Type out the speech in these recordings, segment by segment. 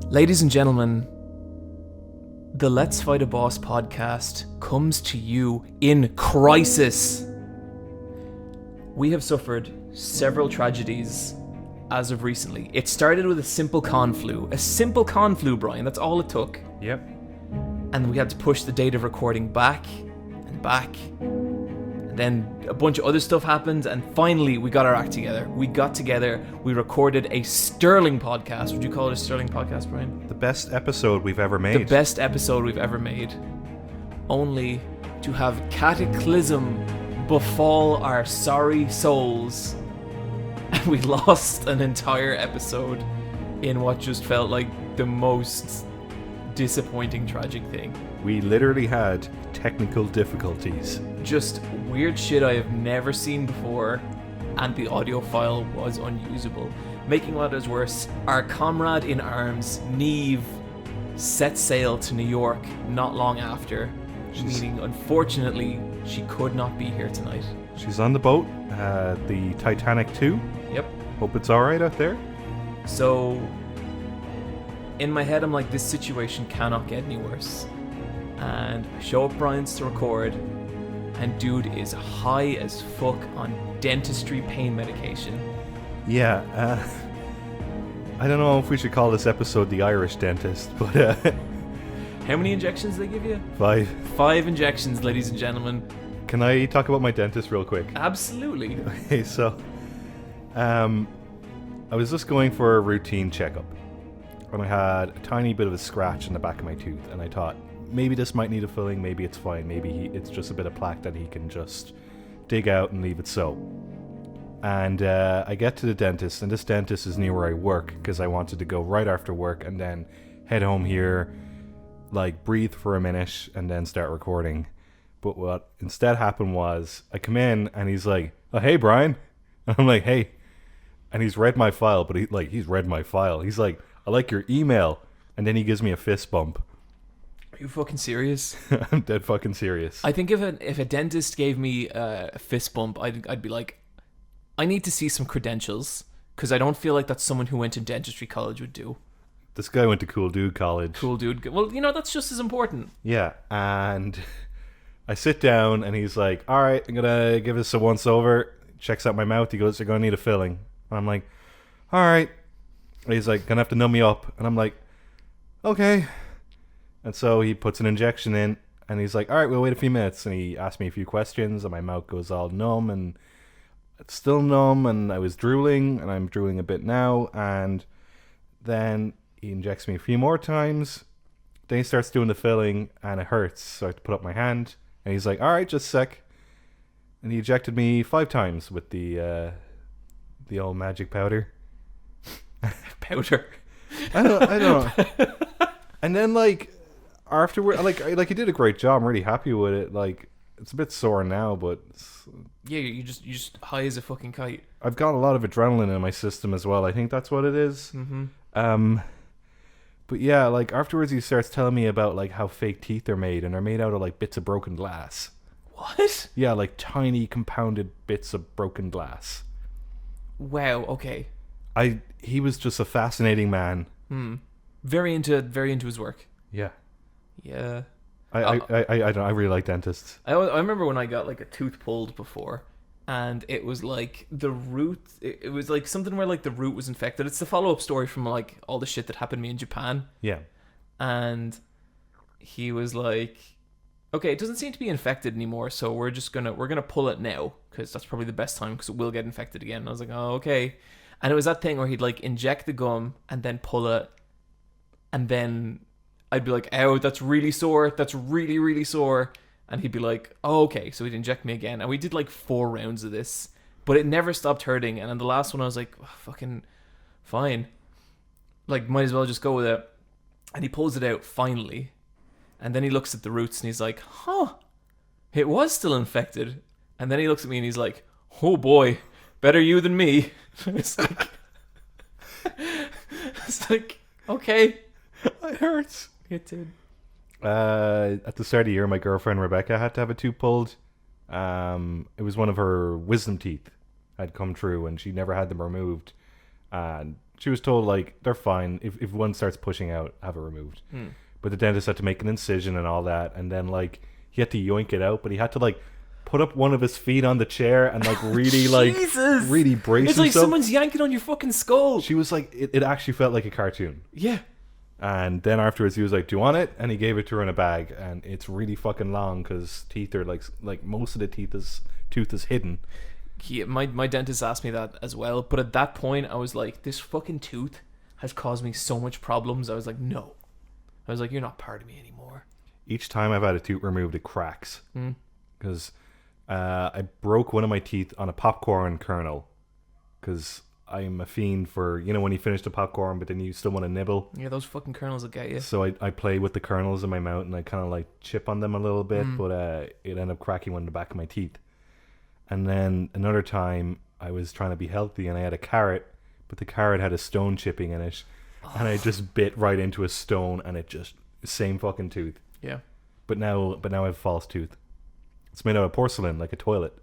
Ladies and gentlemen, the Let's Fight a Boss podcast comes to you in crisis. We have suffered several tragedies as of recently. It started with a simple con flu. A simple con flu, Bryan, that's all it took. Yep. And we had to push the date of recording back and back. And then a bunch of other stuff happened, and finally we got our act together. We got together, we recorded a sterling podcast. Would you call it a sterling podcast, Bryan? The best episode we've ever made. The best episode we've ever made. Only to have cataclysm befall our sorry souls. And we lost an entire episode in what just felt like the most disappointing, tragic thing. We literally had technical difficulties. Just weird shit I have never seen before, and the audio file was unusable. Making matters worse, our comrade in arms, Niamh, set sail to New York not long after, meaning unfortunately she could not be here tonight. She's on the boat, the Titanic 2. Yep. Hope it's alright out there. So, in my head I'm like, this situation cannot get any worse. And I show up Bryan's to record, and dude is high as fuck on dentistry pain medication. Yeah, I don't know if we should call this episode The Irish Dentist, but How many injections did they give you? 5. 5 injections, ladies and gentlemen. Can I talk about my dentist real quick? Absolutely. Okay, so I was just going for a routine checkup, and I had a tiny bit of a scratch in the back of my tooth, and I thought, maybe this might need a filling, maybe it's fine, maybe it's just a bit of plaque that he can just dig out and leave it so. And I get to the dentist, and this dentist is near where I work, because I wanted to go right after work and then head home here, like breathe for a minute, and then start recording. But what instead happened was, I come in, and he's like, "Oh, hey, Bryan." And I'm like, "Hey." And he's read my file, but he's read my file. He's like, "I like your email." And then he gives me a fist bump. Are you fucking serious? I'm dead fucking serious. I think if a dentist gave me a fist bump, I'd be like, I need to see some credentials, because I don't feel like that's someone who went to dentistry college would do. This guy went to Cool Dude College. Cool dude. Well, that's just as important. Yeah, and I sit down, and he's like, "All right, I'm gonna give this a once over." Checks out my mouth. He goes, "You're gonna need a filling." And I'm like, "All right." And he's like, "Gonna have to numb me up." And I'm like, "Okay." And so he puts an injection in, and he's like, "All right, we'll wait a few minutes." And he asked me a few questions, and my mouth goes all numb, and it's still numb, and I was drooling, and I'm drooling a bit now. And then he injects me a few more times. Then he starts doing the filling, and it hurts, so I have to put up my hand. And he's like, "All right, just a sec." And he injected me 5 times with the old magic powder. Powder. I don't know. And then afterward, he did a great job. I'm really happy with it. Like, it's a bit sore now, but Yeah, you just high as a fucking kite. I've got a lot of adrenaline in my system as well. I think that's what it is. Mm-hmm. But yeah, afterwards he starts telling me about how fake teeth are made, and they're made out of bits of broken glass. What? Yeah, tiny compounded bits of broken glass. Wow. Okay. He was just a fascinating man. Very into his work. Yeah. Yeah. I really like dentists. I remember when I got a tooth pulled before, and it was the root. It was something where the root was infected. It's the follow-up story from all the shit that happened to me in Japan. Yeah. And he was like, "Okay, it doesn't seem to be infected anymore, so we're gonna pull it now, because that's probably the best time, because it will get infected again." And I was like, "Oh, okay." And it was that thing where he'd inject the gum and then pull it, and then I'd be like, "Ow, that's really sore. That's really, really sore." And he'd be like, "Oh, okay." So he'd inject me again. And we did 4 rounds of this, but it never stopped hurting. And on the last one, I was like, oh, fucking fine. Might as well just go with it. And he pulls it out finally. And then he looks at the roots and he's like, "Huh, it was still infected." And then he looks at me and he's like, "Oh boy, better you than me." It's like, okay. It hurts. It did. At the start of the year, my girlfriend Rebecca had to have a tooth pulled. It was one of her wisdom teeth had come true, and she never had them removed. And She was told, like, they're fine. If one starts pushing out, have it removed. But the dentist had to make an incision and all that. And then, like, he had to yoink it out. But he had to, like, put up one of his feet on the chair and, like, really, like, really brace It's himself. like someone's yanking on your fucking skull. She was like, it actually felt like a cartoon. Yeah. And then afterwards, he was like, "Do you want it?" And he gave it to her in a bag. And it's really fucking long because teeth are, like most of the tooth is hidden. My dentist asked me that as well. But at that point, I was like, this fucking tooth has caused me so much problems. I was like, no. I was like, you're not part of me anymore. Each time I've had a tooth removed, it cracks. Because I broke one of my teeth on a popcorn kernel. Because I'm a fiend for, you know, when you finish the popcorn, but then you still want to nibble. Yeah, those fucking kernels will get you. So I play with the kernels in my mouth and I kind of like chip on them a little bit, but it ended up cracking one in the back of my teeth. And then another time I was trying to be healthy and I had a carrot, but the carrot had a stone chipping in it. And I just bit right into a stone and it just, same fucking tooth. Yeah. But now I have a false tooth. It's made out of porcelain, like a toilet.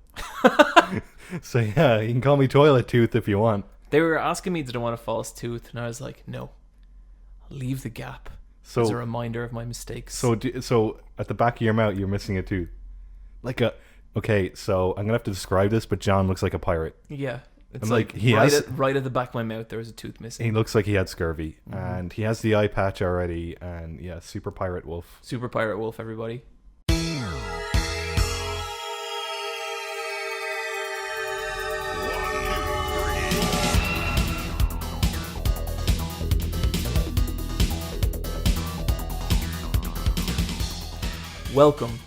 So yeah, you can call me toilet tooth if you want. They were asking me, did I want a false tooth? And I was like, no. Leave the gap as a reminder of my mistakes. So at the back of your mouth, you're missing a tooth. Okay, so I'm going to have to describe this, but John looks like a pirate. Yeah. It's like right at the back of my mouth, there was a tooth missing. He looks like he had scurvy. And he has the eye patch already. And yeah, super pirate wolf. Super pirate wolf, everybody. Welcome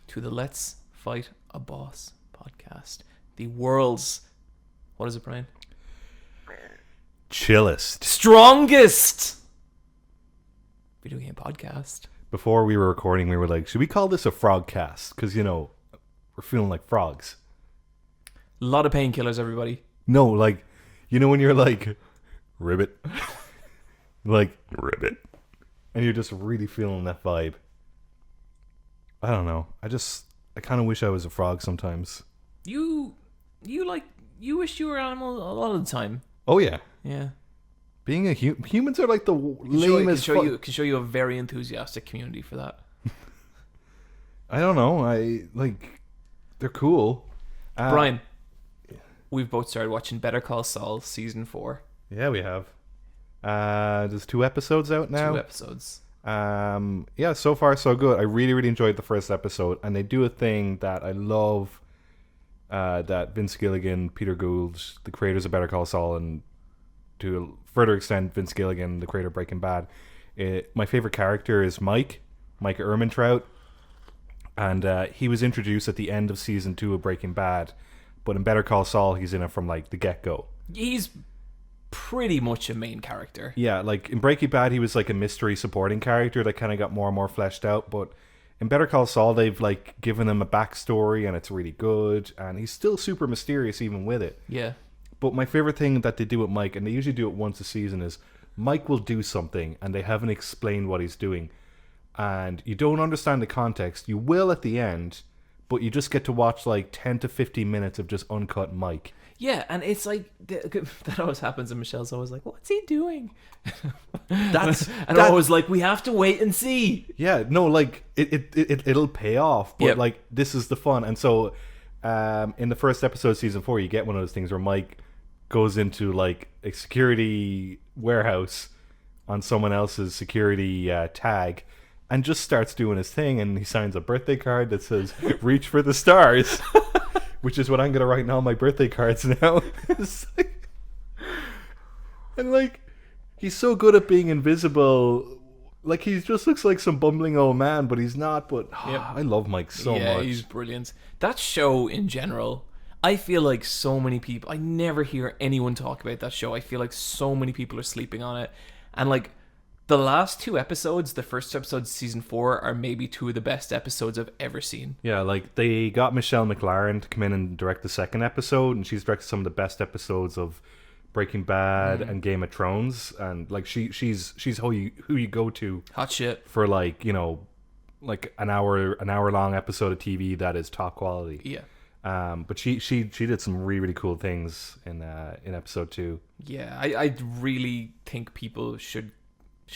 to the Let's Fight a Boss podcast. The world's... What is it, Brian? Chillest. Strongest video game podcast. Before we were recording, we were like, should we call this a frog cast? Because, you know, we're feeling like frogs. A lot of painkillers, everybody. No, like, you know when you're like, ribbit? Like, ribbit. And you're just really feeling that vibe. I don't know. I kind of wish I was a frog sometimes. You wish you were an animal a lot of the time. Oh yeah. Yeah. Being a humans are like the lamest. Can show you a very enthusiastic community for that. I don't know. They're cool. Brian, we've both started watching Better Call Saul season 4. Yeah, we have. There's 2 episodes out now. 2 episodes. Yeah, so far so good. I really, really enjoyed the first episode, and they do a thing that I love. That Vince Gilligan, Peter Gould, the creators of Better Call Saul, and to a further extent, Vince Gilligan, the creator of Breaking Bad. My favorite character is Mike Ehrmantraut, and he was introduced at the end of season 2 of Breaking Bad, but in Better Call Saul, he's in it from like the get-go. He's pretty much a main character. Yeah, like in Breaking Bad, he was like a mystery supporting character that kind of got more and more fleshed out, but in Better Call Saul, they've like given him a backstory and it's really good, and he's still super mysterious even with it. Yeah. But my favorite thing that they do with Mike, and they usually do it once a season, is Mike will do something and they haven't explained what he's doing. And you don't understand the context. You will at the end, but you just get to watch like 10 to 15 minutes of just uncut Mike. Yeah, and it's like that always happens, and Michelle's always like, "What's he doing?" I'm always like, "We have to wait and see." Yeah, no, like it'll pay off, but like this is the fun. And so, in the first episode of season 4, you get one of those things where Mike goes into like a security warehouse on someone else's security tag, and just starts doing his thing, and he signs a birthday card that says "Reach for the stars." Which is what I'm going to write in all my birthday cards now. And, like, he's so good at being invisible. Like, he just looks like some bumbling old man, but he's not. But I love Mike so much. Yeah, he's brilliant. That show, in general, I feel like so many people... I never hear anyone talk about that show. I feel like so many people are sleeping on it. And, like, the last 2 episodes, the first episodes of season 4, are maybe 2 of the best episodes I've ever seen. Yeah, like they got Michelle McLaren to come in and direct the second episode, and she's directed some of the best episodes of Breaking Bad and Game of Thrones, and like she's who you go to hot shit for, like, you know, like an hour long episode of TV that is top quality. Yeah. But she did some really really cool things in episode 2. Yeah, I really think people should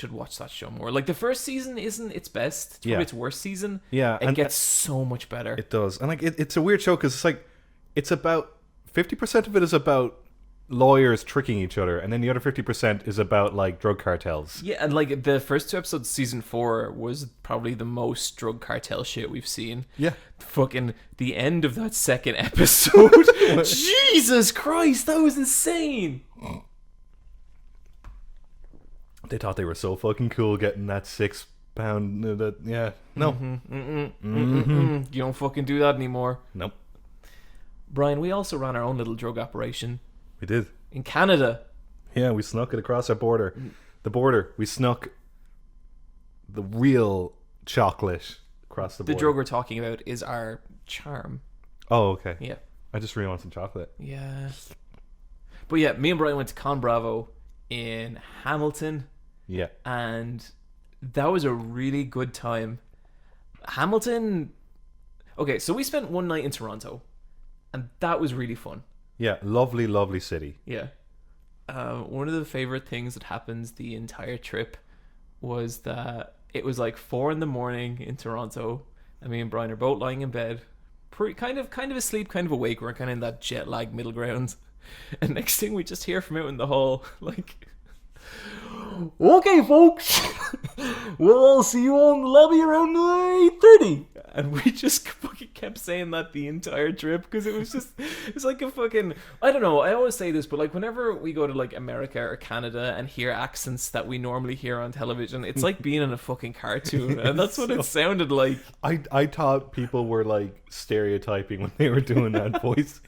watch that show more. Like the first season isn't its best. It's probably its worst season. Yeah, it gets so much better. It does, and like it's a weird show because it's about 50% of it is about lawyers tricking each other, and then the other 50% is about like drug cartels. Yeah, and like the first 2 episodes of season 4 was probably the most drug cartel shit we've seen. Yeah. Fucking the end of that second episode. Jesus Christ, that was insane. They thought they were so fucking cool getting that £6. Yeah. No. You don't fucking do that anymore. Nope. Bryan, we also ran our own little drug operation. We did. In Canada. Yeah, we snuck it across our border. The border. We snuck the real chocolate across the border. The drug we're talking about is our charm. Oh, okay. Yeah. I just really want some chocolate. Yeah. But yeah, me and Bryan went to ConBravo in Hamilton. Yeah. And that was a really good time. Hamilton... Okay, so we spent one night in Toronto. And that was really fun. Yeah, lovely, lovely city. Yeah. One of the favorite things that happens the entire trip was that it was like 4 a.m. in Toronto, and me and Bryan are both lying in bed, kind of asleep, kind of awake. We're kind of in that jet lag middle ground, and next thing we just hear from out in the hall, like, "Okay, folks, we'll all see you on the lobby around 8:30." And we just fucking kept saying that the entire trip because it's like a fucking, I don't know, I always say this, but like whenever we go to like America or Canada and hear accents that we normally hear on television, it's like being in a fucking cartoon, and that's what it sounded like. I thought people were like stereotyping when they were doing that voice.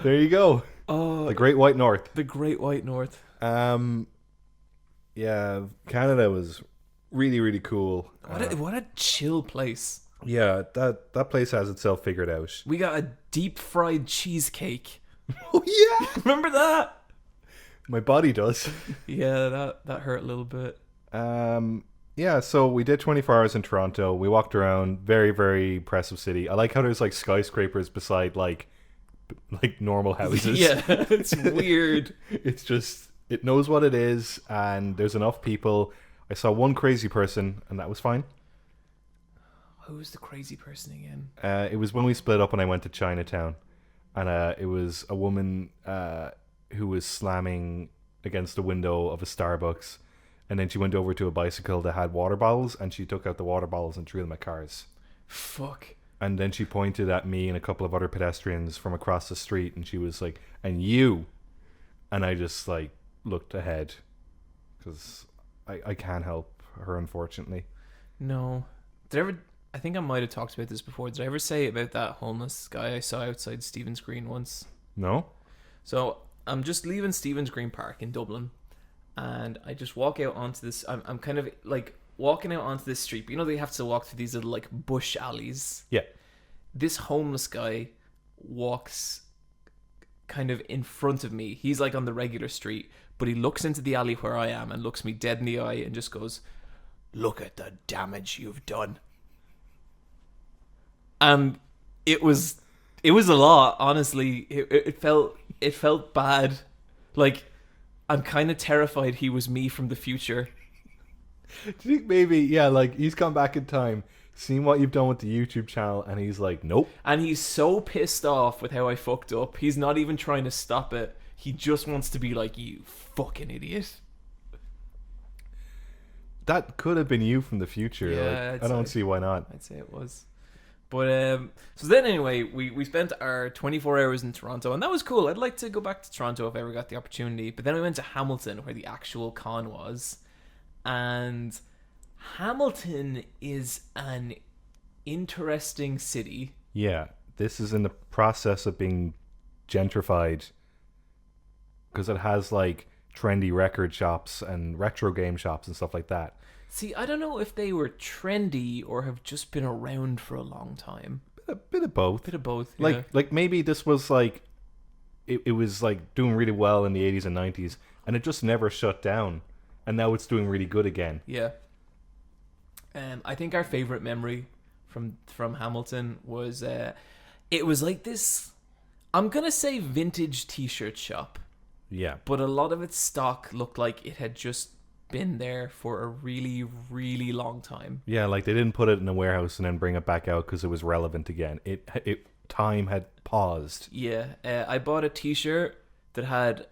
There you go. Oh, the Great White North. The Great White North. Yeah, Canada was really, really cool. What a chill place. Yeah, that place has itself figured out. We got a deep fried cheesecake. Oh yeah, remember that? My body does. Yeah, that hurt a little bit. Yeah, so we did 24 hours in Toronto. We walked around, very, very impressive city. I like how there's like skyscrapers beside like normal houses. Yeah, it's weird. It's just, it knows what it is, and there's enough people. I saw one crazy person, and that was fine. Who's the crazy person again? It was when we split up and I went to Chinatown, and it was a woman who was slamming against the window of a Starbucks, and then she went over to a bicycle that had water bottles, and she took out the water bottles and threw them at cars. Fuck. And then she pointed at me and a couple of other pedestrians from across the street, and she was like, "And you?" And I just like looked ahead because I can't help her, unfortunately. No. I think I might have talked about this before. Did I ever say about that homeless guy I saw outside Stephen's Green once? No. So I'm just leaving Stephen's Green Park in Dublin, and I just walk out onto this. I'm kind of like walking out onto this street. But you know they have to walk through these little like bush alleys. Yeah. This homeless guy walks kind of in front of me. He's like on the regular street, but he looks into the alley where I am and looks me dead in the eye and just goes, "Look at the damage you've done." It was a lot, honestly. It felt bad. Like, I'm kind of terrified he was me from the future. Do you think maybe, yeah, like he's come back in time, seen what you've done with the YouTube channel, and he's like, nope. And he's so pissed off with how I fucked up. He's not even trying to stop it. He just wants to be like, "You fucking idiot." That could have been you from the future. Yeah, like, I don't see why not. I'd say it was. But so then anyway, we spent our 24 hours in Toronto, and that was cool. I'd like to go back to Toronto if I ever got the opportunity. But then we went to Hamilton, where the actual con was. And Hamilton is an interesting city. Yeah, this is in the process of being gentrified because it has like trendy record shops and retro game shops and stuff like that. See, I don't know if they were trendy or have just been around for a long time. A bit of both. Bit of both, yeah. Like maybe this was like, it was like doing really well in the 80s and 90s, and it just never shut down, and now it's doing really good again. Yeah. I think our favorite memory from Hamilton was It was like this, I'm gonna say vintage t-shirt shop, Yeah. but a lot of its stock looked like it had just been there for a really, really long time. Yeah, like they didn't put it in a warehouse and then bring it back out because it was relevant again. It time had paused. Yeah, I bought a t-shirt that had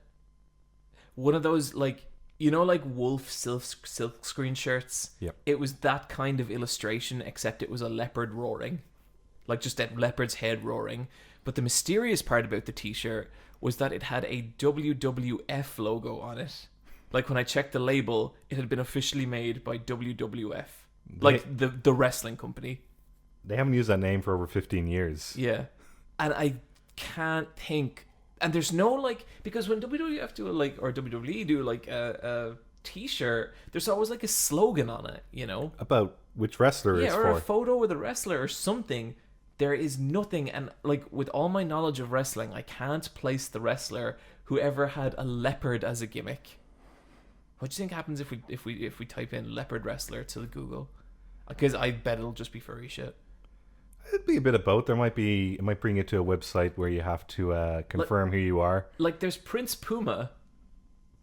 one of those, like, you know, like wolf silk screen shirts. Yep. It was that kind of illustration, except it was a leopard roaring, like just a leopard's head roaring. But the mysterious part about the t-shirt was that it had a WWF logo on it. Like when I checked the label, it had been officially made by WWF, like the wrestling company. They haven't used that name for over 15 years. Yeah, and I can't think. And there's no, like, because when WWF do like, or WWE do like a t-shirt, there's always like a slogan on it, you know, About which wrestler it's or for. a photo with a wrestler or something. There is nothing, and like with all my knowledge of wrestling, I can't place the wrestler who ever had a leopard as a gimmick. What do you think happens if we type in leopard wrestler to Google? Because I bet it'll just be furry shit. It'd be a bit of both. It might bring you to a website where you have to confirm who you are. Like there's Prince Puma,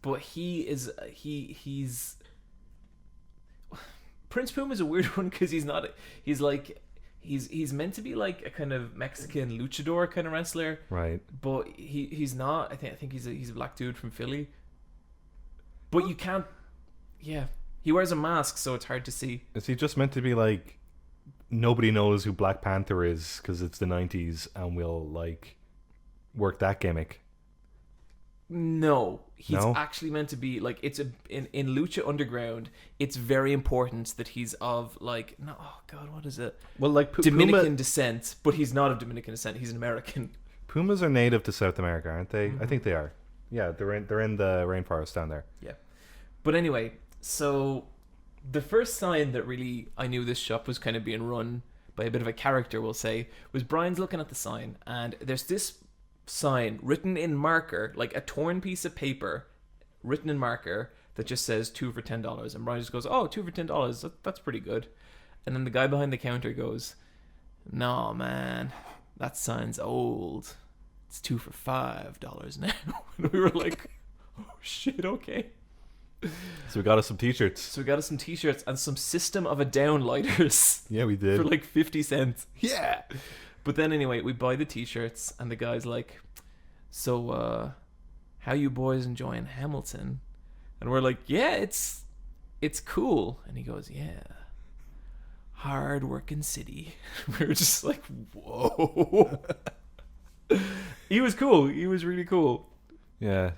but he's Prince Puma is a weird one because he's meant to be like a kind of Mexican luchador kind of wrestler, Right. but he's not. I think he's a black dude from Philly. But you can't. Yeah, he wears a mask, so it's hard to see. Is he just meant to be like nobody knows who Black Panther is because it's the 90s and we'll like work that gimmick? No, he's No? actually meant to be like in Lucha Underground. It's very important that he's of like oh god, what is it? Well, like Dominican descent, but he's not of Dominican descent. He's an American. Pumas are native to South America, aren't they? I think they are. Yeah, they're in the rainforest down there. Yeah, but anyway, so the first sign that really I knew this shop was kind of being run by a bit of a character, we'll say, was Brian's looking at the sign, and there's this sign written in marker, like a torn piece of paper written in marker that just says 2 for $10, and Brian just goes, oh, 2 for $10, that's pretty good. And then the guy behind the counter goes, no man, that sign's old, it's 2 for $5 now. And we were like, oh shit, okay. So we got us some t-shirts. So we got us some t-shirts and some System of a Down lighters Yeah, we did. for like 50 cents. Yeah. But then anyway, we buy the t-shirts and the guy's like, so how you boys enjoying Hamilton? And we're like, yeah, it's cool. And he goes, yeah, hard working city. We were just like, whoa. He was cool. He was really cool. Yeah.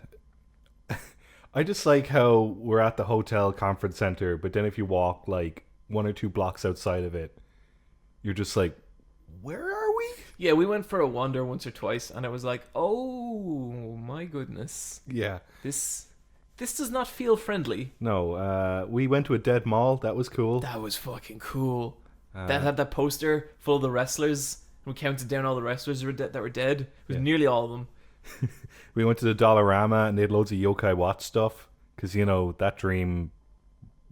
I just like how we're at the hotel conference center, but then if you walk like 1 or 2 blocks outside of it, you're just like, where are we? Yeah, we went for a wander once or twice, and I was like, oh my goodness. Yeah. This does not feel friendly. No, we went to a dead mall. That was cool. That was fucking cool. That had that poster full of the wrestlers. We counted down all the wrestlers that were dead. It was nearly all of them. We went to the Dollarama and they had loads of Yokai Watch stuff because, you know, that dream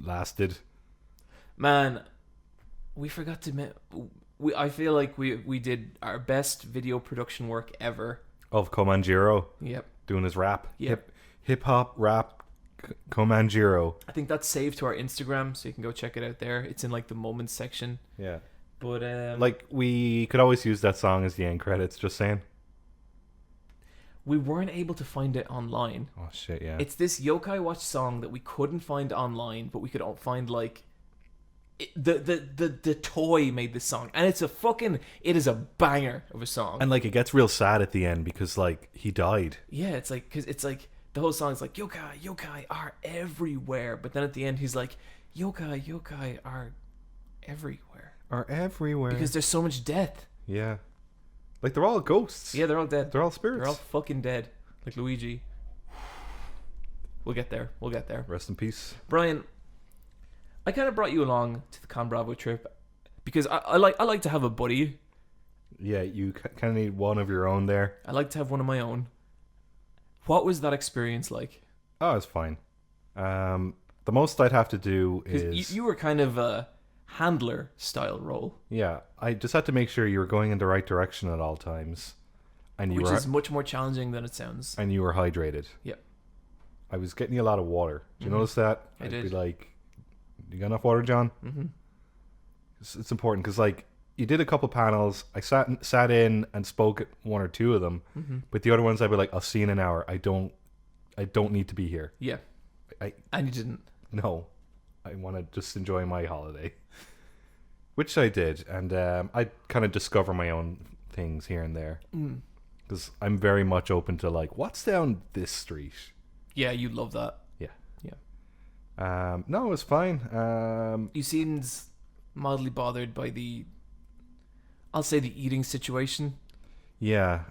lasted. Man, we forgot to... I feel like we did our best video production work ever. Of Komanjiro. Yep. Doing his rap. Yep. Hip-hop rap Komanjiro. I think that's saved to our Instagram, so you can go check it out there. It's in like the moments section. Yeah. But like, we could always use that song as the end credits, just saying. We weren't able to find it online. Oh, shit, yeah. It's this Yokai Watch song that we couldn't find online, but we could find like... The toy made this song, and it is a banger of a song. And, like, it gets real sad at the end because, like, he died. Yeah, it's like, because it's like, the whole song is like, yokai are everywhere. But then at the end, he's like, yokai are everywhere. Are everywhere. Because there's so much death. Yeah. Like, they're all ghosts. Yeah, they're all dead. They're all spirits. They're all fucking dead. Like Luigi. We'll get there. Rest in peace. Brian, I kind of brought you along to the ConBravo trip because I like to have a buddy. Yeah, you kind of need one of your own there. I like to have one of my own. What was that experience like? Oh, it's fine. The most I'd have to do is... Because you were kind of handler style role, Yeah, I just had to make sure you were going in the right direction at all times, and which is much more challenging than it sounds. and you were hydrated. Yeah. I was getting you a lot of water. Did you Mhm. notice that? I I'd did. be like, "You got enough water, John?" Mm-hmm. It's important because like you did a couple panels. I sat in and spoke at one or two of them, Mm-hmm. but the other ones I'd be like, "I'll see you in an hour. I don't need to be here. Yeah. I And you didn't. no, I want to just enjoy my holiday," which I did, and I kind of discover my own things here and there Mm. because I'm very much open to like what's down this street. Yeah, you love that. Yeah. Yeah. No, it was fine. You seemed mildly bothered by I'll say the eating situation. Yeah.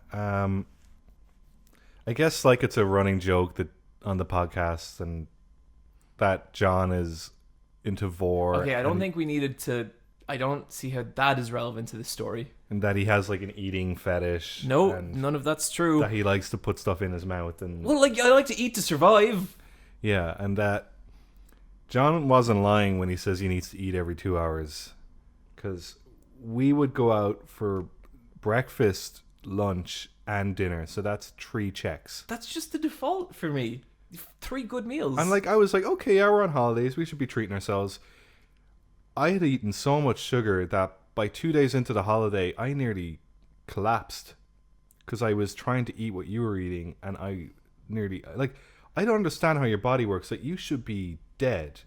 I guess like it's a running joke that on the podcast and that John is into vor. Okay, I don't and, think we needed to. I don't see how that is relevant to the story. and that he has like an eating fetish. No, and none of that's true. that he likes to put stuff in his mouth and Well, like I like to eat to survive. yeah, and that John wasn't lying when he says he needs to eat every 2 hours, because we would go out for breakfast, lunch, and dinner, so that's 3 checks. That's just the default for me. 3 good meals. And like I was like, okay, yeah, we're on holidays, we should be treating ourselves. I had eaten so much sugar that by 2 days into the holiday, I nearly collapsed because I was trying to eat what you were eating, and I nearly like. I don't understand how your body works. Like you should be dead.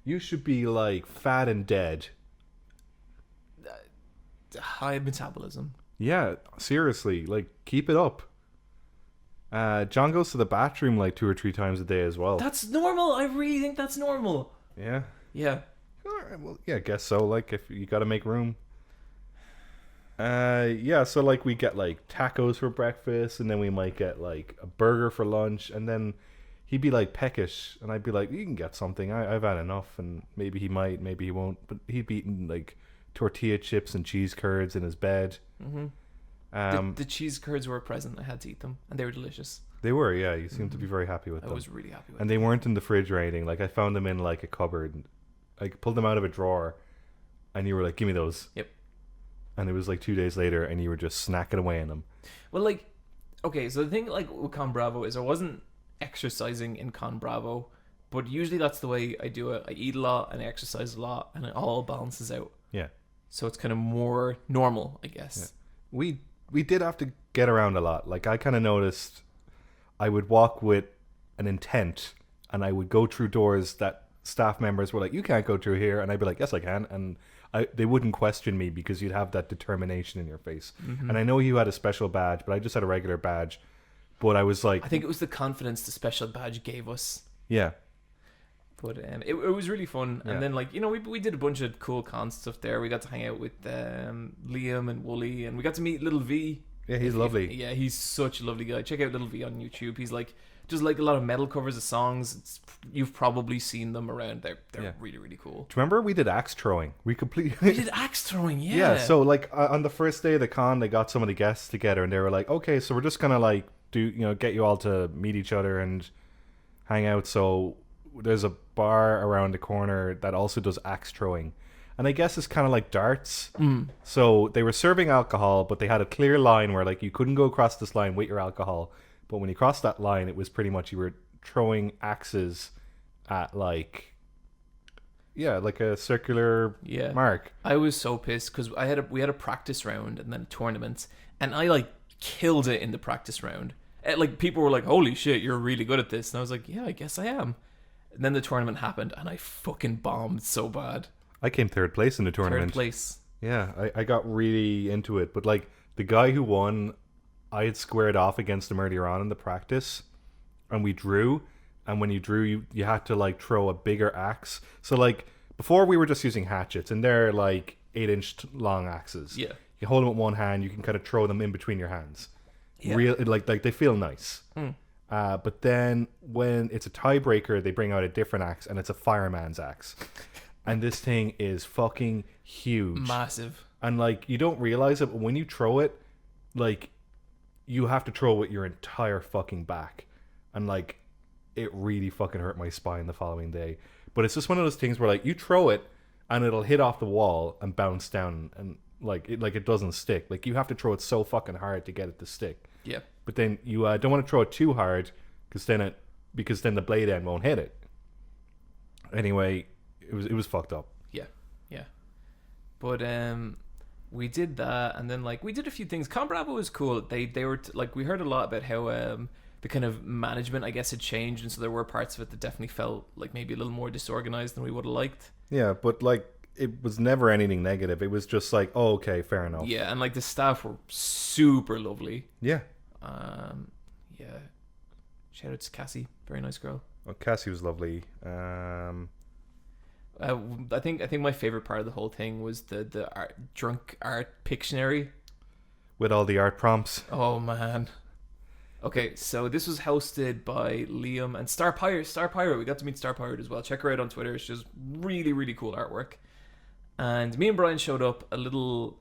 You should be like fat and dead. high metabolism. Yeah, seriously, like keep it up. John goes to the bathroom like 2 or 3 times a day as well. That's normal. I really think that's normal. Yeah. Yeah. All right, well, yeah, I guess so. Like if you got to make room. Yeah, so like we get like tacos for breakfast, and then we might get like a burger for lunch, and then he'd be like peckish, and I'd be like, you can get something. I've had enough, and maybe he might, maybe he won't, but he'd be eating like tortilla chips and cheese curds in his bed. Mm-hmm. The cheese curds were a present. I had to eat them, and they were delicious. They were, yeah. You seemed to be very happy with I them. was really happy with And they weren't in the fridge or anything. Like I found them in like a cupboard. I pulled them out of a drawer, and you were like, "Give me those." Yep. And it was like 2 days later, and you were just snacking away in them. Well, like, okay, so the thing like with ConBravo is I wasn't exercising in ConBravo, but usually that's the way I do it. I eat a lot and I exercise a lot, and it all balances out. Yeah. So it's kind of more normal, I guess. Yeah. We did have to get around a lot. Like I kind of noticed, I would walk with an intent, and I would go through doors that staff members were like, "You can't go through here," and I'd be like, "Yes, I can," and they wouldn't question me because you'd have that determination in your face. Mm-hmm. And I know you had a special badge, but I just had a regular badge. But I was like, I think it was the confidence the special badge gave us. yeah, But it was really fun. Yeah. And then, like, you know, we did a bunch of cool con stuff there. We got to hang out with Liam and Wooly, and we got to meet Little V. yeah, he's lovely. Yeah, he's such a lovely guy. Check out Little V on YouTube. He's like, just like a lot of metal covers of songs. You've probably seen them around. They're Yeah. really, really cool. Do you remember we did axe throwing? We completely We did axe throwing, yeah. Yeah, so like on the first day of the con, they got some of the guests together, and they were like, "Okay, so we're just gonna like get you all to meet each other and hang out." So there's a bar around the corner that also does axe throwing, and I guess it's kind of like darts. So they were serving alcohol, but they had a clear line where like you couldn't go across this line with your alcohol. But when you crossed that line, it was pretty much you were throwing axes at like a circular mark. I was so pissed because we had a practice round and then a tournament, and I like killed it in the practice round. And, like, people were like, "Holy shit, you're really good at this," and I was like, "Yeah, I guess I am." And then the tournament happened, and I fucking bombed so bad. I came 3rd place in the tournament. 3rd place. Yeah, I got really into it. But like the guy who won, I had squared off against him earlier on in the practice, and we drew. And when you drew, you had to like throw a bigger axe. So like before we were just using hatchets, and they're like 8-inch long axes. Yeah. You hold them with one hand, you can kind of throw them in between your hands. Yeah. Real like they feel nice. But then when it's a tiebreaker, they bring out a different axe, and it's a fireman's axe. And this thing is fucking huge. Massive. And like you don't realize it, but when you throw it, like you have to throw it with your entire fucking back. And like it really fucking hurt my spine the following day. But it's just one of those things where like you throw it and it'll hit off the wall and bounce down, and like it doesn't stick. Like you have to throw it so fucking hard to get it to stick. Yeah. But then you don't want to throw it too hard because then the blade end won't hit it. Anyway, it was fucked up. Yeah. But we did that, and then like we did a few things. ConBravo was cool. They were like, we heard a lot about how the kind of management, I guess, had changed, and so there were parts of it that definitely felt like maybe a little more disorganized than we would have liked. Yeah, but like it was never anything negative. It was just like, oh, okay, fair enough. Yeah, and like the staff were super lovely. Yeah. Yeah. Shout out to Cassie, very nice girl. Oh, Cassie was lovely. I think my favorite part of the whole thing was the drunk art pictionary with all the art prompts. Oh man. Okay, so this was hosted by Niamh and Star Pirate. We got to meet Star Pirate as well. Check her out on Twitter. She does really, really cool artwork. And me and Bryan showed up a little.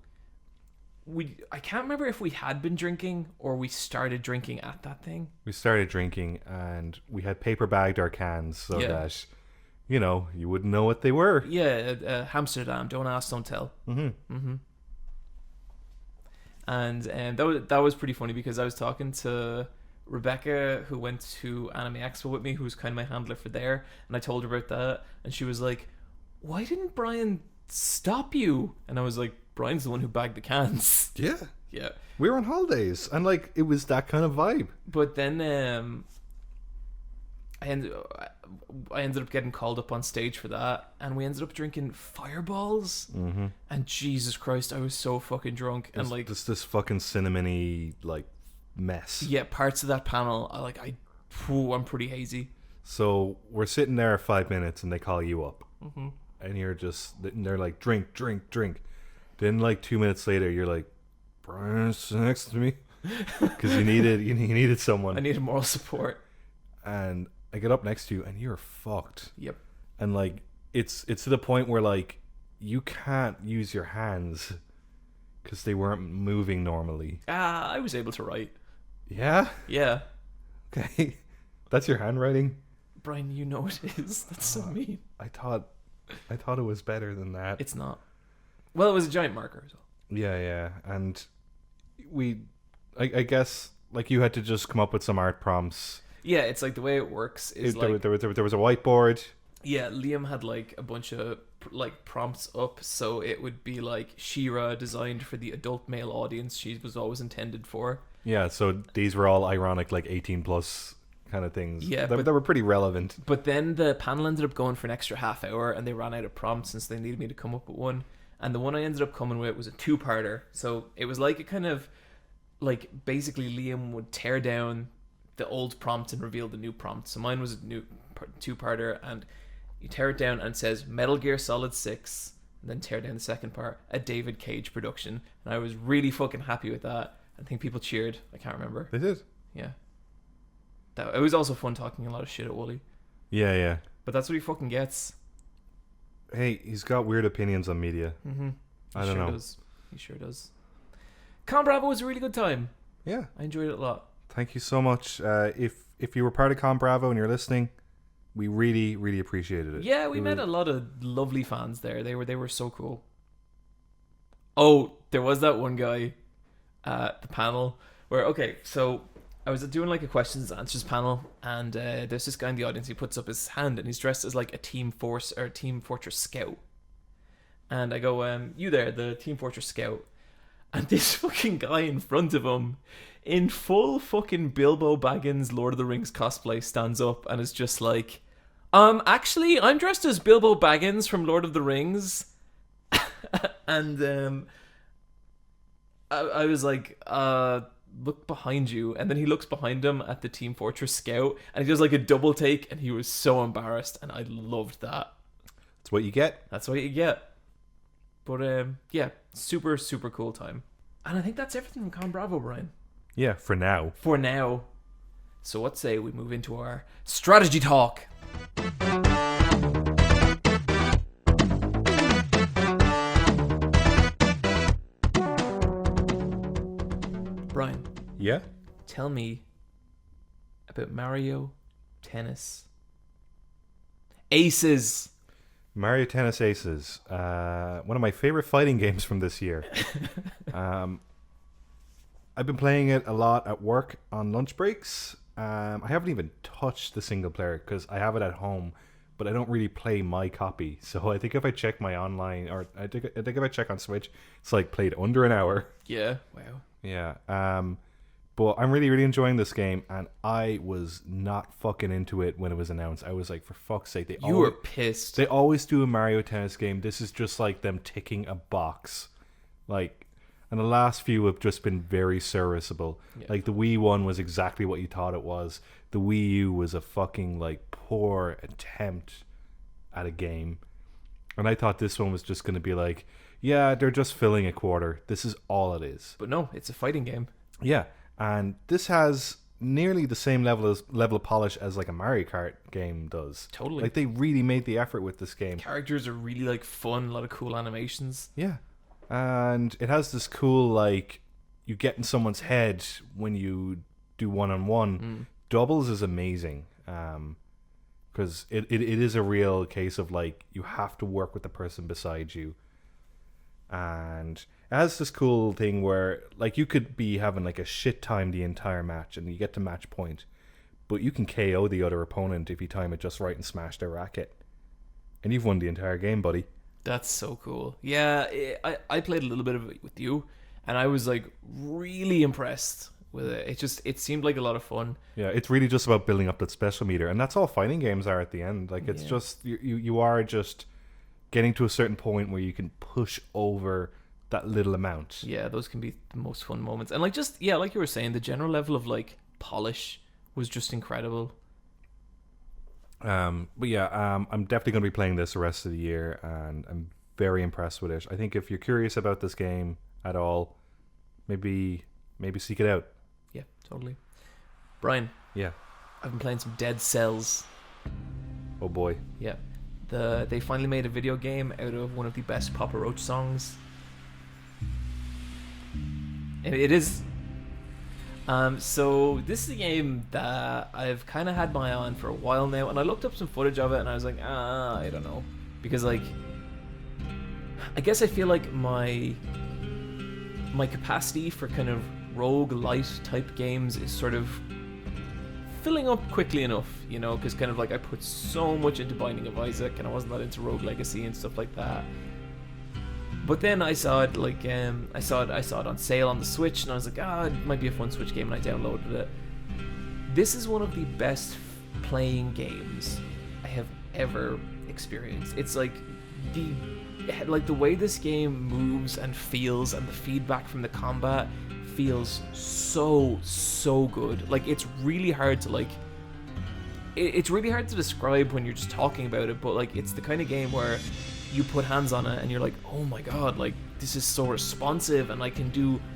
I can't remember if we had been drinking or we started drinking at that thing. We started drinking and we had paper bagged our cans so that, you know, you wouldn't know what they were. Yeah, Amsterdam. Don't ask, don't tell. And that was pretty funny because I was talking to Rebecca, who went to Anime Expo with me, who's kind of my handler for there, and I told her about that, and she was like, "Why didn't Bryan stop you?" And I was like, "Bryan's the one who bagged the cans." Yeah. Yeah. We were on holidays, and like it was that kind of vibe. But then I ended up getting called up on stage for that, and we ended up drinking fireballs. And Jesus Christ, I was so fucking drunk. And like this fucking cinnamony like mess. Yeah, parts of that panel, I'm pretty hazy. So we're sitting there 5 minutes, and they call you up, and they're like, drink. Then like 2 minutes later, you're like, Bryan's next to me, because you needed someone. I needed moral support. And I get up next to you, and you're fucked. Yep. And like it's to the point where like you can't use your hands because they weren't moving normally. I was able to write. Yeah. Yeah. Okay. That's your handwriting, Bryan. You know it is. That's so mean. I thought it was better than that. It's not. Well, it was a giant marker as well. Yeah, and I guess like you had to just come up with some art prompts. Yeah, it's like the way it works is there was a whiteboard. Yeah, Niamh had like a bunch of like prompts up, so it would be like She-Ra designed for the adult male audience she was always intended for. Yeah, so these were all ironic, like 18 plus kind of things. Yeah, that were pretty relevant. But then the panel ended up going for an extra half hour, and they ran out of prompts since they needed me to come up with one. And the one I ended up coming with was a 2-parter. So it was like a kind of like basically Niamh would tear down the old prompt and reveal the new prompt. So mine was a new 2-parter, and you tear it down and it says Metal Gear Solid 6, and then tear down the second part, a David Cage production. And I was really fucking happy with that. I think people cheered. I can't remember. They did. Yeah. It was also fun talking a lot of shit at Wooly. Yeah. But that's what he fucking gets. Hey, he's got weird opinions on media. I don't know. He sure does. ConBravo was a really good time. Yeah. I enjoyed it a lot. Thank you so much. If you were part of ConBravo and you're listening, we really, really appreciated it. Yeah, we met a lot of lovely fans there. They were so cool. Oh, there was that one guy at the panel where, okay, so I was doing like a questions and answers panel, and there's this guy in the audience. He puts up his hand, and he's dressed as like a Team Fortress scout. And I go, you there, the Team Fortress scout. And this fucking guy in front of him, in full fucking Bilbo Baggins Lord of the Rings cosplay, stands up and is just like, actually, I'm dressed as Bilbo Baggins from Lord of the Rings. And I was like, look behind you. And then he looks behind him at the Team Fortress scout, and he does like a double take, and he was so embarrassed, and I loved that. That's what you get. That's what you get. But yeah, super, super cool time. And I think that's everything from ConBravo, Bryan. Yeah, for now. For now. So what say we move into our strategy talk? Bryan. Yeah? Tell me about Mario Tennis Aces. Mario Tennis Aces, one of my favorite fighting games from this year. I've been playing it a lot at work on lunch breaks. I haven't even touched the single player because I have it at home, but I don't really play my copy. So I think if I check my online, or I think if I check on Switch, it's like played under an hour. Yeah. Wow. Yeah. But I'm really, really enjoying this game, and I was not fucking into it when it was announced. I was like, for fuck's sake, You were pissed. They always do a Mario Tennis game. This is just like them ticking a box. Like, and the last few have just been very serviceable. Yeah. Like, the Wii one was exactly what you thought it was. The Wii U was a fucking, like, poor attempt at a game. And I thought this one was just going to be like, yeah, they're just filling a quarter. This is all it is. But no, it's a fighting game. Yeah. And this has nearly the same level of polish as like a Mario Kart game does. Totally. Like, they really made the effort with this game. Characters are really like fun, a lot of cool animations. Yeah. And it has this cool, like, you get in someone's head when you do one-on-one. Doubles is amazing. Because it is a real case of, like, you have to work with the person beside you. And it has this cool thing where, like, you could be having, like, a shit time the entire match and you get to match point. But you can KO the other opponent if you time it just right and smash their racket. And you've won the entire game, buddy. That's so cool. Yeah, I played a little bit of it with you, and I was, like, really impressed with it. It seemed like a lot of fun. Yeah, it's really just about building up that special meter. And that's all fighting games are at the end. Like, it's just, you are just getting to a certain point where you can push over that little amount. Yeah, those can be the most fun moments. And, like, just, yeah, like you were saying, the general level of, like, polish was just incredible. But yeah, I'm definitely going to be playing this the rest of the year, and I'm very impressed with it. I think if you're curious about this game at all, maybe seek it out. Yeah, totally. Bryan. Yeah. I've been playing some Dead Cells. Oh boy. Yeah. They finally made a video game out of one of the best Papa Roach songs. And it is. So this is a game that I've kind of had my eye on for a while now, and I looked up some footage of it, and I was like, I don't know, because, like, I guess I feel like my capacity for kind of roguelite type games is sort of filling up quickly enough, you know, because kind of like I put so much into Binding of Isaac, and I wasn't that into Rogue Legacy and stuff like that. But then I saw it, like, I saw it on sale on the Switch, and I was like, it might be a fun Switch game, and I downloaded it. This is one of the best playing games I have ever experienced. It's like the way this game moves and feels, and the feedback from the combat feels so good. Like, it's really hard to, like, it's really hard to describe when you're just talking about it, but, like, it's the kind of game where you put hands on it and you're like, oh my god, like, this is so responsive, and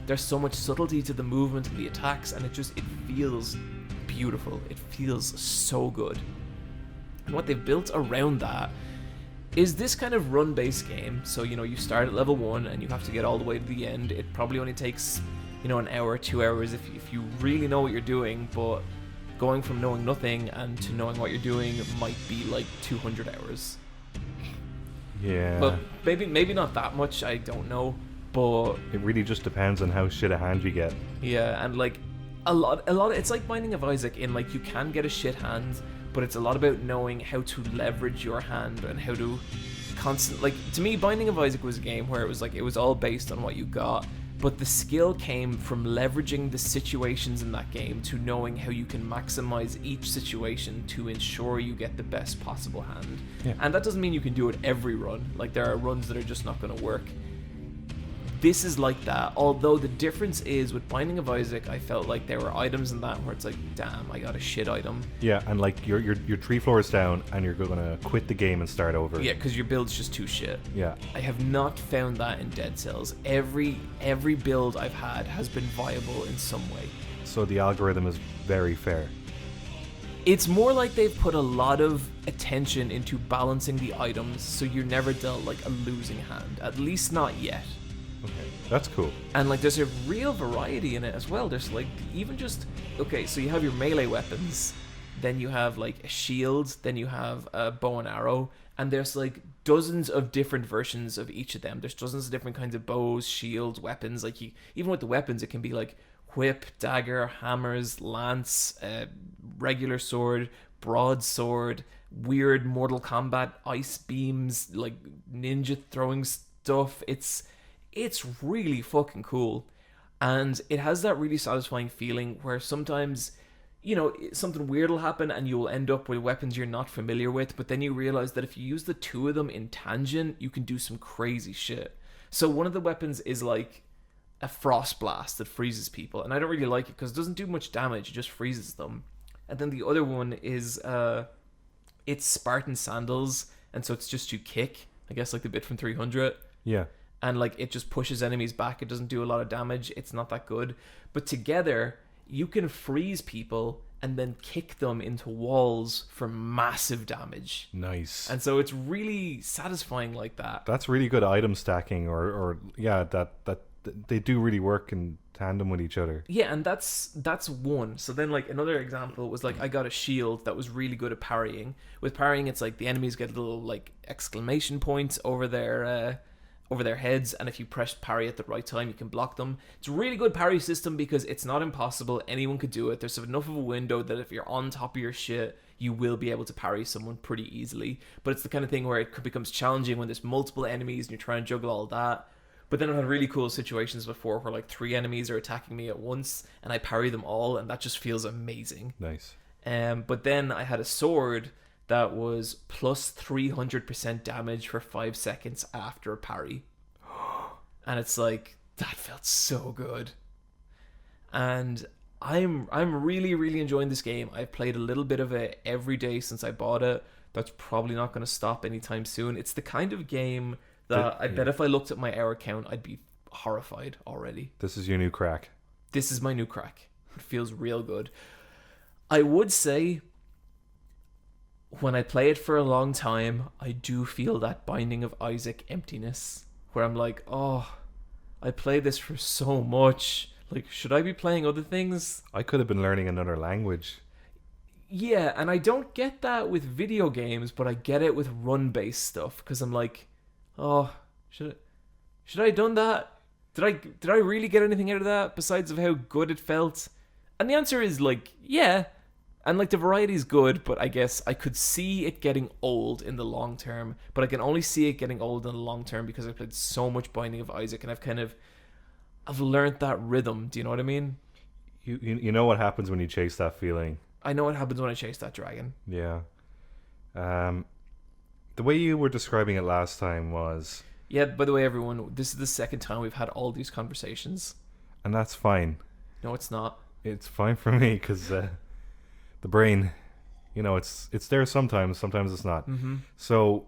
there's so much subtlety to the movement and the attacks, and it feels beautiful. It feels so good. And what they've built around that is this kind of run-based game. So, you know, you start at level 1 and you have to get all the way to the end. It probably only takes, you know, an hour, 2 hours if you really know what you're doing, but going from knowing nothing and to knowing what you're doing might be like 200 hours. Yeah. But maybe not that much, I don't know. But it really just depends on how shit a hand you get. Yeah, and, like, a lot it's like Binding of Isaac in, like, you can get a shit hand, but it's a lot about knowing how to leverage your hand and how to like, to me, Binding of Isaac was a game where it was all based on what you got, but the skill came from leveraging the situations in that game to knowing how you can maximize each situation to ensure you get the best possible hand. Yeah. And that doesn't mean you can do it every run. Like, there are runs that are just not going to work. This is like that, although the difference is with Binding of Isaac, I felt like there were items in that where it's like, damn, I got a shit item. Yeah, and, like, you're 3 floors down and you're gonna quit the game and start over. Yeah, because your build's just too shit. Yeah. I have not found that in Dead Cells. Every build I've had has been viable in some way. So the algorithm is very fair. It's more like they've put a lot of attention into balancing the items, so you're never dealt, like, a losing hand. At least not yet. Okay, that's cool. And, like, there's a real variety in it as well. There's, like, even just... Okay, so you have your melee weapons. then you have like a shield, then you have a bow and arrow, and there's like dozens of different versions of each of them. There's dozens of different kinds of bows, shields, weapons. Like even with the weapons, it can be like whip, dagger, hammers, lance, regular sword, broadsword, weird Mortal Kombat ice beams, like ninja throwing stuff. It's really fucking cool, and it has that really satisfying feeling where sometimes, you know, something weird will happen and you'll end up with weapons you're not familiar with, but then you realize that if you use the two of them in tangent, you can do some crazy shit. So one of the weapons is like a frost blast that freezes people, and I don't really like it because it doesn't do much damage, it just freezes them. And then the other one is it's Spartan sandals, and so it's just to kick, I guess, like the bit from 300. Yeah. And like it just pushes enemies back. It doesn't do a lot of damage. It's not that good. But together, you can freeze people and then kick them into walls for massive damage. Nice. And so it's really satisfying like that. That's really good item stacking, or yeah, that they do really work in tandem with each other. Yeah, and that's one. So then like another example was like I got a shield that was really good at parrying. With parrying, it's like the enemies get little like exclamation points over their heads, and if you press parry at the right time, you can block them. It's a really good parry system because it's not impossible. Anyone could do it. There's enough of a window that if you're on top of your shit, you will be able to parry someone pretty easily. But it's the kind of thing where it becomes challenging when there's multiple enemies and you're trying to juggle all that. But then I've had really cool situations before where like 3 enemies are attacking me at once and I parry them all, and that just feels amazing. Nice. But then I had a sword that was plus 300% damage for 5 seconds after a parry. And it's like, that felt so good. And I'm really, really enjoying this game. I've played a little bit of it every day since I bought it. That's probably not going to stop anytime soon. It's the kind of game that I bet if I looked at my hour count, I'd be horrified already. This is your new crack. This is my new crack. It feels real good. I would say when I play it for a long time, I do feel that Binding of Isaac emptiness, where I'm like, oh, I played this for so much. Like, should I be playing other things? I could have been learning another language. Yeah, and I don't get that with video games, but I get it with run-based stuff, because I'm like, oh, should I have done that? Did I really get anything out of that besides of how good it felt? And the answer is like, yeah. And like the variety is good, but I guess I could see it getting old in the long term. But I can only see it getting old in the long term because I played so much Binding of Isaac, and I've learned that rhythm. Do you know what I mean? You know what happens when you chase that feeling. I know what happens when I chase that dragon. Yeah. The way you were describing it last time was... Yeah, by the way, everyone, this is the second time we've had all these conversations. And that's fine. No, it's not. It's fine for me, because the brain, you know, it's there sometimes it's not. Mm-hmm. So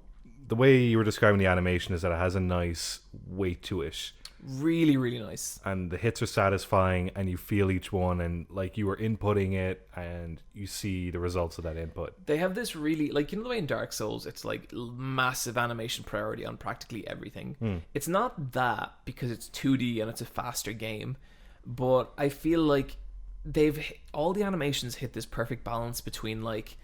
the way you were describing the animation is that it has a nice weight to it. Really, really nice. And the hits are satisfying, and you feel each one, and like you are inputting it, and you see the results of that input. They have this really, like, you know the way in Dark Souls, it's like massive animation priority on practically everything. It's not that because it's 2D and it's a faster game, but I feel like all the animations hit this perfect balance between like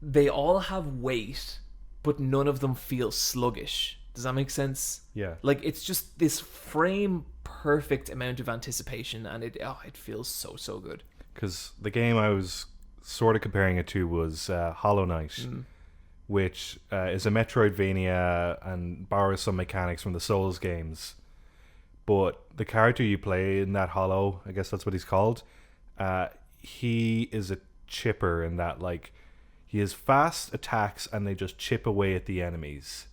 they all have weight, but none of them feel sluggish. Does that make sense? Yeah. Like, it's just this frame perfect amount of anticipation, and it feels so good. Because the game I was sort of comparing it to was Hollow Knight, which is a Metroidvania and borrows some mechanics from the Souls games. But the character you play in that Hollow, I guess that's what he's called, he is a chipper in that, like, he has fast attacks and they just chip away at the enemies.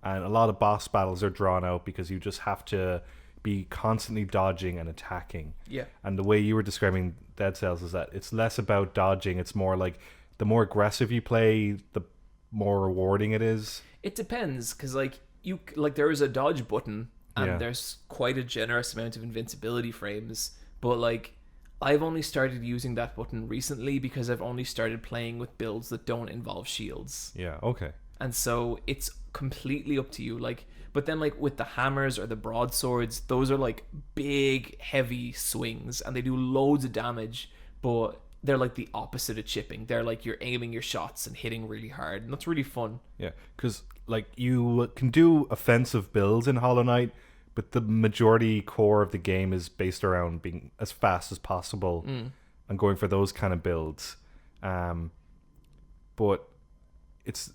And a lot of boss battles are drawn out because you just have to be constantly dodging and attacking. Yeah. And the way you were describing Dead Cells is that it's less about dodging. It's more like the more aggressive you play, the more rewarding it is. It depends, because there is a dodge button, and there's quite a generous amount of invincibility frames. But like, I've only started using that button recently because I've only started playing with builds that don't involve shields. Yeah. Okay. And so it's completely up to you. Like, but then like with the hammers or the broadswords, those are like big, heavy swings, and they do loads of damage. But they're like the opposite of chipping. They're like you're aiming your shots and hitting really hard, and that's really fun. Yeah, because like you can do offensive builds in Hollow Knight, but the majority core of the game is based around being as fast as possible and going for those kind of builds. But it's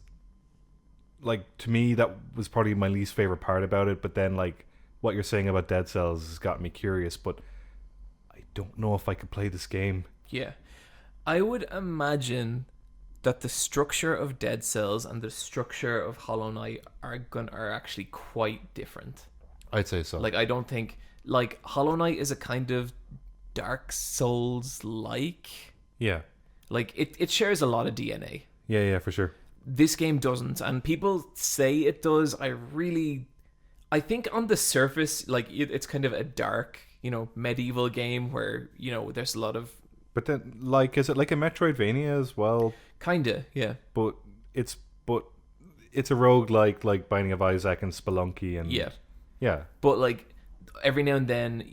like, to me, that was probably my least favorite part about it. But then, like, what you're saying about Dead Cells has got me curious, but I don't know if I could play this game. Yeah. I would imagine that the structure of Dead Cells and the structure of Hollow Knight are actually quite different. I'd say so. Like, I don't think, like, Hollow Knight is a kind of Dark Souls like. Yeah. Like, it shares a lot of DNA. Yeah, for sure. This game doesn't, and people say it does. I think on the surface, like, it's kind of a dark, medieval game where, there's a lot of... But then, like, is it like a Metroidvania as well? Kinda, yeah. But it's a roguelike, like Binding of Isaac and Spelunky and... Yeah. But, like, every now and then,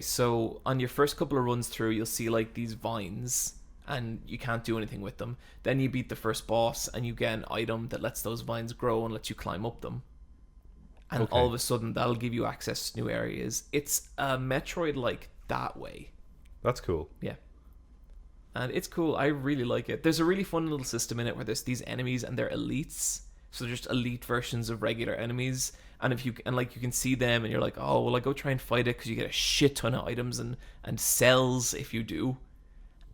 so on your first couple of runs through, you'll see, like, these vines, and you can't do anything with them. Then you beat the first boss, and you get an item that lets those vines grow and lets you climb up them. And all of a sudden, that'll give you access to new areas. It's a Metroid-like that way. That's cool. Yeah. And it's cool. I really like it. There's a really fun little system in it where there's these enemies and they're elites. So they're just elite versions of regular enemies. And you can see them and you're like, oh, well, I go try and fight it because you get a shit ton of items and cells if you do.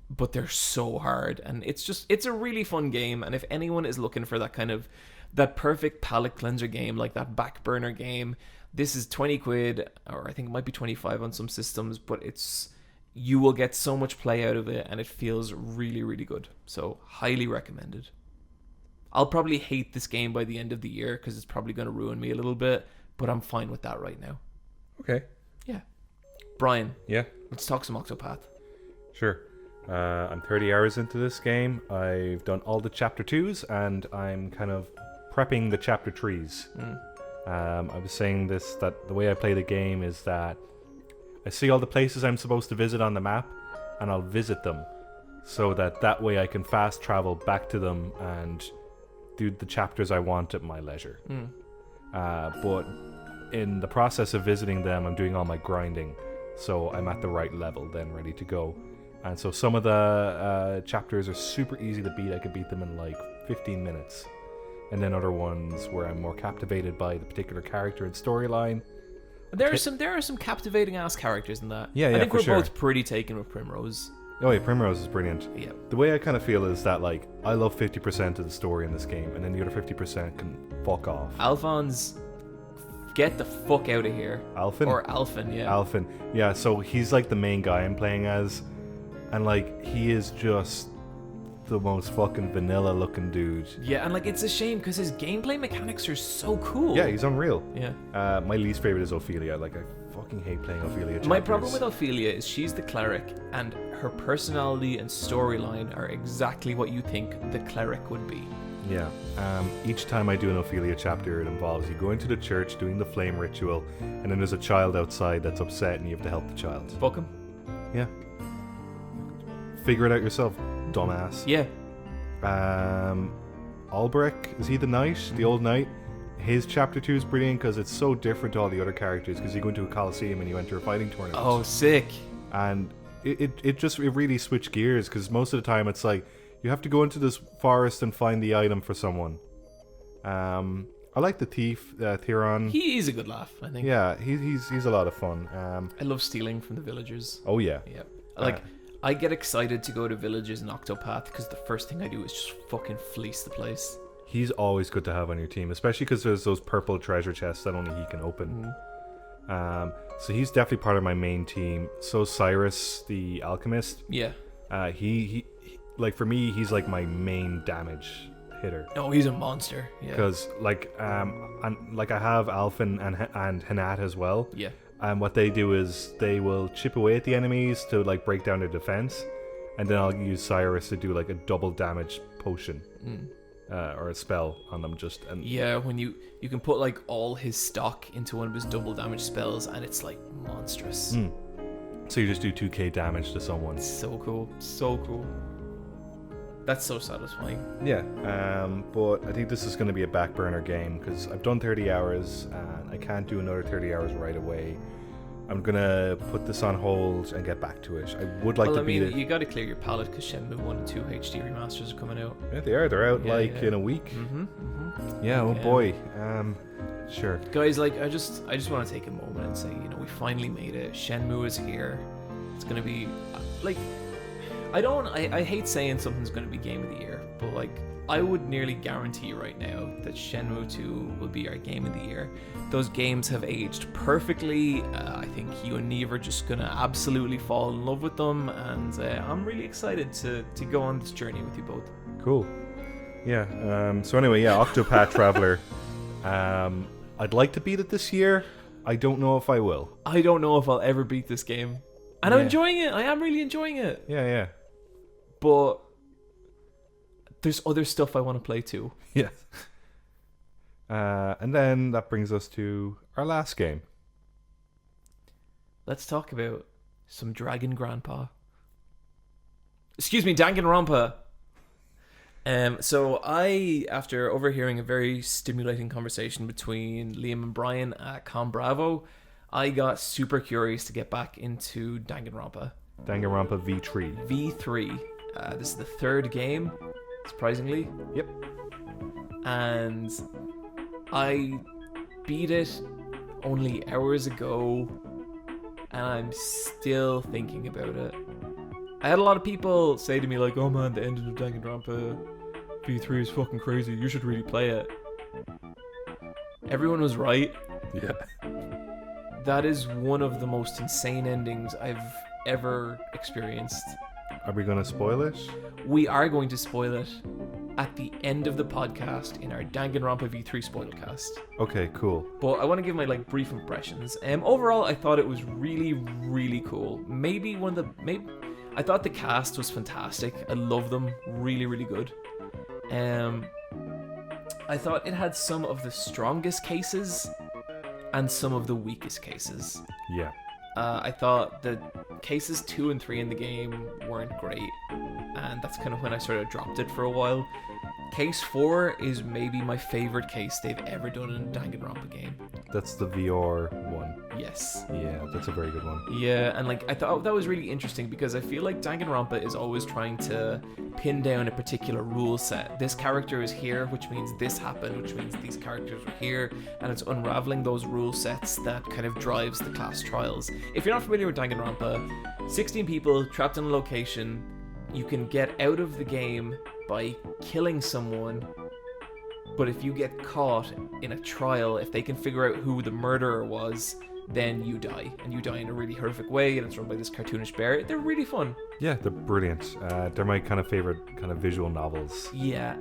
But they're so hard. And it's a really fun game. And if anyone is looking for that perfect palate cleanser game, like that back burner game, this is 20 quid, or I think it might be 25 on some systems, but you will get so much play out of it, and it feels really, really good. So, highly recommended. I'll probably hate this game by the end of the year, because it's probably going to ruin me a little bit, but I'm fine with that right now. Okay. Yeah. Brian. Yeah? Let's talk some Octopath. Sure. I'm 30 hours into this game. I've done all the chapter 2s, and I'm kind of prepping the chapter 3s. I was saying that the way I play the game is that I see all the places I'm supposed to visit on the map, and I'll visit them, so that way I can fast travel back to them and do the chapters I want at my leisure. But in the process of visiting them, I'm doing all my grinding, so I'm at the right level then, ready to go. And so some of the chapters are super easy to beat. I could beat them in like 15 minutes. And then other ones where I'm more captivated by the particular character and storyline. There are some captivating ass characters in that. Yeah, I think for we're sure. both pretty taken with Primrose. Oh yeah, Primrose is brilliant. Yeah. The way I kind of feel is that, like, I love 50% of the story in this game, and then the other 50% can fuck off. Alphonse, get the fuck out of here. Alphen? Or Alphen, yeah. Alphen. Yeah, so he's like the main guy I'm playing as, and like he is just the most fucking vanilla looking dude. Yeah, and like it's a shame because his gameplay mechanics are so cool. Yeah, he's unreal. Yeah. My least favorite is Ophelia. Like, I fucking hate playing Ophelia chapters. My problem with Ophelia is she's the cleric, and her personality and storyline are exactly what you think the cleric would be. Yeah. Each time I do an Ophelia chapter, it involves you going to the church, doing the flame ritual, and then there's a child outside that's upset, and you have to help the child. Fuck him. Yeah. Figure it out yourself, dumbass. Yeah. Albrecht, is he the knight? The old knight? His chapter 2 is brilliant because it's so different to all the other characters, because you go into a coliseum and you enter a fighting tournament. Oh, sick. And it really switched gears, because most of the time it's like you have to go into this forest and find the item for someone. I like the thief, Theron. He's a good laugh, I think. Yeah, he's a lot of fun. I love stealing from the villagers. Oh yeah. Yeah. Like, I get excited to go to villages in Octopath because the first thing I do is just fucking fleece the place. He's always good to have on your team, especially because there's those purple treasure chests that only he can open. So he's definitely part of my main team. So Cyrus, the alchemist. Yeah. He like, for me, he's like my main damage hitter. Oh, he's a monster. Yeah. Because like I have Alphen and Hanat as well. Yeah. And what they do is they will chip away at the enemies to like break down their defense, and then I'll use Cyrus to do like a double damage potion or a spell on them. Yeah, when you can put like all his stock into one of his double damage spells, and it's like monstrous. So you just do 2k damage to someone. So cool. So cool. That's so satisfying. Yeah, but I think this is going to be a back burner game because I've done 30 hours and I can't do another 30 hours right away. I'm going to put this on hold and get back to it. I would like to beat it. You got to clear your palate because Shenmue 1 and 2 HD remasters are coming out. Yeah, they are. They're out in a week. Yeah, oh boy. Sure. Guys, like, I just want to take a moment and say, you know, we finally made it. Shenmue is here. It's going to be, like... I hate saying something's going to be Game of the Year, but like I would nearly guarantee right now that Shenmue 2 will be our Game of the Year. Those games have aged perfectly. I think you and Niamh are just going to absolutely fall in love with them, and I'm really excited to go on this journey with you both. Cool. Yeah. So anyway, Octopath Traveler. I'd like to beat it this year. I don't know if I will. I don't know if I'll ever beat this game. And I'm enjoying it. I am really enjoying it. Yeah. But there's other stuff I want to play too. Yes. And then that brings us to our last game. Let's talk about some Danganronpa. Danganronpa. So I, after overhearing a very stimulating conversation between Liam and Bryan at ConBravo, I got super curious to get back into Danganronpa. Danganronpa V3. V3. This is the third game, surprisingly. Yep. And I beat it only hours ago, and I'm still thinking about it. I had a lot of people say to me like, oh man, the ending of Danganronpa V3 is fucking crazy, you should really play it. Everyone was right. Yeah. That is one of the most insane endings I've ever experienced. Are we going to spoil it? We are going to spoil it at the end of the podcast in our Danganronpa V3 spoilercast. Okay, cool. But I want to give my brief impressions. Overall, I thought it was really, really cool. I thought the cast was fantastic. I love them. Really, really good. I thought it had some of the strongest cases and some of the weakest cases. Yeah. I thought that cases 2 and 3 in the game weren't great, and that's kind of when I sort of dropped it for a while. Case 4 is maybe my favorite case they've ever done in a Danganronpa game. That's the VR one. Yes. Yeah, that's a very good one. Yeah, and I thought that was really interesting because I feel like Danganronpa is always trying to pin down a particular rule set. This character is here, which means this happened, which means these characters were here, and it's unraveling those rule sets that kind of drives the class trials. If you're not familiar with Danganronpa, 16 people trapped in a location. You can get out of the game by killing someone, but if you get caught in a trial, if they can figure out who the murderer was, then you die, and you die in a really horrific way, and it's run by this cartoonish bear. They're really fun. Yeah, they're brilliant. They're my kind of favorite kind of visual novels. Yeah,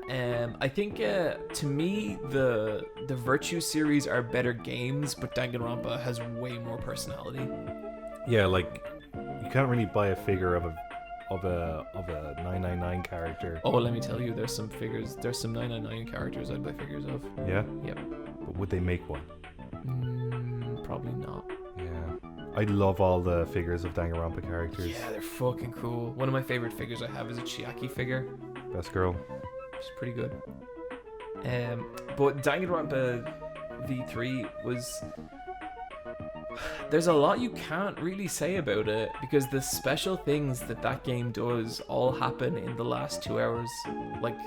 I think to me the Virtue series are better games, but Danganronpa has way more personality. Yeah, like you can't really buy a figure of a 999 character. Oh, let me tell you, there's some 999 characters I'd buy figures of. Yeah? Yep. But would they make one? Probably not. Yeah. I love all the figures of Danganronpa characters. Yeah, they're fucking cool. One of my favorite figures I have is a Chiaki figure. Best girl. It's pretty good. But Danganronpa V3 was... There's a lot you can't really say about it because the special things that game does all happen in the last 2 hours. Like,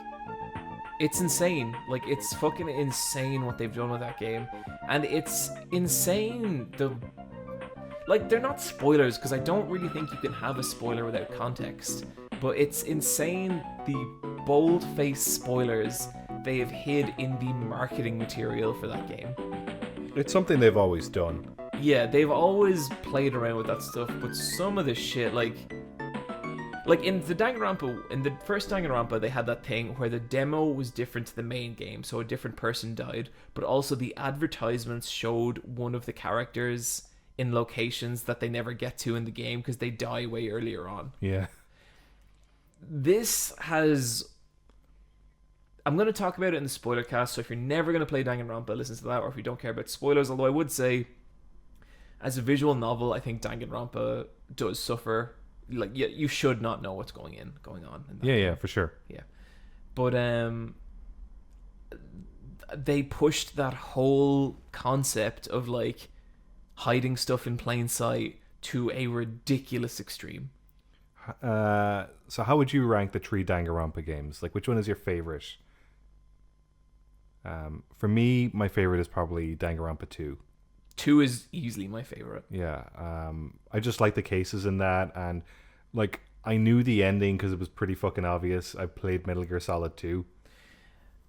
it's insane. Like, it's fucking insane what they've done with that game. And it's insane they're not spoilers because I don't really think you can have a spoiler without context. But it's insane the bold-faced spoilers they have hid in the marketing material for that game. It's something they've always done. Yeah, they've always played around with that stuff, but some of the shit, like in the first Danganronpa, they had that thing where the demo was different to the main game, so a different person died, but also the advertisements showed one of the characters in locations that they never get to in the game because they die way earlier on. Yeah. This has... I'm going to talk about it in the spoiler cast, so if you're never going to play Danganronpa, listen to that, or if you don't care about spoilers, although I would say as a visual novel, I think Danganronpa does suffer. Like, you should not know what's going on. In that Yeah, for sure. Yeah, but they pushed that whole concept of like hiding stuff in plain sight to a ridiculous extreme. So how would you rank the 3 Danganronpa games? Like, which one is your favorite? For me, my favorite is probably Danganronpa 2. 2 is easily my favorite. Yeah, I just like the cases in that, and like I knew the ending because it was pretty fucking obvious. I played Metal Gear Solid 2.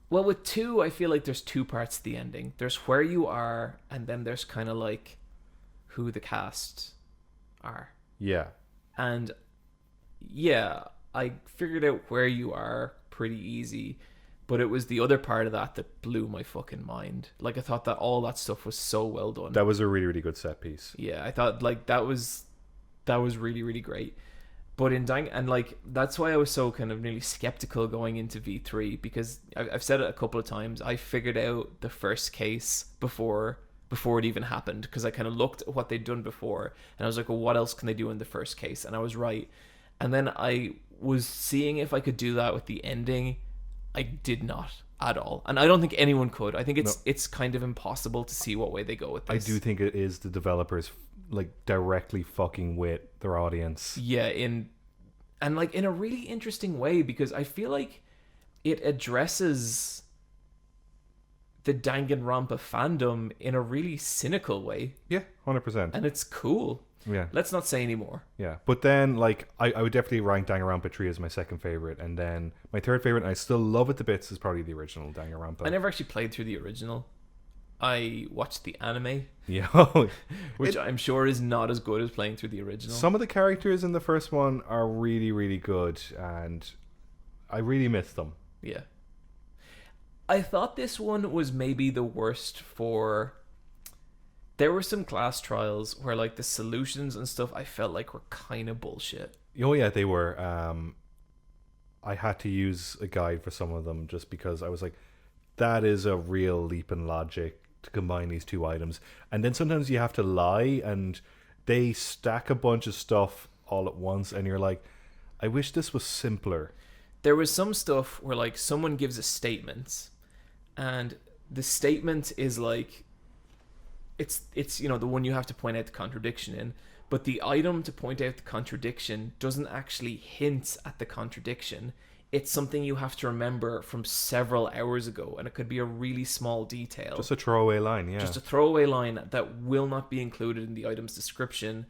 Well, with 2, I feel like there's 2 parts to the ending. There's where you are, and then there's kind of like who the cast are. Yeah. And yeah, I figured out where you are pretty easy, but it was the other part of that blew my fucking mind. Like, I thought that all that stuff was so well done. That was a really, really good set piece. Yeah, I thought like that was really, really great. But in and like that's why I was so kind of nearly skeptical going into V3, because I've said it a couple of times. I figured out the first case before it even happened, because I kind of looked at what they'd done before and I was like, well, what else can they do in the first case? And I was right. And then I was seeing if I could do that with the ending. I did not at all, and I don't think anyone could. I think it's kind of impossible to see what way they go with this. I do think it is the developers like directly fucking with their audience. Yeah, in a really interesting way, because I feel like it addresses the Danganronpa fandom in a really cynical way. Yeah, 100%. And it's cool. Yeah. Let's not say anymore. Yeah. But then, like, I would definitely rank Danganronpa 3 as my second favorite. And then my third favorite, and I still love it to bits, is probably the original Danganronpa. I never actually played through the original. I watched the anime. Yeah. Which I'm sure is not as good as playing through the original. Some of the characters in the first one are really, really good. And I really miss them. Yeah. I thought this one was maybe the worst for... There were some class trials where like the solutions and stuff I felt like were kind of bullshit. Oh yeah, they were. I had to use a guide for some of them just because I was like, that is a real leap in logic to combine these 2 items. And then sometimes you have to lie, and they stack a bunch of stuff all at once, and you're like, I wish this was simpler. There was some stuff where like someone gives a statement, and the statement is like, it's you know, the one you have to point out the contradiction in, but the item to point out the contradiction doesn't actually hint at the contradiction. It's something you have to remember from several hours ago, and it could be a really small detail. Just a throwaway line, yeah. Just a throwaway line that will not be included in the item's description.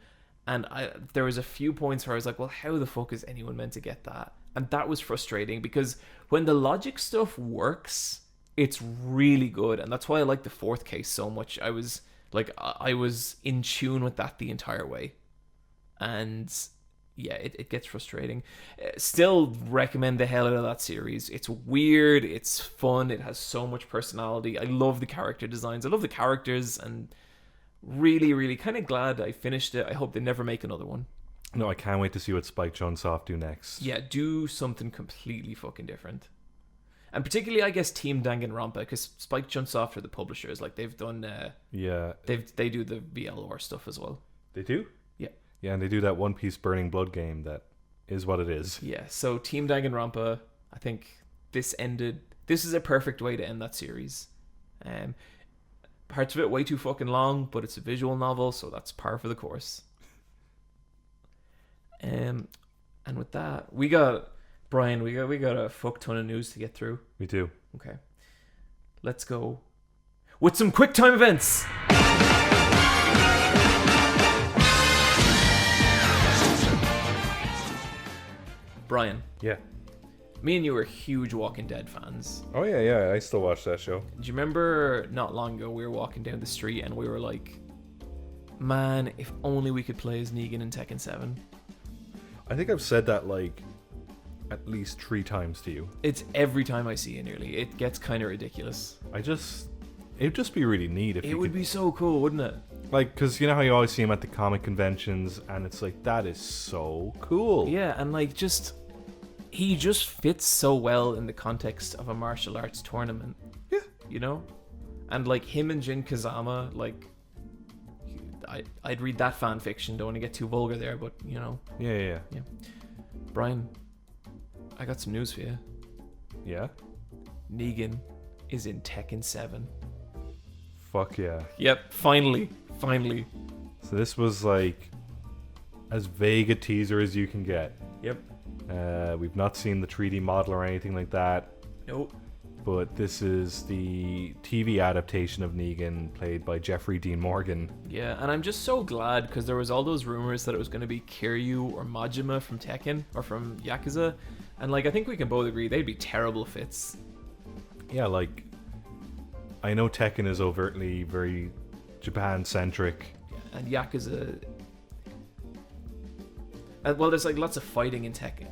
And there was a few points where I was like, well, how the fuck is anyone meant to get that? And that was frustrating, because when the logic stuff works, it's really good. And that's why I like the 4th case so much. I was in tune with that the entire way. And yeah, it gets frustrating. Still recommend the hell out of that series. It's weird, it's fun, it has so much personality. I love the character designs, I love the characters, and really, really kind of glad I finished it. I hope they never make another one. No, I can't wait to see what Spike Chunsoft do next. Yeah, do something completely fucking different. And particularly, I guess, Team Danganronpa, because Spike Chunsoft are the publishers. Like, they've done... yeah. They do the VLOR stuff as well. They do? Yeah. Yeah, and they do that One Piece Burning Blood game that is what it is. Yeah, so Team Danganronpa, I think this is a perfect way to end that series. Parts of it way too fucking long, but it's a visual novel, so that's par for the course. And with that, we got... Brian, we got a fuck ton of news to get through. We do. Okay. Let's go with some Quicktime Events. Brian. Yeah. Me and you were huge Walking Dead fans. Oh, yeah. I still watch that show. Do you remember not long ago we were walking down the street and we were like, man, if only we could play as Negan in Tekken 7. I think I've said that like at least 3 times to you. It's every time I see it nearly. It gets kind of ridiculous. It'd just be really neat if it would be so cool, wouldn't it? Like, because you know how you always see him at the comic conventions, and it's like, that is so cool. Yeah, and like he just fits so well in the context of a martial arts tournament. Yeah. You know? And like him and Jin Kazama, like I'd read that fan fiction. Don't want to get too vulgar there, but you know. Yeah. Bryan, I got some news for you. Yeah? Negan is in Tekken 7. Fuck yeah. Yep, finally. So this was like as vague a teaser as you can get. Yep. We've not seen the 3D model or anything like that. Nope. But this is the TV adaptation of Negan, played by Jeffrey Dean Morgan. Yeah, and I'm just so glad, because there was all those rumors that it was going to be Kiryu or Majima from Tekken, or from Yakuza, and like I think we can both agree they'd be terrible fits. Yeah, like, I know Tekken is overtly very Japan-centric. Yeah, and Yakuza... well, there's like lots of fighting in Tekken.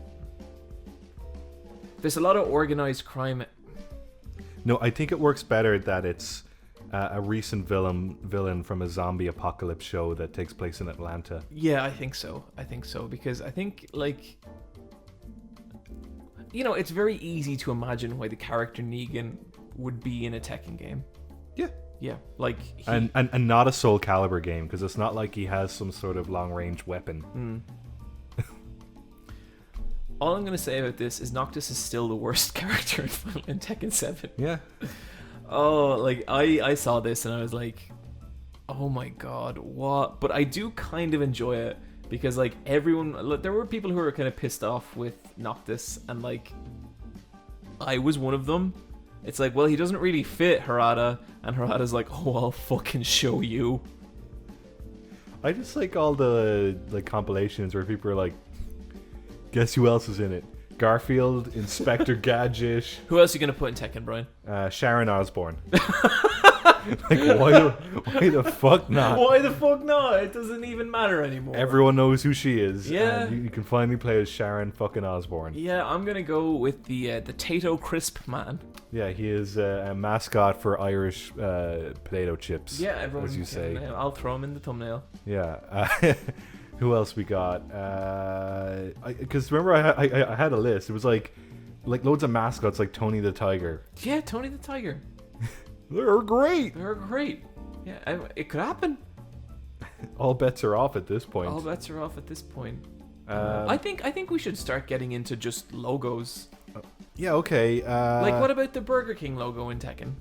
There's a lot of organized crime... No, I think it works better that it's a recent villain from a zombie apocalypse show that takes place in Atlanta. Yeah, I think so, because I think, like... You know, it's very easy to imagine why the character Negan would be in a Tekken game. Yeah. Yeah, like... And not a Soul Calibur game, because it's not like he has some sort of long-range weapon. All I'm going to say about this is Noctis is still the worst character in Tekken 7. Yeah. Oh, like, I saw this and I was like, oh my god, what? But I do kind of enjoy it, because, like, everyone... There were people who were kind of pissed off with Noctis, and, like, I was one of them. It's like, well, he doesn't really fit Harada, and Harada's like, oh, I'll fucking show you. I just like all the compilations where people are like, guess who else is in it? Garfield, Inspector Gadget. Who else are you going to put in Tekken, Bryan? Sharon Osbourne. Like, why the fuck not? Why the fuck not? It doesn't even matter anymore. Everyone knows who she is. Yeah. And you can finally play as Sharon fucking Osbourne. Yeah, I'm going to go with the Tato Crisp Man. Yeah, he is a mascot for Irish potato chips. Yeah, everyone as you say. I'll throw him in the thumbnail. Yeah. Who else we got? Because remember, I had a list. It was like loads of mascots, like Tony the Tiger. Yeah, Tony the Tiger. They're great. They're great. Yeah, it could happen. All bets are off at this point. All bets are off at this point. I think we should start getting into just logos. Yeah. Okay. Like, what about the Burger King logo in Tekken?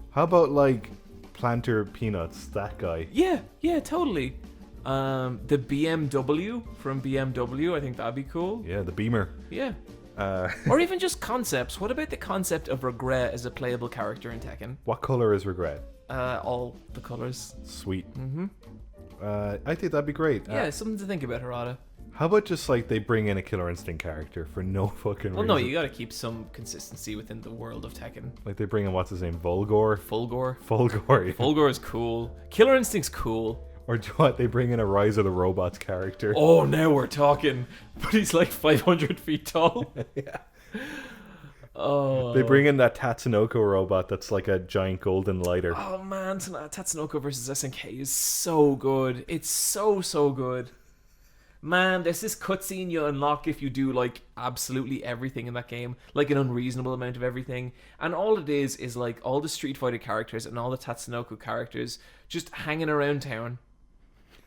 How about like Planter Peanuts? That guy. Yeah, totally. The BMW from BMW, I think that'd be cool. Yeah, the Beamer. Yeah. Or even just concepts. What about the concept of Regret as a playable character in Tekken? What color is Regret? All the colors. Sweet. I think that'd be great. Yeah, something to think about, Harada. How about just like they bring in a Killer Instinct character for no fucking reason? Well, no, you gotta keep some consistency within the world of Tekken. Like they bring in, what's his name? Fulgor? Fulgor. Yeah. Fulgor is cool. Killer Instinct's cool. Or do you know what? They bring in a Rise of the Robots character. Oh, now we're talking. But he's like 500 feet tall. Yeah. Oh. They bring in that Tatsunoko robot that's like a giant golden lighter. Oh man, Tatsunoko versus SNK is so good. It's so good. Man, there's this cutscene you unlock if you do like absolutely everything in that game, like an unreasonable amount of everything, and all it is like all the Street Fighter characters and all the Tatsunoko characters just hanging around town.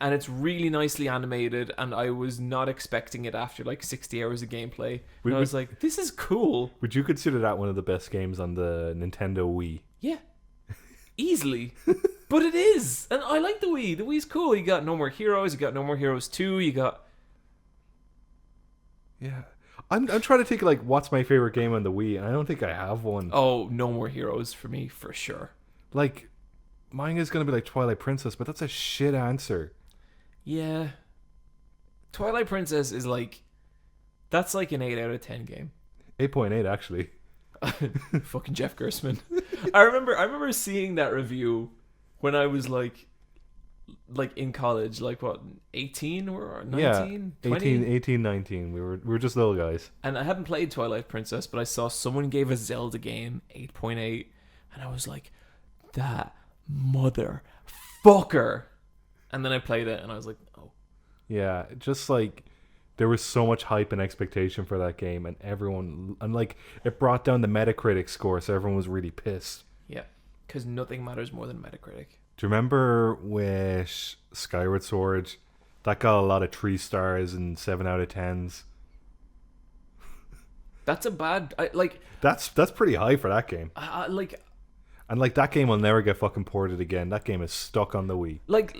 And it's really nicely animated, and I was not expecting it after like 60 hours of gameplay. And I was like, this is cool. Would you consider that one of the best games on the Nintendo Wii? Yeah. Easily. But it is. And I like the Wii. The Wii's cool. You got No More Heroes, you got No More Heroes 2, you got... Yeah. I'm trying to think like what's my favorite game on the Wii, and I don't think I have one. Oh, No More Heroes for me, for sure. Like, mine is going to be like Twilight Princess, but that's a shit answer. Yeah. Twilight Princess is like... That's like an 8 out of 10 game. 8.8 actually. Fucking Jeff Gerstmann. I remember seeing that review when I was like in college, like what, 18 or 19? Yeah, 20? 18, 19. We were just little guys. And I hadn't played Twilight Princess, but I saw someone gave a Zelda game 8.8, and I was like, that motherfucker. And then I played it, and I was like, oh. Yeah, just like there was so much hype and expectation for that game, and like it brought down the Metacritic score, so everyone was really pissed. Yeah. Because nothing matters more than Metacritic. Do you remember with Skyward Sword? That got a lot of 3 stars and 7 out of 10s. That's a bad... That's pretty high for that game. And like that game will never get fucking ported again. That game is stuck on the Wii. Like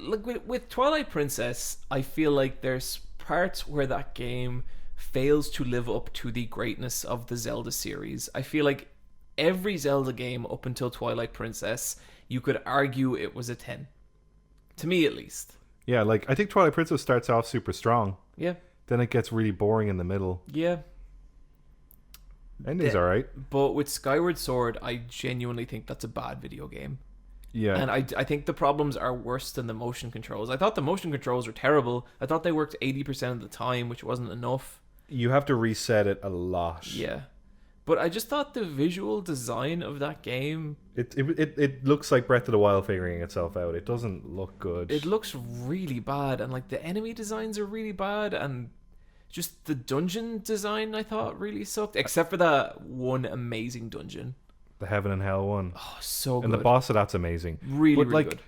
with Twilight Princess, I feel like there's parts where that game fails to live up to the greatness of the Zelda series. I feel like every Zelda game up until Twilight Princess, you could argue it was a 10. To me, at least. Yeah, like I think Twilight Princess starts off super strong. Yeah. Then it gets really boring in the middle. Yeah. Ending's alright. But with Skyward Sword, I genuinely think that's a bad video game. Yeah. And I think the problems are worse than the motion controls. I thought the motion controls were terrible. I thought they worked 80% of the time, which wasn't enough. You have to reset it a lot. Yeah. But I just thought the visual design of that game... It looks like Breath of the Wild figuring itself out. It doesn't look good. It looks really bad. And like the enemy designs are really bad. And just the dungeon design I thought really sucked. Except for that one amazing dungeon. The Heaven and Hell one. Oh, so good. And the boss of that's amazing. Really good.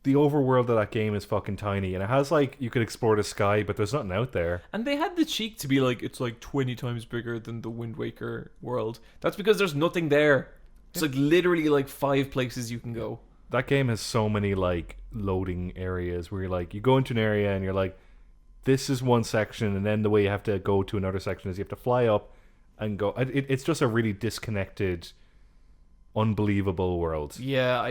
The overworld of that game is fucking tiny, and it has like you could explore the sky, but there's nothing out there. And they had the cheek to be like, it's like 20 times bigger than the Wind Waker world. That's because there's nothing there. It's like literally like 5 places you can go. That game has so many like loading areas where you're like, you go into an area and you're like, this is one section, and then the way you have to go to another section is you have to fly up and go. It's just a really disconnected, unbelievable world. Yeah,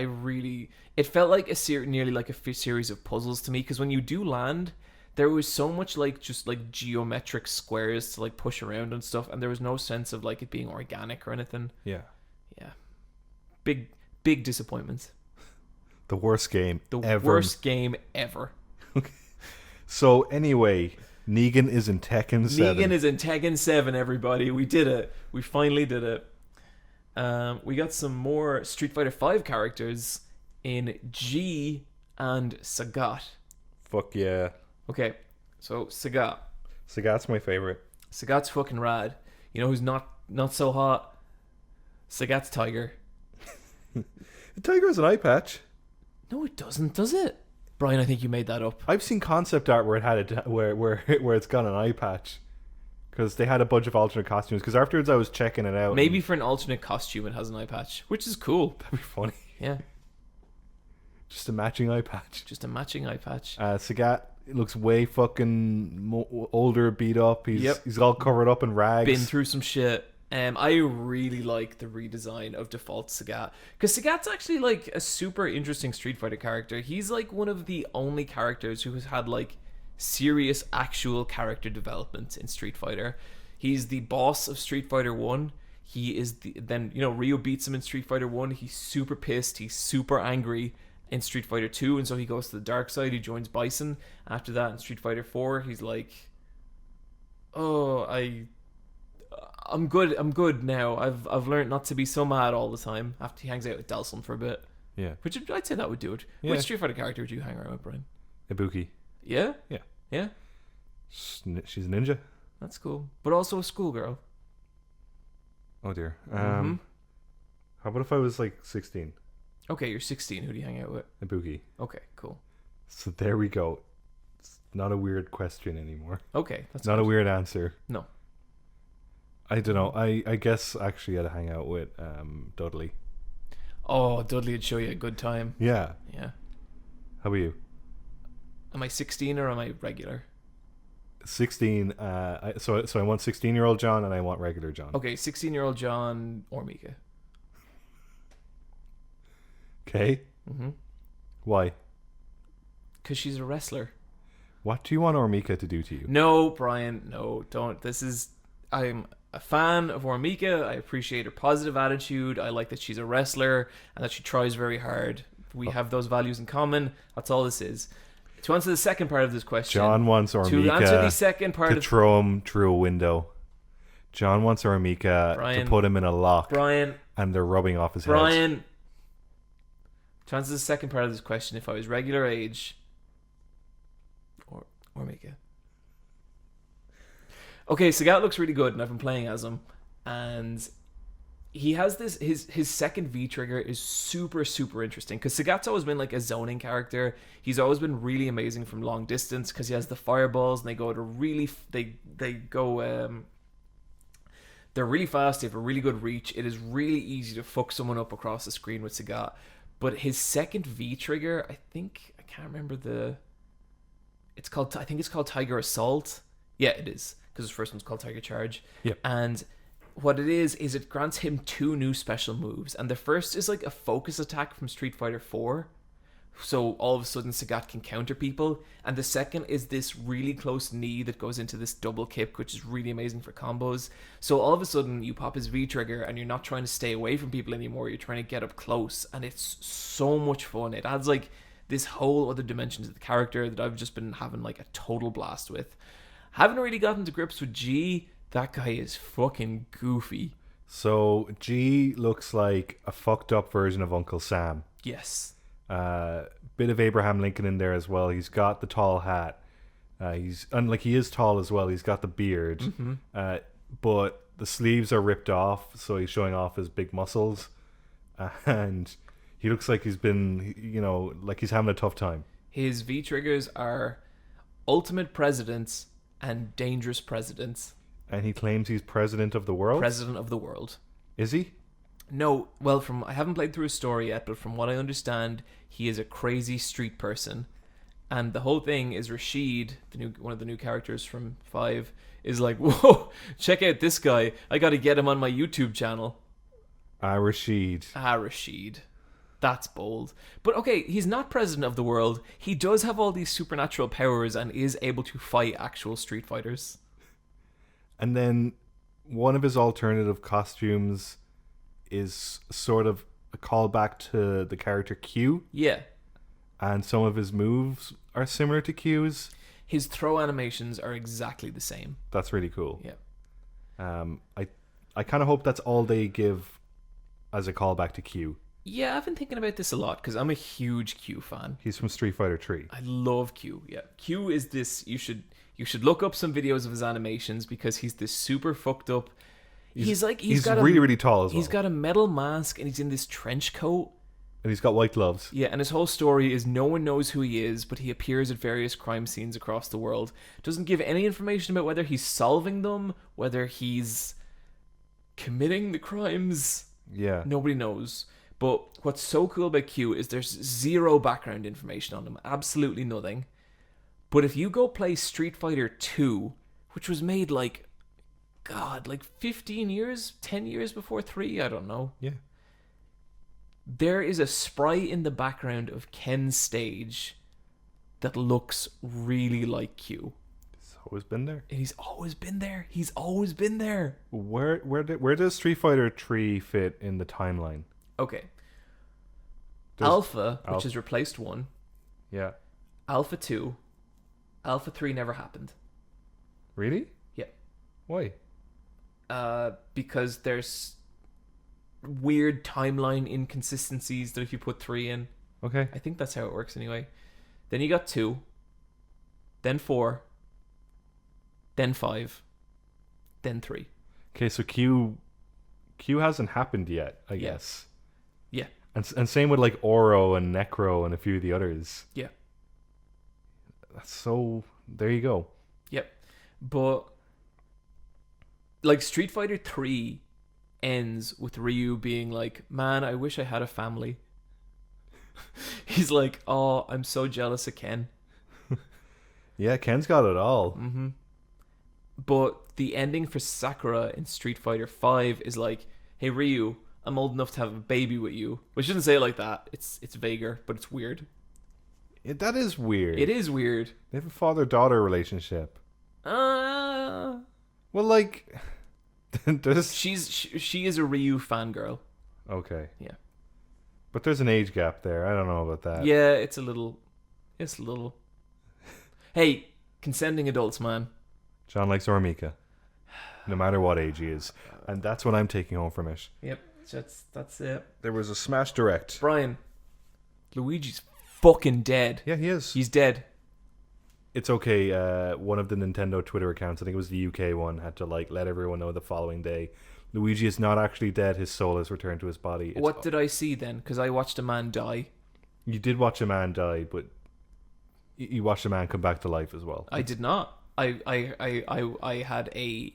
it felt like nearly like a series of puzzles to me, because when you do land, there was so much like just like geometric squares to like push around and stuff, and there was no sense of like it being organic or anything. Yeah Big disappointment. The worst game worst game ever. So anyway, Negan is in Tekken 7. Negan is in Tekken 7, everybody. We did it. We finally did it. We got some more Street Fighter V characters in G and Sagat. Fuck yeah. Okay, so Sagat. Sagat's my favorite. Sagat's fucking rad. You know who's not so hot? Sagat's Tiger. The tiger has an eye patch. No, it doesn't, does it? Bryan, I think you made that up. I've seen concept art where it had where it's got an eye patch. Because they had a bunch of alternate costumes. Because afterwards I was checking it out. Maybe for an alternate costume it has an eye patch, which is cool. That'd be funny. Yeah. Just a matching eye patch. Sagat looks way fucking older, beat up. He's all covered up in rags. Been through some shit. I really like the redesign of default Sagat, because Sagat's actually like a super interesting Street Fighter character. He's like one of the only characters who has had like serious actual character development in Street Fighter. He's the boss of Street Fighter 1. He is then Ryu beats him in Street Fighter 1. He's super pissed, he's super angry in Street Fighter 2, and so he goes to the dark side. He joins Bison. After that, in Street Fighter 4, he's like, oh, I'm good now. I've learned not to be so mad all the time. After he hangs out with Delson for a bit. Yeah. Which I'd say that would do it. Yeah. Which Street Fighter character would you hang around with, Bryan? Ibuki. Yeah? Yeah. Yeah? She's a ninja. That's cool. But also a schoolgirl. Oh dear. How about if I was like 16? Okay, you're 16. Who do you hang out with? Ibuki. Okay, cool. So there we go. It's not a weird question anymore. Okay. That's not good. a weird answer. No. I don't know. I guess actually I'd hang out with Dudley. Oh, Dudley would show you a good time. Yeah. Yeah. How about you? Am I 16 or am I regular? 16. So I want 16-year-old John and I want regular John. Okay, 16-year-old John or Mika. Okay. Mm-hmm. Why? Because she's a wrestler. What do you want Ormika to do to you? No, Bryan. No, don't. I'm a fan of Ormika. I appreciate her positive attitude. I like that she's a wrestler and that she tries very hard. We have those values in common. That's all this is. To answer the second part of this question, John wants Ormika to answer the second part to throw him through a window. John wants Ormika to put him in a lock. Bryan, and they're rubbing off his head. Bryan, to answer the second part of this question, if I was regular age, or Ormika. Okay, Sagat looks really good, and I've been playing as him, and he has this his second V trigger is super super interesting because Sagat's always been like a zoning character. He's always been really amazing from long distance because he has the fireballs and they go to really they go they're really fast. They have a really good reach. It is really easy to fuck someone up across the screen with Sagat. But his second V trigger, I can't remember I think it's called Tiger Assault. Yeah, it is because his first one's called Tiger Charge. Yep. And what it is it grants him 2 new special moves, and the first is like a focus attack from Street Fighter 4. So all of a sudden Sagat can counter people, and the second is this really close knee that goes into this double kick, which is really amazing for combos. So all of a sudden you pop his V trigger and you're not trying to stay away from people anymore, you're trying to get up close, and it's so much fun. It adds like this whole other dimension to the character that I've just been having like a total blast with. Haven't really gotten to grips with G. That guy is fucking goofy. So G looks like a fucked up version of Uncle Sam. Yes. Bit of Abraham Lincoln in there as well. He's got the tall hat. He is tall as well. He's got the beard. Mm-hmm. But the sleeves are ripped off, so he's showing off his big muscles. And he looks like he's been, like he's having a tough time. His V triggers are ultimate presidents and dangerous presidents. And he claims he's president of the world? President of the world. Is he? No, well, I haven't played through his story yet, but from what I understand, he is a crazy street person. And the whole thing is Rashid, one of the new characters from 5, is like, whoa, check out this guy. I got to get him on my YouTube channel. Rashid. Rashid. That's bold. But okay, he's not president of the world. He does have all these supernatural powers and is able to fight actual street fighters. And then one of his alternative costumes is sort of a callback to the character Q. Yeah. And some of his moves are similar to Q's. His throw animations are exactly the same. That's really cool. Yeah. I kind of hope that's all they give as a callback to Q. Yeah, I've been thinking about this a lot because I'm a huge Q fan. He's from Street Fighter 3. I love Q. Yeah. Q is this, you should look up some videos of his animations because he's this super fucked up. He's got really, really tall as well. He's got a metal mask and he's in this trench coat. And he's got white gloves. Yeah, and his whole story is no one knows who he is, but he appears at various crime scenes across the world. Doesn't give any information about whether he's solving them, whether he's committing the crimes. Yeah. Nobody knows. But what's so cool about Q is there's zero background information on him. Absolutely nothing. But if you go play Street Fighter 2, which was made like 15 years, 10 years before 3, I don't know. Yeah. There is a sprite in the background of Ken's stage that looks really like Q. He's always been there. And he's always been there. He's always been there. Where does Street Fighter 3 fit in the timeline? Okay. Alpha, which has replaced 1. Yeah. Alpha 2. Alpha 3 never happened. Really? Yeah. Why? Because there's weird timeline inconsistencies that if you put 3 in. Okay. I think that's how it works anyway. Then you got 2. Then 4. Then 5. Then 3. Okay, so Q hasn't happened yet, I guess. Yeah. And same with like Oro and Necro and a few of the others. Yeah. So there you go. Yep. But like Street Fighter 3 ends with Ryu being like, man, I wish I had a family. He's like, oh, I'm so jealous of Ken. Yeah, Ken's got it all. Mm-hmm. But the ending for Sakura in Street Fighter 5 is like, hey Ryu, I'm old enough to have a baby with you. We shouldn't say it like that. It's vaguer, but it's weird. That is weird. It is weird. They have a father-daughter relationship. Well, like, she is a Ryu fangirl. Okay. Yeah. But there's an age gap there. I don't know about that. Yeah, it's a little. Hey, consenting adults, man. John likes Ormika, no matter what age he is, and that's what I'm taking home from it. Yep, that's it. There was a Smash Direct. Brian, Luigi's fucking dead. Yeah, he is. He's dead. It's okay. One of the Nintendo Twitter accounts, I think it was the UK one, had to like let everyone know the following day. Luigi is not actually dead. His soul has returned to his body. What did I see then? Because I watched a man die. You did watch a man die, but you watched a man come back to life as well. I did not. I had a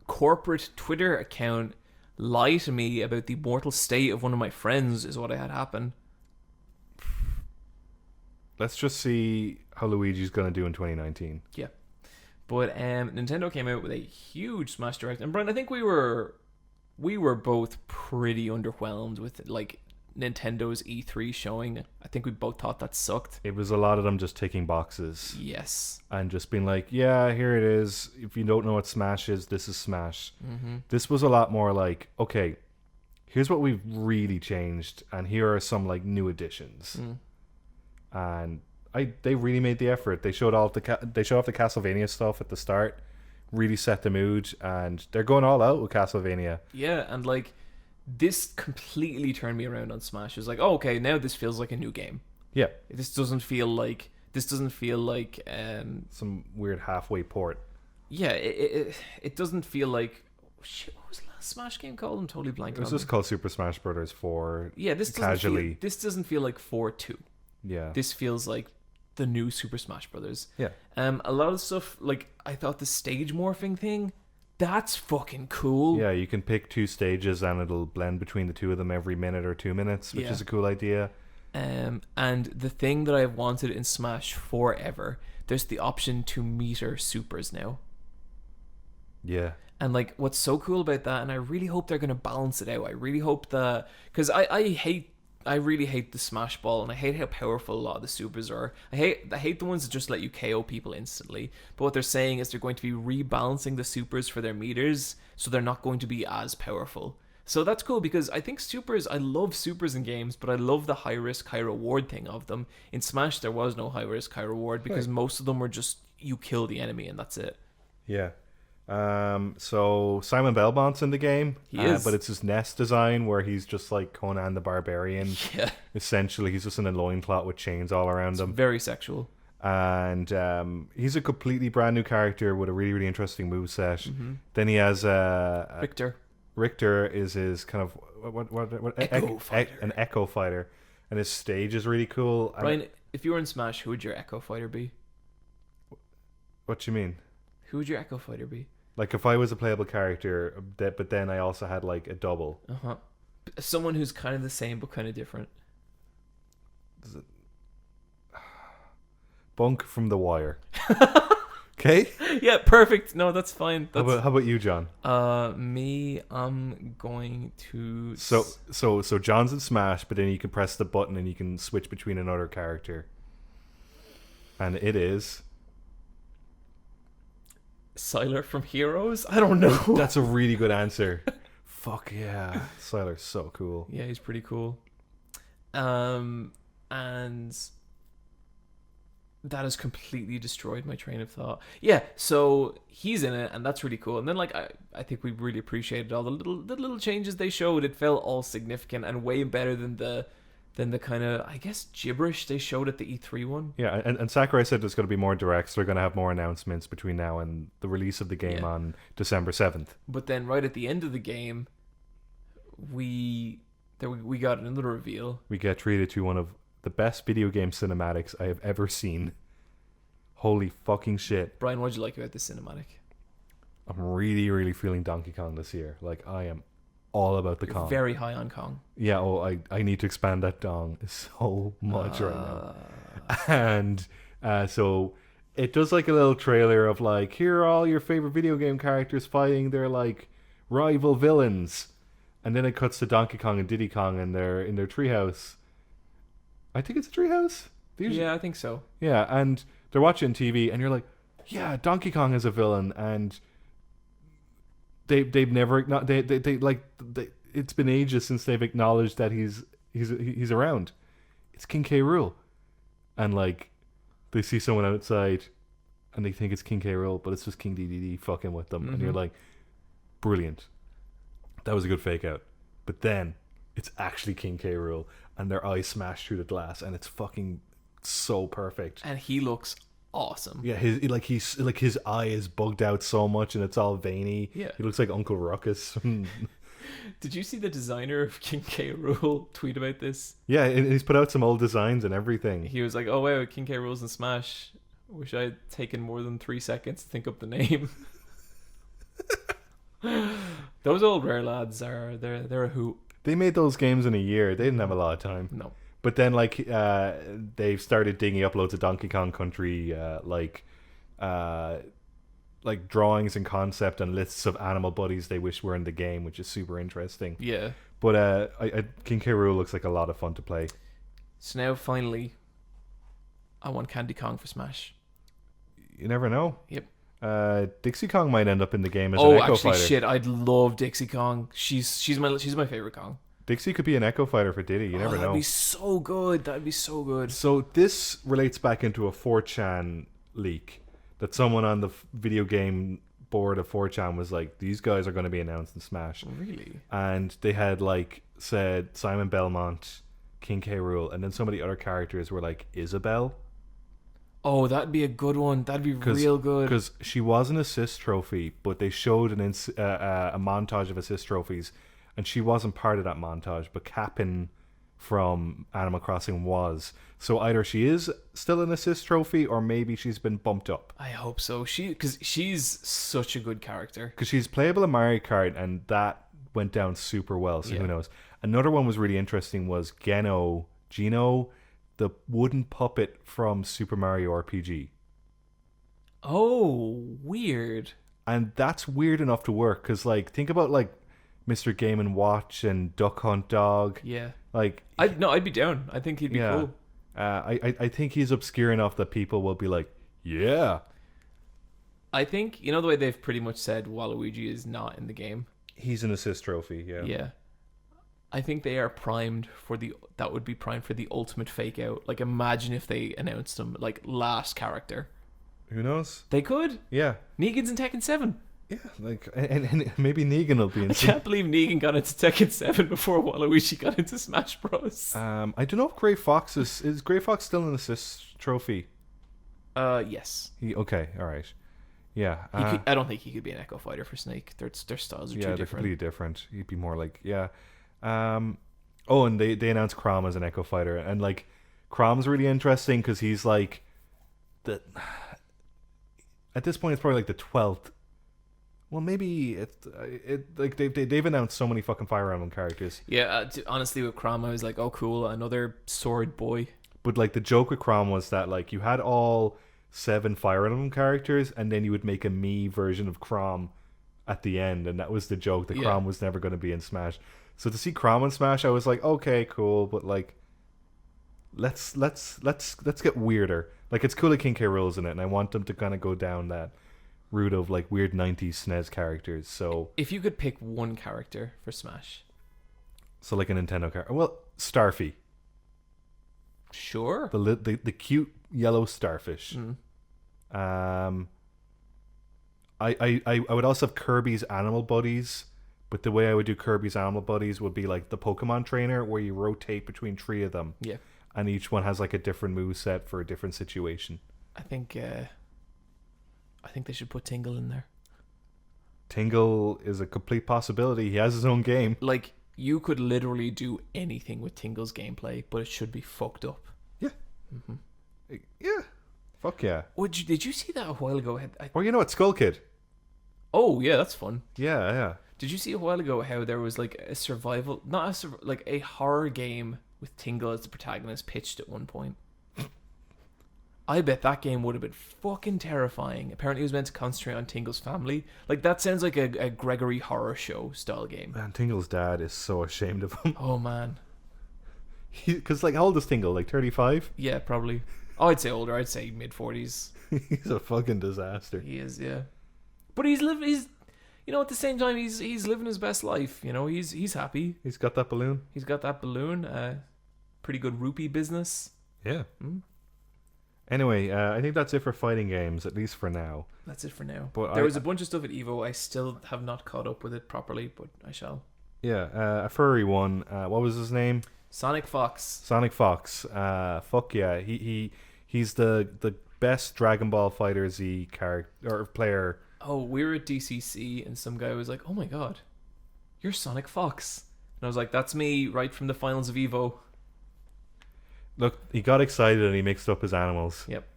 corporate Twitter account lie to me about the mortal state of one of my friends is what I had happen. Let's just see how Luigi's going to do in 2019. Yeah. But Nintendo came out with a huge Smash Direct. And Brian, I think we were both pretty underwhelmed with like Nintendo's E3 showing. I think we both thought that sucked. It was a lot of them just ticking boxes. Yes. And just being like, yeah, here it is. If you don't know what Smash is, this is Smash. Mm-hmm. This was a lot more like, okay, here's what we've really changed, and here are some like new additions. And they really made the effort. They showed off the Castlevania stuff at the start, really set the mood, and they're going all out with Castlevania. Yeah, and like this completely turned me around on Smash. It was like, oh, okay, now this feels like a new game. Yeah, This doesn't feel like some weird halfway port. Yeah, it doesn't feel like shit. What was the last Smash game called? I'm totally blanking. It was just called Super Smash Brothers 4. Yeah, this doesn't feel like 4-2. Yeah, This feels like the new Super Smash Brothers. yeah. A lot of stuff, like I thought the stage morphing thing, that's fucking cool. Yeah, you can pick 2 stages and it'll blend between the 2 of them every minute or 2 minutes, which is a cool idea. And the thing that I've wanted in Smash forever, there's the option to meter supers now. Yeah. And like, what's so cool about that, and I really hope they're gonna balance it out. I really hope that, because I really hate the Smash Ball, and I hate how powerful a lot of the supers are. I hate the ones that just let you KO people instantly. But what they're saying is they're going to be rebalancing the supers for their meters, so they're not going to be as powerful. So that's cool, because I think I love supers in games, but I love the high risk, high reward thing of them. In Smash, there was no high risk, high reward, because most of them were just you kill the enemy and that's it. Yeah. So Simon Belmont's in the game. He is. But it's his nest design where he's just like Conan the Barbarian. Yeah. Essentially, he's just in a loincloth with chains all around him. Very sexual. And he's a completely brand new character with a really, really interesting moveset. Mm-hmm. Then he has Richter. Richter is his kind of an echo fighter, and his stage is really cool. Brian, if you were in Smash, who would your echo fighter be? What do you mean? Who would your echo fighter be? Like if I was a playable character, but then I also had like a double. Someone who's kind of the same but kind of different. Bunk from The Wire. Okay. Yeah, perfect. No, that's fine. How about you, John? Me, I'm going to. So John's in Smash, but then you can press the button and you can switch between another character, and it is Sylar from Heroes. I don't know. That's a really good answer. Fuck yeah, Sylar's so cool. Yeah, he's pretty cool. And that has completely destroyed my train of thought. Yeah, so he's in it, and that's really cool. And then, like, I think we really appreciated all the little changes they showed. It felt all significant and way better than the kind of, I guess, gibberish they showed at the E3 one. Yeah, and Sakurai said there's going to be more directs. They're going to have more announcements between now and the release of the game on December 7th. But then, right at the end of the game, we got another reveal. We get treated to one of the best video game cinematics I have ever seen. Holy fucking shit. Brian, what'd you like about this cinematic? I'm really, really feeling Donkey Kong this year. Like, I am all about the Kong. Very high on Kong. Yeah, I need to expand that dong so much right now. And so it does like a little trailer of like, here are all your favorite video game characters fighting their like rival villains. And then it cuts to Donkey Kong and Diddy Kong in their treehouse. I think it's a treehouse. Yeah, I think so. Yeah, and they're watching TV, and you're like, yeah, Donkey Kong is a villain, and they've never it's been ages since they've acknowledged that he's around. It's King K. Rool, and like they see someone outside, and they think it's King K. Rool, but it's just King DDD fucking with them, and you're like, brilliant. That was a good fake out, but then it's actually King K. Rool, and their eyes smash through the glass, and it's fucking so perfect. And he looks awesome. Yeah, his eye is bugged out so much and it's all veiny. Yeah. He looks like Uncle Ruckus. Did you see the designer of King K. Rool tweet about this? Yeah, and he's put out some old designs and everything. He was like, "Oh wow, King K. Rool's in Smash. Wish I'd taken more than 3 seconds to think up the name." Those old Rare lads they're a hoot. They made those games in a year. They didn't have a lot of time. No. But then, like, they've started digging up loads of Donkey Kong Country, like drawings and concept and lists of animal buddies they wish were in the game, which is super interesting. Yeah. But King K. Rool looks like a lot of fun to play. So now, finally, I want Candy Kong for Smash. You never know. Yep. Dixie Kong might end up in the game as an Echo Fighter. Shit! I'd love Dixie Kong. She's my favorite Kong. Dixie could be an Echo Fighter for Diddy. You never know. That'd be so good. That'd be so good. So this relates back into a 4chan leak that someone on the video game board of 4chan was like, these guys are going to be announced in Smash. Really? And they had like said Simon Belmont, King K. Rool, and then some of the other characters were like Isabelle. Oh, that'd be a good one. That'd be real good. Because she was an assist trophy, but they showed a montage of assist trophies, and she wasn't part of that montage, but Cap'n from Animal Crossing was. So either she is still an assist trophy, or maybe she's been bumped up. I hope so. Because she's such a good character. Because she's playable in Mario Kart, and that went down super well, so who knows. Another one was really interesting was Geno, the wooden puppet from Super Mario RPG. Oh, weird. And that's weird enough to work, because like, think about like Mr. Game & Watch and Duck Hunt Dog. Yeah. Like, I'd be down. I think he'd be cool. I think he's obscure enough that people will be like, yeah. I think, you know the way they've pretty much said Waluigi is not in the game? He's an assist trophy, yeah. Yeah. I think they are primed for the ultimate fake out. Like, imagine if they announced him like last character. Who knows? They could. Yeah. Negan's in Tekken 7. Yeah, like, and maybe Negan will be in. I can't believe Negan got into Tekken 7 before Waluigi got into Smash Bros. I don't know if Grey Fox is Grey Fox still an assist trophy? Yes. Okay, all right. Yeah. I don't think he could be an Echo Fighter for Snake. Their styles are too different. Yeah, they're completely different. He'd be more like, yeah. Oh, and they announced Chrom as an Echo Fighter, and like Chrom's really interesting because he's like the. At this point, it's probably like the 12th. Well, maybe it like they've announced so many fucking Fire Emblem characters. Yeah, honestly, with Chrom, I was like, oh, cool, another sword boy. But like the joke with Chrom was that like you had all 7 Fire Emblem characters, and then you would make a Mii version of Chrom at the end, and that was the joke that Chrom was never going to be in Smash. So to see Chrom in Smash, I was like, okay, cool, but like, let's get weirder. Like, it's cool that King K. Rool's in it, and I want them to kind of go down that route of like weird 90s SNES characters. So if you could pick one character for Smash, so like a Nintendo character, well, Starfy. Sure. The cute yellow starfish. I would also have Kirby's Animal Buddies, but the way I would do Kirby's Animal Buddies would be like the Pokemon Trainer, where you rotate between 3 of them. Yeah. And each one has like a different moveset for a different situation. I think they should put Tingle in there. Tingle is a complete possibility. He has his own game. Like, you could literally do anything with Tingle's gameplay, but it should be fucked up. Yeah. Mm-hmm. Yeah. Fuck yeah. Did you see that a while ago? Oh, you know what? Skull Kid. Oh, yeah, that's fun. Yeah. Did you see a while ago how there was like a survival, like a horror game with Tingle as the protagonist pitched at one point? I bet that game would have been fucking terrifying. Apparently it was meant to concentrate on Tingle's family. Like, that sounds like a Gregory horror show style game. Man, Tingle's dad is so ashamed of him. Oh, man. Because, like, how old is Tingle? Like, 35? Yeah, probably. Oh, I'd say older. I'd say mid-40s. He's a fucking disaster. He is, yeah. But he's you know, at the same time, he's living his best life. You know, he's happy. He's got that balloon. He's got that balloon. Pretty good rupee business. Yeah. Anyway, I think that's it for fighting games, at least for now. That's it for now. But there was a bunch of stuff at EVO. I still have not caught up with it properly, but I shall. Yeah, a furry one. What was his name? Sonic Fox. Sonic Fox. Fuck yeah. He's the best Dragon Ball Fighter Z character or player. Oh, we were at DCC and some guy was like, "Oh my god, you're Sonic Fox," and I was like, "That's me, right from the finals of Evo." Look, he got excited and he mixed up his animals. Yep.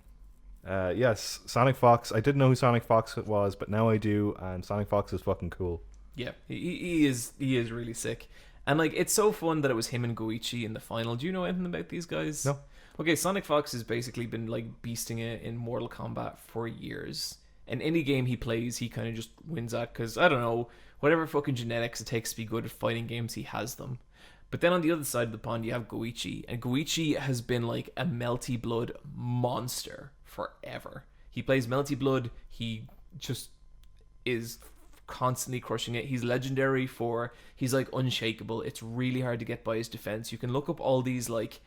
Yes, Sonic Fox. I didn't know who Sonic Fox was, but now I do, and Sonic Fox is fucking cool. Yeah, he is really sick, and like it's so fun that it was him and Goichi in the final. Do you know anything about these guys? No. Okay, Sonic Fox has basically been like beasting it in Mortal Kombat for years. And any game he plays, he kind of just wins at because I don't know, whatever fucking genetics it takes to be good at fighting games, he has them. But then on the other side of the pond, you have Goichi, and Goichi has been like a Melty Blood monster forever. He plays Melty Blood. He just is constantly crushing it. He's legendary for he's like unshakable. It's really hard to get by his defense. You can look up all these like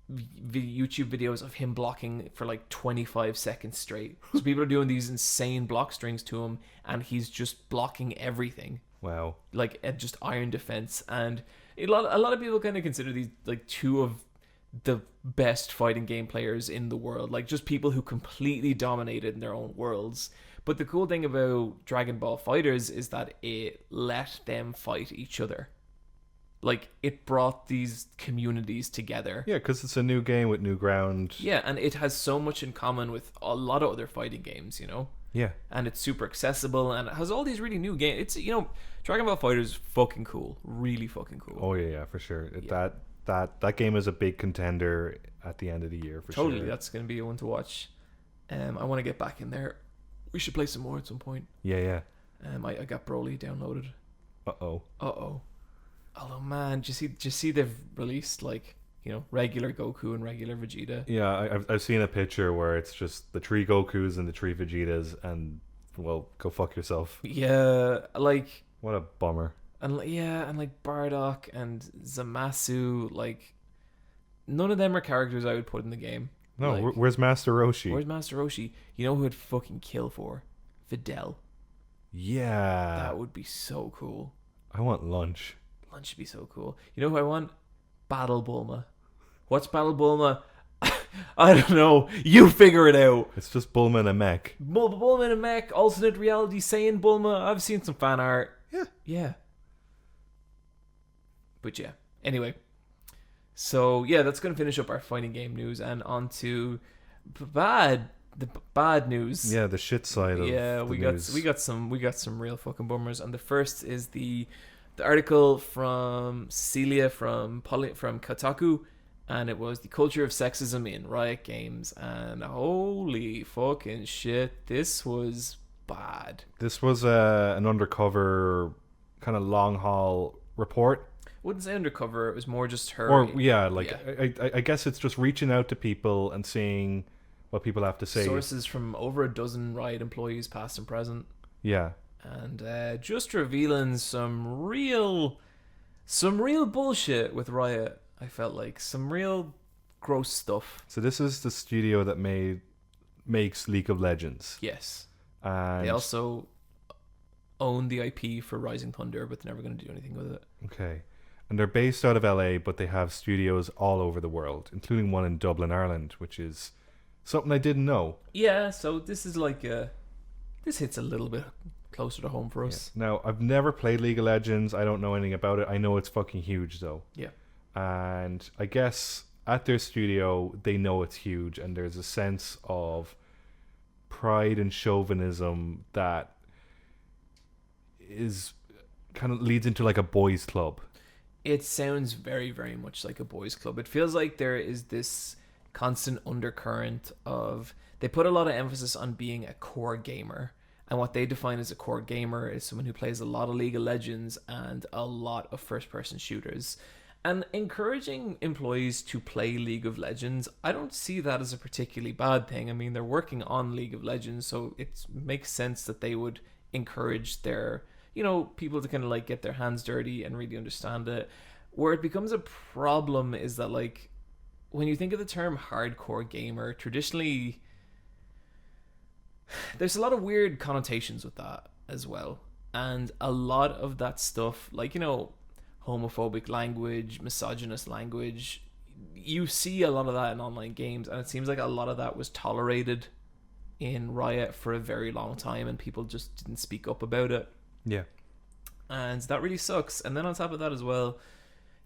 YouTube videos of him blocking for like 25 seconds straight. So people are doing these insane block strings to him, and he's just blocking everything. Wow. Like just iron defense, and a lot of people kind of consider these like two of the best fighting game players in the world, like just people who completely dominated in their own worlds. But the cool thing about Dragon Ball Fighters is that it let them fight each other. Like, it brought these communities together. Yeah, because it's a new game with new ground. Yeah, and it has so much in common with a lot of other fighting games, you know? Yeah. And it's super accessible, and it has all these really new games. It's, you know, Dragon Ball Fighters is fucking cool. Really fucking cool. Oh, yeah, for sure. Yeah. That game is a big contender at the end of the year, for sure. Totally, that's going to be a one to watch. I want to get back in there. We should play some more at some point. Yeah. I got Broly downloaded. Uh-oh. Although, man, do you see they've released, like, you know, regular Goku and regular Vegeta? Yeah, I've seen a picture where it's just the 3 Gokus and the 3 Vegetas, and, well, go fuck yourself. Yeah, like... What a bummer. And like Bardock and Zamasu, like, none of them are characters I would put in the game. No, like, where's Master Roshi? Where's Master Roshi? You know who I'd fucking kill for? Videl. Yeah. That would be so cool. I want lunch. Lunch would be so cool. You know who I want? Battle Bulma. What's Battle Bulma? I don't know. You figure it out. It's just Bulma and a mech. Bulma in a mech, alternate reality Saiyan Bulma. I've seen some fan art. Yeah. But yeah. Anyway. So yeah, that's gonna finish up our fighting game news and on to the bad news. Yeah, the shit side of we news. got some real fucking bummers. And the first is the article from Celia from Kotaku, and it was the culture of sexism in Riot Games, and holy fucking shit, this was bad. This was an undercover kind of long haul report. Wouldn't say undercover, it was more just her. Or I guess it's just reaching out to people and seeing what people have to say. Sources from over a dozen Riot employees, past and present. Yeah. And just revealing some real bullshit with Riot. I felt like some real gross stuff. So this is the studio that makes League of Legends. Yes. And they also own the IP for Rising Thunder, but they're never going to do anything with it. Okay. And they're based out of LA, but they have studios all over the world, including one in Dublin, Ireland, which is something I didn't know. Yeah, so this is like this hits a little bit closer to home for us. Yeah. Now, I've never played League of Legends. I don't know anything about it. I know it's fucking huge, though. Yeah. And I guess at their studio, they know it's huge, and there's a sense of pride and chauvinism that is kind of leads into like a boys' club. It sounds very, very much like a boys' club. It feels like there is this constant undercurrent of... They put a lot of emphasis on being a core gamer. And what they define as a core gamer is someone who plays a lot of League of Legends and a lot of first-person shooters. And encouraging employees to play League of Legends, I don't see that as a particularly bad thing. I mean, they're working on League of Legends, so it makes sense that they would encourage their... you know, people to kind of like get their hands dirty and really understand it. Where it becomes a problem is that, like, when you think of the term hardcore gamer, traditionally there's a lot of weird connotations with that as well. And a lot of that stuff, like, you know, homophobic language, misogynist language, you see a lot of that in online games, and it seems like a lot of that was tolerated in Riot for a very long time, and people just didn't speak up about it. Yeah. And that really sucks. And then on top of that as well,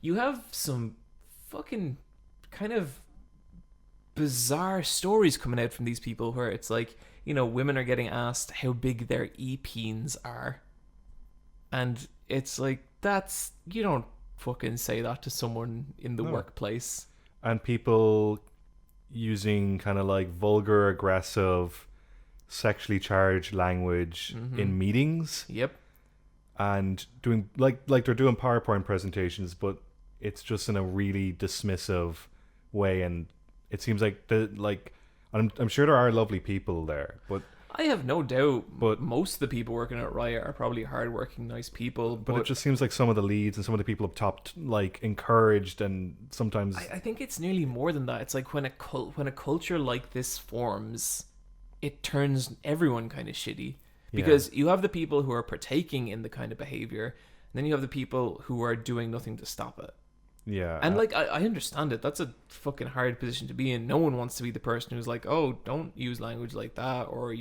you have some fucking kind of bizarre stories coming out from these people where it's like, you know, women are getting asked how big their e-peens are. And it's like, that's, you don't fucking say that to someone in the workplace. And people using kind of like vulgar, aggressive, sexually charged language in meetings. Yep. And doing like they're doing PowerPoint presentations, but it's just in a really dismissive way, and it seems like I'm sure there are lovely people there, but I have no doubt. But most of the people working at Riot are probably hardworking, nice people. But it just seems like some of the leads and some of the people up top like encouraged, and sometimes I think it's nearly more than that. It's like when a culture like this forms, it turns everyone kind of shitty. Because you have the people who are partaking in the kind of behavior, and then you have the people who are doing nothing to stop it. Yeah. And like I understand it. That's a fucking hard position to be in. No one wants to be the person who's like, oh, don't use language like that, or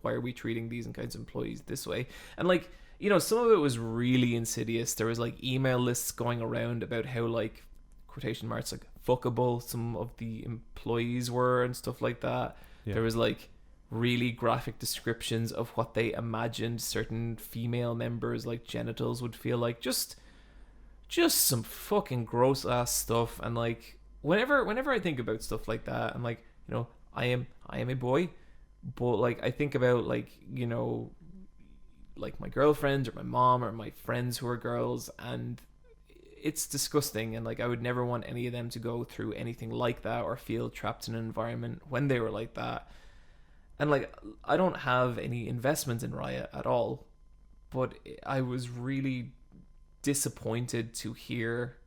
why are we treating these kinds of employees this way? And like, you know, some of it was really insidious. There was like email lists going around about how like quotation marks like fuckable some of the employees were and stuff like that. Yeah. There was like really graphic descriptions of what they imagined certain female members like genitals would feel like. Just some fucking gross ass stuff. And like whenever I think about stuff like that, I'm like, you know, I am a boy, but like I think about like, you know, like my girlfriends or my mom or my friends who are girls, and it's disgusting. And like I would never want any of them to go through anything like that or feel trapped in an environment when they were like that. And like I don't have any investment in Riot at all, but I was really disappointed to hear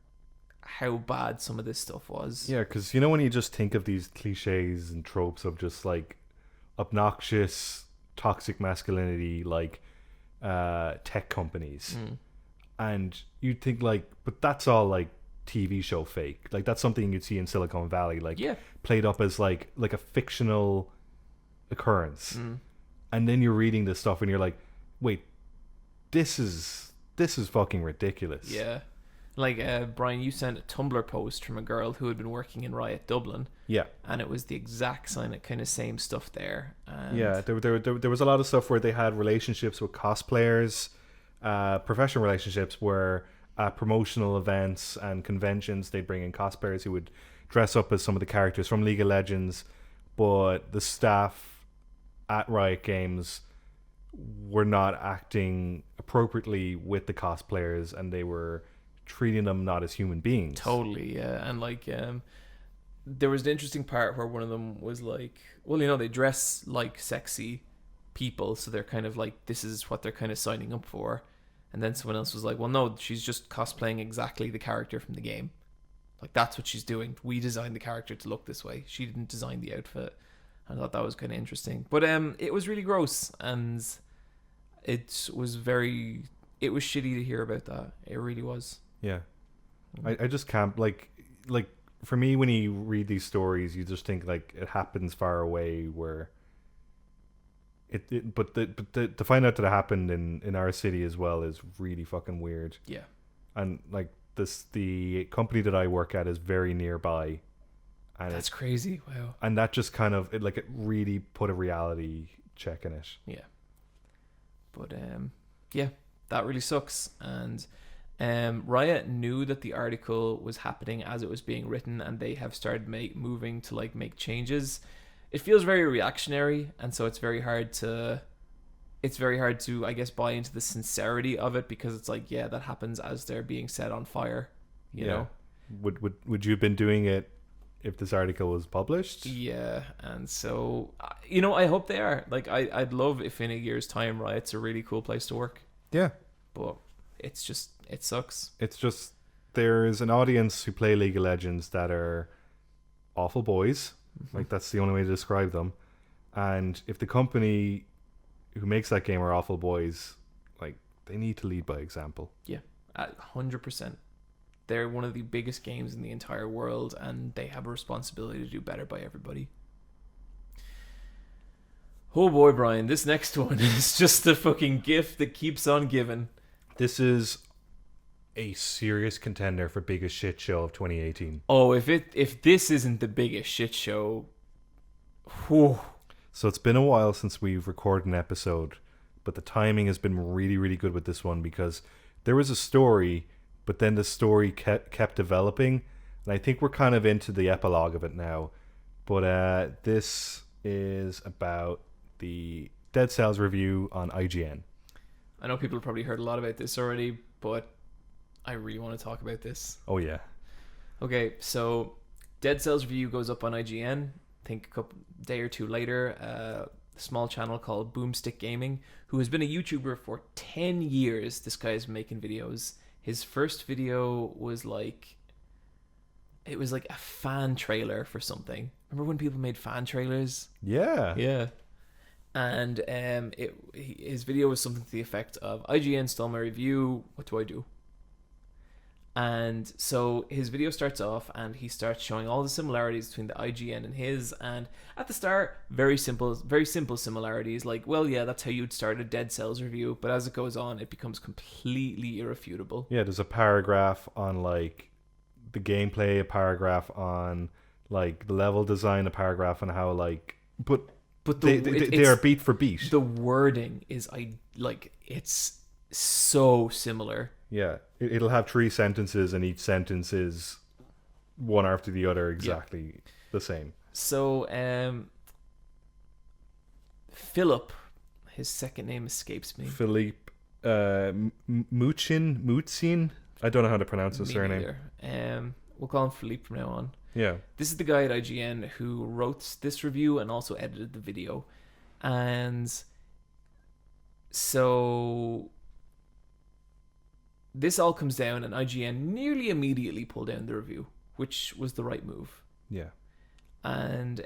how bad some of this stuff was. Yeah, because you know when you just think of these cliches and tropes of just like obnoxious, toxic masculinity, like tech companies, and you'd think like, but that's all like TV show fake. Like that's something you'd see in Silicon Valley, like played up as like a fictional occurrence. And then you're reading this stuff and you're like, wait, this is fucking ridiculous. Yeah. Like Bryan, you sent a Tumblr post from a girl who had been working in Riot Dublin. Yeah. And it was the exact kind of same stuff there. And yeah, there was a lot of stuff where they had relationships with cosplayers, professional relationships where at promotional events and conventions they'd bring in cosplayers who would dress up as some of the characters from League of Legends, but the staff at Riot Games were not acting appropriately with the cosplayers, and they were treating them not as human beings. Totally, yeah. And like there was the interesting part where one of them was like, well, you know, they dress like sexy people, so they're kind of like, this is what they're kind of signing up for. And then someone else was like, well, no, she's just cosplaying exactly the character from the game. Like, that's what she's doing. We designed the character to look this way. She didn't design the outfit. I thought that was kind of interesting. But it was really gross, and it was shitty to hear about that. It really was. Yeah. I just can't, like for me, when you read these stories, you just think like it happens far away, where but to find out that it happened in our city as well is really fucking weird. Yeah. And like the company that I work at is very nearby. And that's crazy. Wow. And that just kind of it really put a reality check in it. Yeah. But yeah, that really sucks. And Riot knew that the article was happening as it was being written, and they have started moving to like make changes. It feels very reactionary, and so it's very hard to I guess buy into the sincerity of it, because it's like, yeah, that happens as they're being set on fire, you know. Would you have been doing it if this article was published? Yeah. And so you know, I hope they are. Like I'd love if in a year's time Riot's a really cool place to work. Yeah. But it sucks. It's just there's an audience who play League of Legends that are awful boys. Like that's the only way to describe them. And if the company who makes that game are awful boys, like they need to lead by example. Yeah, 100%. they're one of the biggest games in the entire world, and they have a responsibility to do better by everybody. Oh boy, Brian, this next one is just the fucking gift that keeps on giving. This is a serious contender for biggest shit show of 2018. Oh, if this isn't the biggest shit show, whew. So it's been a while since we've recorded an episode, but the timing has been really, really good with this one because there was a story, but then the story kept developing, and I think we're kind of into the epilogue of it now. But this is about the Dead Cells review on IGN. I know people have probably heard a lot about this already, but I really want to talk about this. Oh yeah. Okay, so Dead Cells review goes up on IGN. I think a day or two later, a small channel called Boomstick Gaming, who has been a YouTuber for 10 years. This guy's making videos. His first video was like a fan trailer for something. Remember when people made fan trailers? Yeah. Yeah. And his video was something to the effect of, IGN stole my review, what do I do? And so his video starts off and he starts showing all the similarities between the IGN and his, and at the start, very simple similarities, like, well, yeah, that's how you'd start a Dead Cells review, but as it goes on, it becomes completely irrefutable. Yeah, there's a paragraph on like the gameplay, a paragraph on like the level design, a paragraph on how like but they are beat for beat. The wording is it's so similar. Yeah, it'll have 3 sentences, and each sentence is one after the other, exactly the same. So, Philip, his second name escapes me. Philippe Mucin. I don't know how to pronounce his surname. We'll call him Philippe from now on. Yeah. This is the guy at IGN who wrote this review and also edited the video. And so this all comes down, and IGN nearly immediately pulled down the review, which was the right move. Yeah. And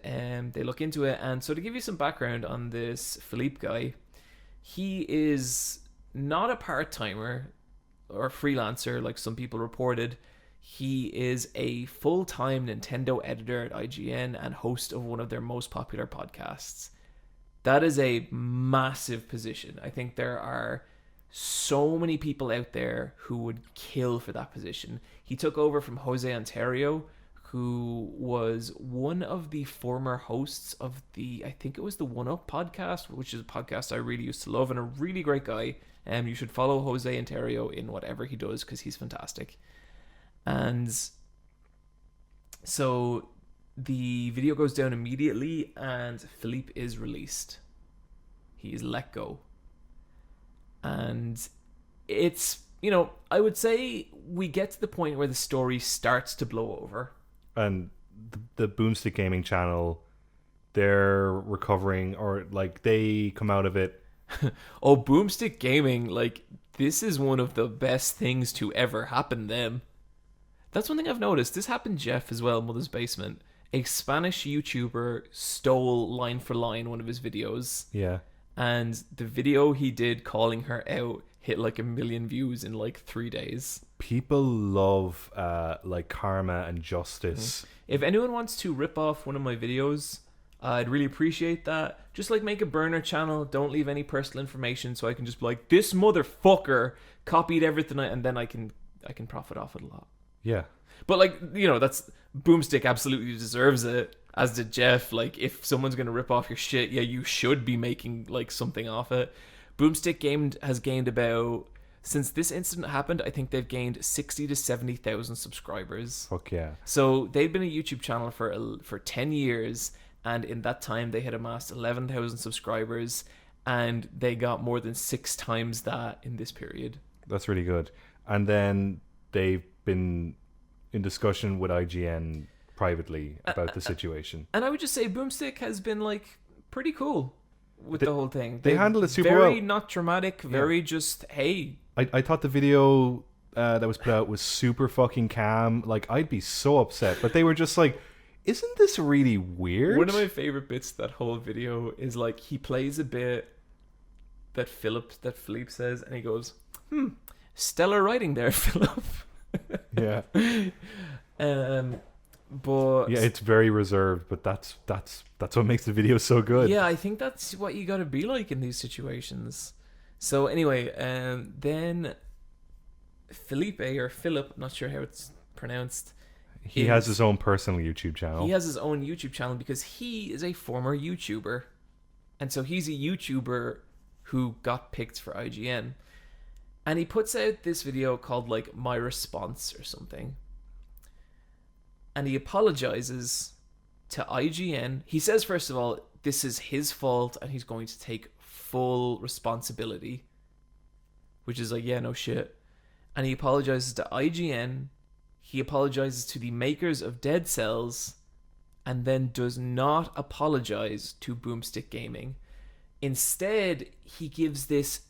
they look into it. And so to give you some background on this Philippe guy, he is not a part-timer or freelancer like some people reported. He is a full-time Nintendo editor at IGN and host of one of their most popular podcasts. That is a massive position. I think there are so many people out there who would kill for that position. He took over from Jose Ontario, who was one of the former hosts of I think it was the One Up podcast, which is a podcast I really used to love and a really great guy. You should follow Jose Ontario in whatever he does because he's fantastic. And so the video goes down immediately and Philippe is released. He is let go. And it's, I would say we get to the point where the story starts to blow over. And the Boomstick Gaming channel, they're recovering, or like they come out of it. Oh, Boomstick Gaming, like, this is one of the best things to ever happen them. That's one thing I've noticed. This happened to Jeff as well, Mother's Basement. A Spanish YouTuber stole line for line one of his videos. Yeah. And the video he did calling her out hit like 1 million views in like 3 days. People love like karma and justice. If anyone wants to rip off one of my videos, I'd really appreciate that. Just like make a burner channel. Don't leave any personal information so I can just be like, this motherfucker copied everything, and then I can profit off it a lot. Yeah. But like, that's Boomstick absolutely deserves it, as did Jeff. Like, if someone's going to rip off your shit, yeah, you should be making like something off it. Boomstick has gained about, since this incident happened, I think they've gained 60 to 70,000 subscribers. Fuck yeah. So they've been a YouTube channel for 10 years, and in that time they had amassed 11,000 subscribers, and they got more than 6 times that in this period. That's really good. And then they've been in discussion with IGN privately about the situation. And I would just say Boomstick has been like pretty cool with the whole thing. They handled it super well. Very not dramatic, very just, hey. I thought the video that was put out was super fucking calm. Like, I'd be so upset. But they were just like, isn't this really weird? One of my favorite bits of that whole video is like, he plays a bit that Philippe says, and he goes, stellar writing there, Philip. Yeah. But Yeah, it's very reserved, but that's what makes the video so good. yeah, I think that's what you gotta be like in these situations. So anyway, then Felipe or Philip, not sure how it's pronounced. He has his own personal YouTube channel. He has his own YouTube channel because he is a former YouTuber. And so he's a YouTuber who got picked for IGN. And he puts out this video called like My Response or something. And he apologizes to IGN. He says, first of all, this is his fault and he's going to take full responsibility. Which is like, yeah, no shit. And he apologizes to IGN. He apologizes to the makers of Dead Cells. And then does not apologize to Boomstick Gaming. Instead, he gives this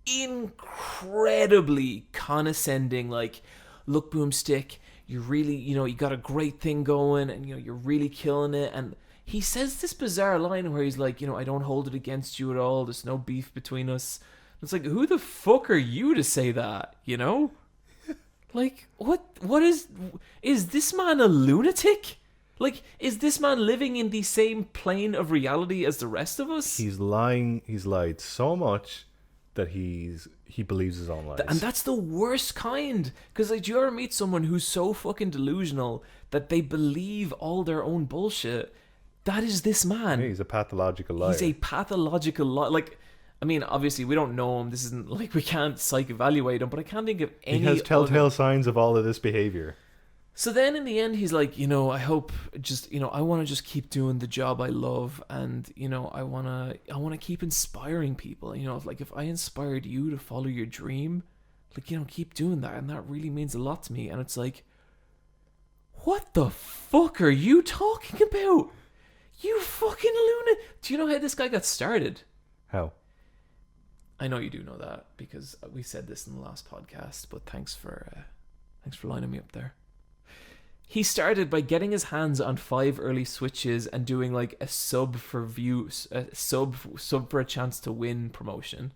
incredibly condescending, like, look, Boomstick, you really, you got a great thing going, and, you're really killing it. And he says this bizarre line where he's like, I don't hold it against you at all. There's no beef between us. It's like, who the fuck are you to say that, Like, what is this man a lunatic? Like, is this man living in the same plane of reality as the rest of us? He's lying. He's lied so much that he believes his own lies. And that's the worst kind. Because, like, do you ever meet someone who's so fucking delusional that they believe all their own bullshit? That is this man. Yeah, he's a pathological liar. He's a pathological liar. Like, I mean, obviously, we don't know him. This isn't, like, we can't psych-evaluate him. But I can't think of any... He has telltale signs of all of this behavior. So then in the end, he's like, I hope just, I want to just keep doing the job I love. And, I want to keep inspiring people. If I inspired you to follow your dream, like, keep doing that. And that really means a lot to me. And it's like, what the fuck are you talking about? You fucking lunatic. Do you know how this guy got started? How? I know you do know that because we said this in the last podcast, but thanks for lining me up there. He started by getting his hands on 5 early Switches and doing like a sub for views, a sub for a chance to win promotion.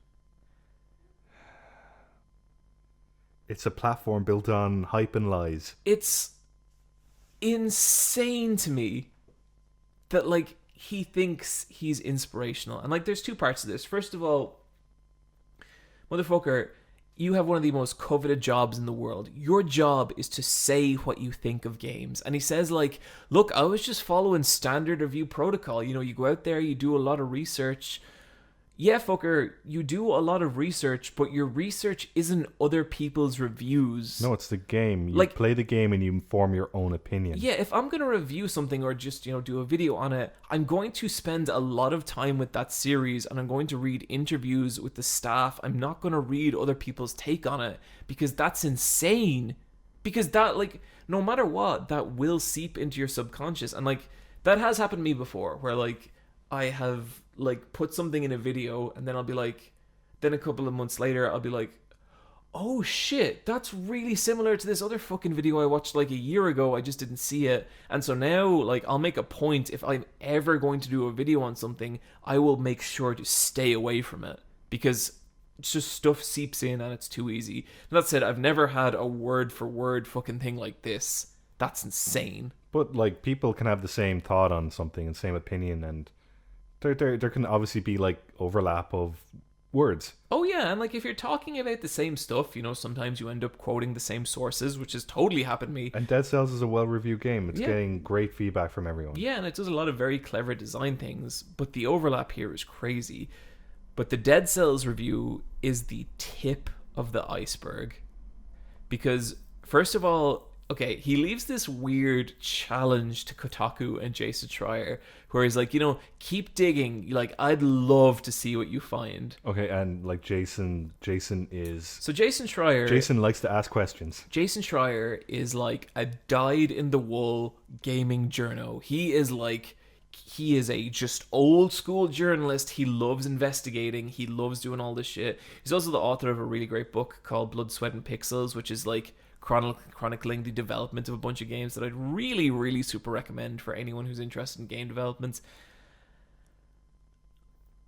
It's a platform built on hype and lies. It's insane to me that like he thinks he's inspirational. And like there's two parts to this. First of all, motherfucker, you have one of the most coveted jobs in the world. Your job is to say what you think of games. And he says, like, look, I was just following standard review protocol. You go out there, you do a lot of research. Yeah, fucker, you do a lot of research, but your research isn't other people's reviews. No, it's the game. You play the game and you form your own opinion. Yeah, if I'm going to review something or just, do a video on it, I'm going to spend a lot of time with that series and I'm going to read interviews with the staff. I'm not going to read other people's take on it because that's insane. Because that, like, no matter what, that will seep into your subconscious. And, like, that has happened to me before where, like, I have like put something in a video and then I'll be like, then a couple of months later I'll be like, oh shit, that's really similar to this other fucking video I watched like a year ago. I just didn't see it. And so now like I'll make a point, if I'm ever going to do a video on something, I will make sure to stay away from it because it's just stuff seeps in and it's too easy. That said, I've never had a word for word fucking thing like this. That's insane. But like people can have the same thought on something and same opinion, and there can obviously be like overlap of words. Oh yeah, and like if you're talking about the same stuff, sometimes you end up quoting the same sources, which has totally happened to me. And Dead Cells is a well-reviewed game. It's getting great feedback from everyone. Yeah, and it does a lot of very clever design things, but the overlap here is crazy. But the Dead Cells review is the tip of the iceberg. Because, first of all, okay, he leaves this weird challenge to Kotaku and Jason Schreier, where he's like, keep digging. Like, I'd love to see what you find. Okay, and like Jason is... So Jason Schreier... Jason likes to ask questions. Jason Schreier is like a dyed-in-the-wool gaming journo. He is a just old school journalist. He loves investigating. He loves doing all this shit. He's also the author of a really great book called Blood, Sweat, and Pixels, which is like chronicling the development of a bunch of games that I'd really, really super recommend for anyone who's interested in game development.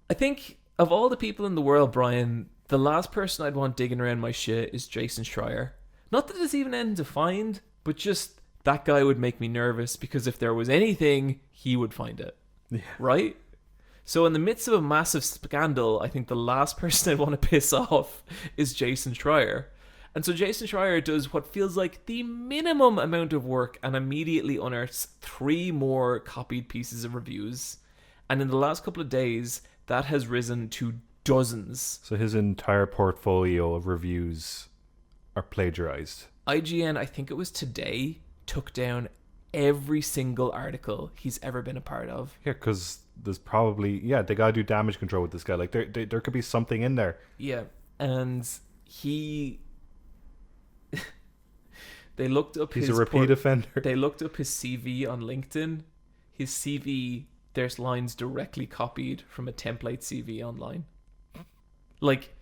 I think of all the people in the world, Brian, the last person I'd want digging around my shit is Jason Schreier. Not that there's even anything to find, but just that guy would make me nervous because if there was anything, he would find it. Yeah. Right? So in the midst of a massive scandal, I think the last person I'd want to piss off is Jason Schreier. And so Jason Schreier does what feels like the minimum amount of work and immediately unearths 3 more copied pieces of reviews. And in the last couple of days, that has risen to dozens. So his entire portfolio of reviews are plagiarized. IGN, I think it was today, took down every single article he's ever been a part of. Yeah, because there's probably... Yeah, they gotta do damage control with this guy. Like, there could be something in there. Yeah, and he... They looked up He's a repeat offender. They looked up his CV on LinkedIn. His CV, there's lines directly copied from a template CV online. Like,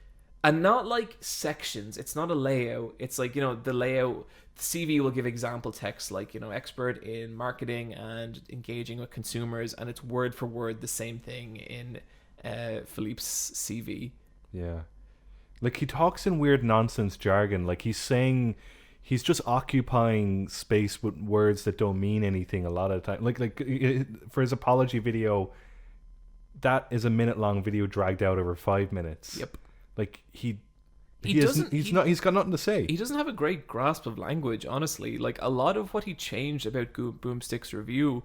and not like sections. It's not a layout. It's like, the layout. The CV will give example text like, expert in marketing and engaging with consumers, and it's word for word the same thing in Philippe's CV. Yeah. Like, he talks in weird nonsense jargon. Like, he's just occupying space with words that don't mean anything a lot of the time. Like for his apology video, that is a minute-long video dragged out over 5 minutes. Yep. Like, he's got nothing to say. He doesn't have a great grasp of language, honestly. Like, a lot of what he changed about Boomstick's review,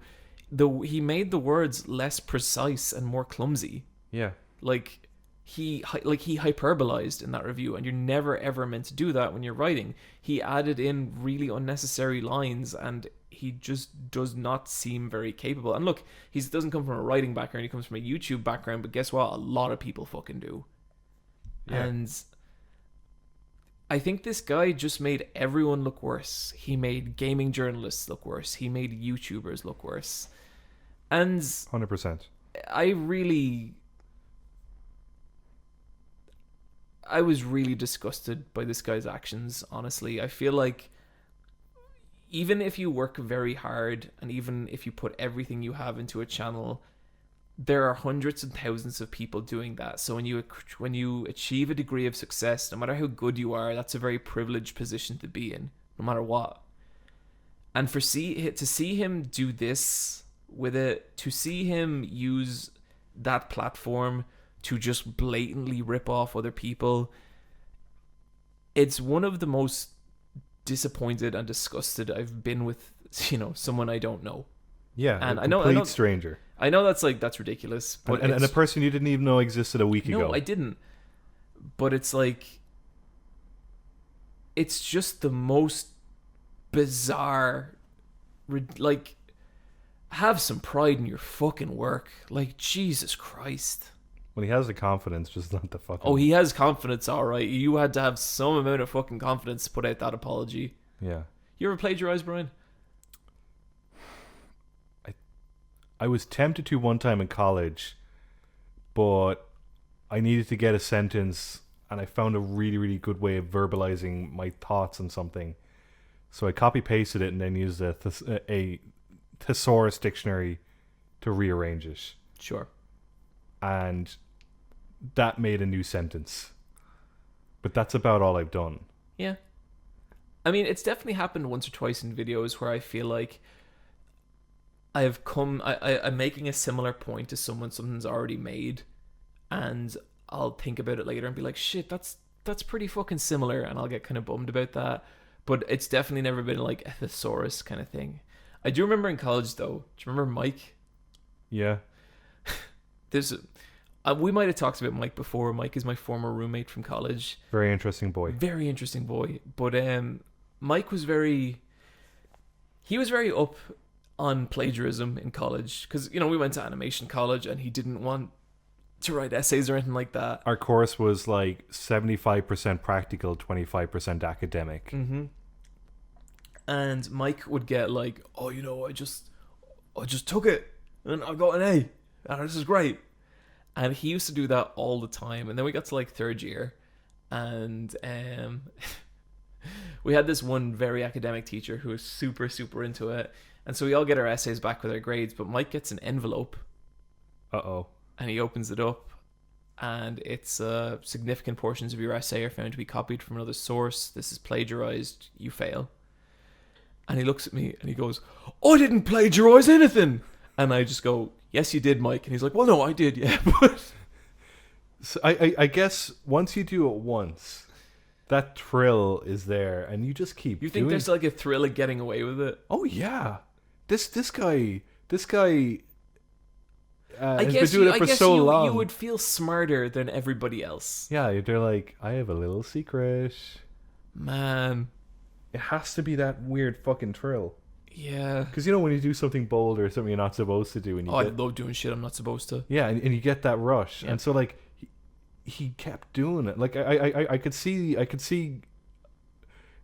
he made the words less precise and more clumsy. Yeah. Like, he hyperbolized in that review, and you're never ever meant to do that when you're writing. He added in really unnecessary lines, and he just does not seem very capable. And look, he doesn't come from a writing background, he comes from a YouTube background, but guess what? A lot of people fucking do. Yeah. And I think this guy just made everyone look worse. He made gaming journalists look worse. He made YouTubers look worse. And 100%. I was really disgusted by this guy's actions, honestly. I feel like even if you work very hard and even if you put everything you have into a channel, there are hundreds and thousands of people doing that. So when you achieve a degree of success, no matter how good you are, that's a very privileged position to be in, no matter what. And to see him do this with it, to see him use that platform to just blatantly rip off other people, it's one of the most disappointed and disgusted I've been with, someone I don't know. Yeah, and a complete stranger. I know that's ridiculous, but and a person you didn't even know existed a week ago. No, I didn't. But it's like, it's just the most bizarre. Like, have some pride in your fucking work. Like, Jesus Christ. When he has the confidence, just let the fucking... Oh, he has confidence, all right. You had to have some amount of fucking confidence to put out that apology. Yeah. You ever plagiarize, Bryan? I was tempted to one time in college, but I needed to get a sentence, and I found a really, really good way of verbalizing my thoughts on something. So I copy-pasted it and then used a thesaurus dictionary to rearrange it. Sure. And that made a new sentence. But that's about all I've done. Yeah. I mean, it's definitely happened once or twice in videos where I feel like I'm making a similar point to something's already made, and I'll think about it later and be like, shit, that's pretty fucking similar, and I'll get kind of bummed about that. But it's definitely never been like a thesaurus kind of thing. I do remember in college, though. Do you remember Mike? Yeah. We might have talked about Mike before. Mike is my former roommate from college. Very interesting boy. Very interesting boy. But Mike was very up on plagiarism in college, because we went to animation college and he didn't want to write essays or anything like that. Our course was like 75% practical, 25% academic. Mm-hmm. And Mike would get like, oh, I just took it and I got an A and this is great. And he used to do that all the time. And then we got to like third year, and we had this one very academic teacher who was super, super into it. And so we all get our essays back with our grades, but Mike gets an envelope. Uh-oh. And he opens it up, and it's significant portions of your essay are found to be copied from another source. This is plagiarized. You fail. And he looks at me and he goes, I didn't plagiarize anything. And I just go, yes, you did, Mike. And he's like, well, no, I did, yeah. But So I guess once you do it once, that thrill is there, and you just keep. You think there's like a thrill of getting away with it? Oh yeah, this guy. I has guess been doing it for so long. You would feel smarter than everybody else. Yeah, they're like, I have a little secret. Man. It has to be that weird fucking thrill. Yeah. Because when you do something bold or something you're not supposed to do, and I love doing shit I'm not supposed to. Yeah, and you get that rush, yeah. And so like he kept doing it. Like I could see,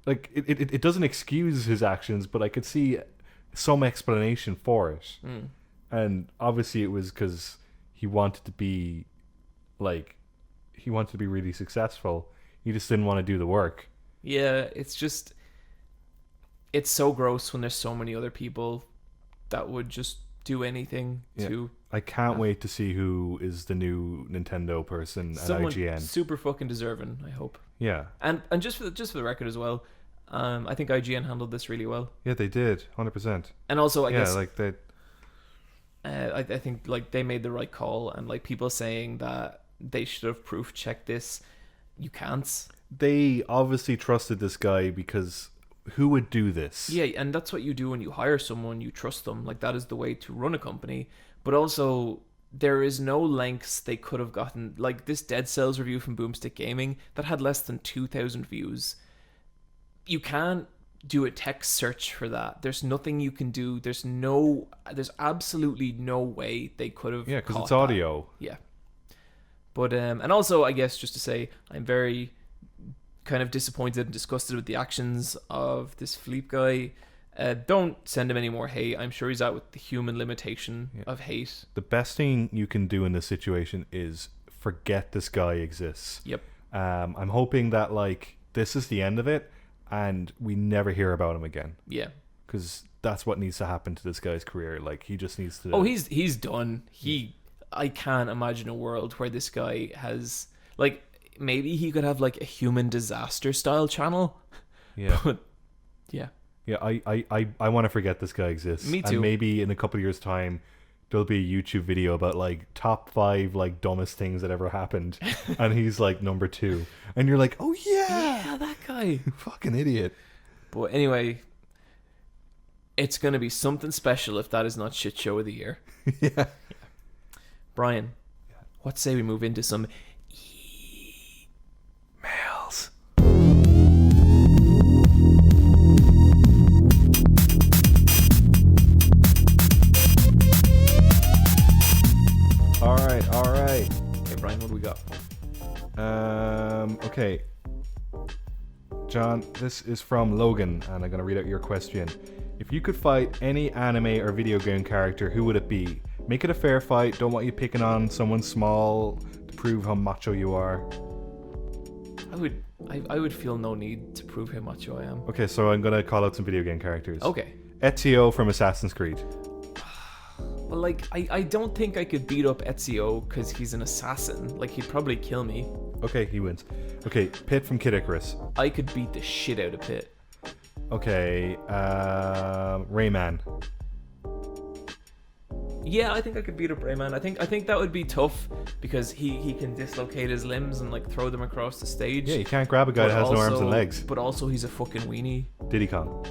like it doesn't excuse his actions, but I could see some explanation for it. And obviously it was because he wanted to be really successful. He just didn't want to do the work. Yeah, it's so gross when there's so many other people that would just do anything to. I can't wait to see who is the new Nintendo person at IGN. Super fucking deserving, I hope. Yeah. And just for the record as well, I think IGN handled this really well. Yeah, they did, 100%. And also, I guess like they. I think like they made the right call, and like people saying that they should have proof checked this, you can't. They obviously trusted this guy because who would do this? Yeah, and that's what you do when you hire someone. You trust them. Like that is the way to run a company. But also, there is no lengths they could have gotten. Like this Dead Cells review from Boomstick Gaming that had less than 2,000 views. You can't do a text search for that. There's nothing you can do. There's absolutely no way they could have. Yeah, because it's that. audio. Yeah. But and also, I guess just to say, I'm very kind of disappointed and disgusted with the actions of this Philippe guy. Don't send him any more hate. I'm sure he's out with the human limitation of hate. The best thing you can do in this situation is forget this guy exists. Yep. I'm hoping that like this is the end of it, and we never hear about him again. Yeah. Because that's what needs to happen to this guy's career. Like he just needs to. Oh, he's done. I can't imagine a world where this guy has like. Maybe he could have like a human disaster style channel. Yeah. But yeah. Yeah, I want to forget this guy exists. Me too. And maybe in a couple of years' time, there'll be a YouTube video about like top 5 like dumbest things that ever happened, and he's like number 2, and you're like, oh yeah, that guy, fucking idiot. But anyway, it's gonna be something special if that is not shit show of the year. Yeah. Bryan, what say we move into some emails? All right. Okay, Bryan, what do we got? Okay. John, this is from Logan, and I'm going to read out your question. If you could fight any anime or video game character, who would it be? Make it a fair fight. Don't want you picking on someone small to prove how macho you are. I would feel no need to prove how macho I am. Okay, so I'm going to call out some video game characters. Okay. Ezio from Assassin's Creed. Well, like, I don't think I could beat up Ezio because he's an assassin. Like, he'd probably kill me. Okay, he wins. Okay, Pit from Kid Icarus. I could beat the shit out of Pit. Okay, Rayman. Yeah, I think I could beat up Rayman. I think that would be tough because he can dislocate his limbs and like throw them across the stage. Yeah, you can't grab a guy that has no arms and legs. But also he's a fucking weenie. Diddy Kong.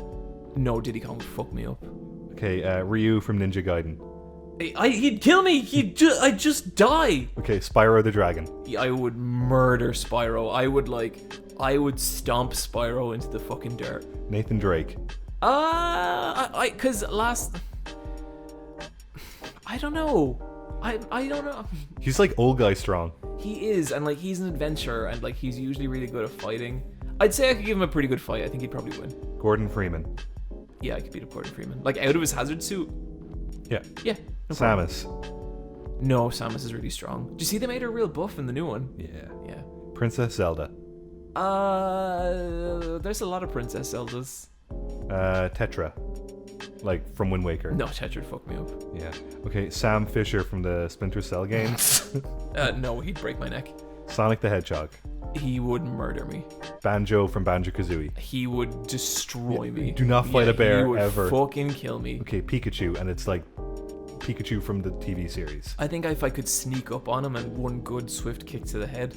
No, Diddy Kong would fuck me up. Okay, Ryu from Ninja Gaiden. He'd kill me. I'd just die. Okay, Spyro the Dragon. I would murder Spyro. I would stomp Spyro into the fucking dirt. Nathan Drake. Cause I don't know. I don't know. He's like old guy strong. He is, and like he's an adventurer, and like he's usually really good at fighting. I'd say I could give him a pretty good fight. I think he'd probably win. Gordon Freeman. Yeah, I could beat up Gordon Freeman. Like out of his hazard suit. Yeah. Yeah. No Samus. No, Samus is really strong. Do you see they made her real buff in the new one? Yeah. Yeah. Princess Zelda. There's a lot of Princess Zeldas. Tetra. Like from Wind Waker. No, Tetra would fuck me up. Yeah. Okay, Sam Fisher from the Splinter Cell games. No, he'd break my neck. Sonic the Hedgehog. He would murder me. Banjo from Banjo-Kazooie. He would destroy me. Do not fight a bear he would ever. Fucking kill me. Okay, Pikachu, and it's like Pikachu from the TV series. I think if I could sneak up on him and one good swift kick to the head.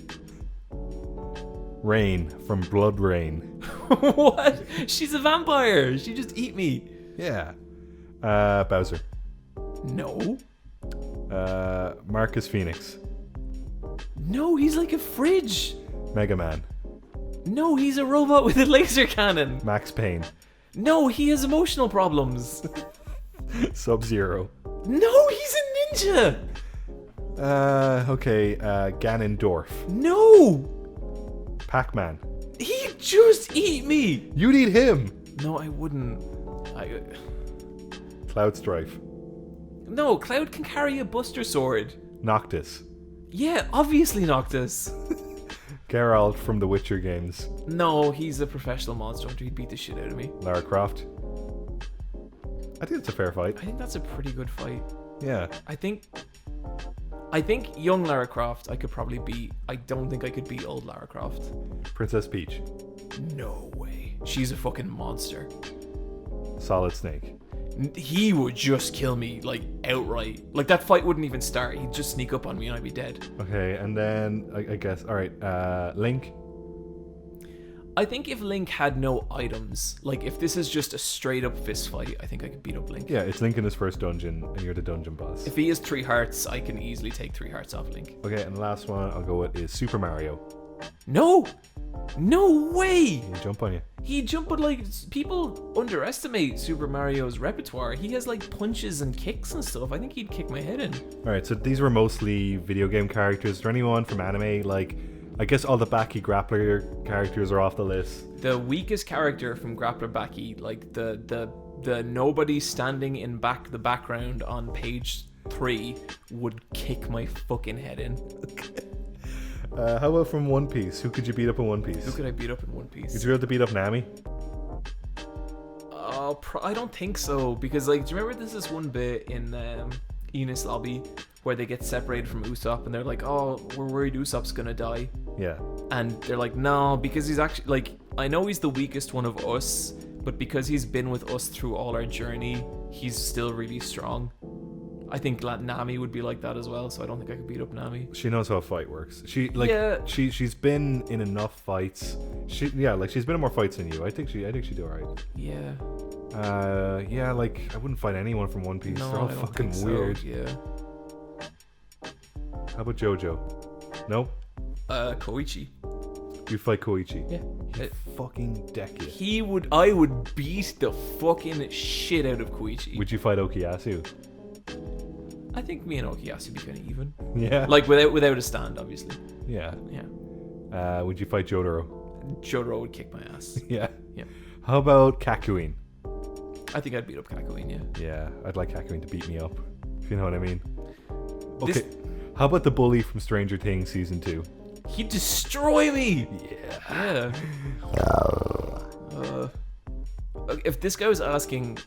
Rain from Blood Rain. What? She's a vampire. She just eat me. Yeah. Bowser. No. Marcus Phoenix. No, he's like a fridge. Mega Man. No, he's a robot with a laser cannon. Max Payne. No, he has emotional problems. Sub-Zero. No, he's a ninja. Okay, Ganondorf. No. Pac-Man. He'd just eat me. You'd eat him. No, I wouldn't. Cloud Strife. No, Cloud can carry a Buster Sword. Noctis. Yeah, obviously Noctis. Geralt from the Witcher games. No, he's a professional monster hunter. He'd beat the shit out of me. Lara Croft. I think it's a fair fight. I think that's a pretty good fight. Yeah. I think young Lara Croft I could probably beat. I don't think I could beat old Lara Croft. Princess Peach. No way. She's a fucking monster. Solid Snake. He would just kill me, like, outright. Like, that fight wouldn't even start. He'd just sneak up on me and I'd be dead. Okay, and then, I guess, alright, Link. I think if Link had no items, like, if this is just a straight-up fist fight, I think I could beat up Link. Yeah, it's Link in his first dungeon, and you're the dungeon boss. If he has 3 hearts, I can easily take 3 hearts off Link. Okay, and the last one I'll go with is Super Mario. No! No way! He'll jump on you. He jump, but like people underestimate Super Mario's repertoire. He has like punches and kicks and stuff. I think he'd kick my head in. Alright, so these were mostly video game characters. Is there anyone from anime? Like, I guess all the Baki Grappler characters are off the list. The weakest character from Grappler Baki, like the nobody standing in the background on page 3 would kick my fucking head in. How about from One Piece? Who could you beat up in One Piece? Who could I beat up in One Piece? Could you be able to beat up Nami? I don't think so, because like, do you remember there's this one bit in Enos Lobby where they get separated from Usopp and they're like, oh, we're worried Usopp's gonna die. Yeah. And they're like, no, because he's actually, like, I know he's the weakest one of us, but because he's been with us through all our journey, he's still really strong. I think Nami would be like that as well, so I don't think I could beat up Nami. She knows how a fight works. She's been in enough fights. She's been in more fights than you. I think she'd do alright. Yeah. Like I wouldn't fight anyone from One Piece. No, They're all I don't fucking think so. weird. Yeah. How about JoJo? No? Koichi. You fight Koichi. Yeah. He'd fucking deck you. I would beat the fucking shit out of Koichi. Would you fight Okuyasu? I think me and Okuyasu would be kind of even. Yeah. Like without a stand, obviously. Yeah. Yeah. Would you fight Jotaro? Jotaro would kick my ass. Yeah. Yeah. How about Kakyoin? I think I'd beat up Kakyoin, yeah. Yeah, I'd like Kakyoin to beat me up, if you know what I mean. Okay, how about the bully from Stranger Things Season 2? He'd destroy me! Yeah. If this guy was asking,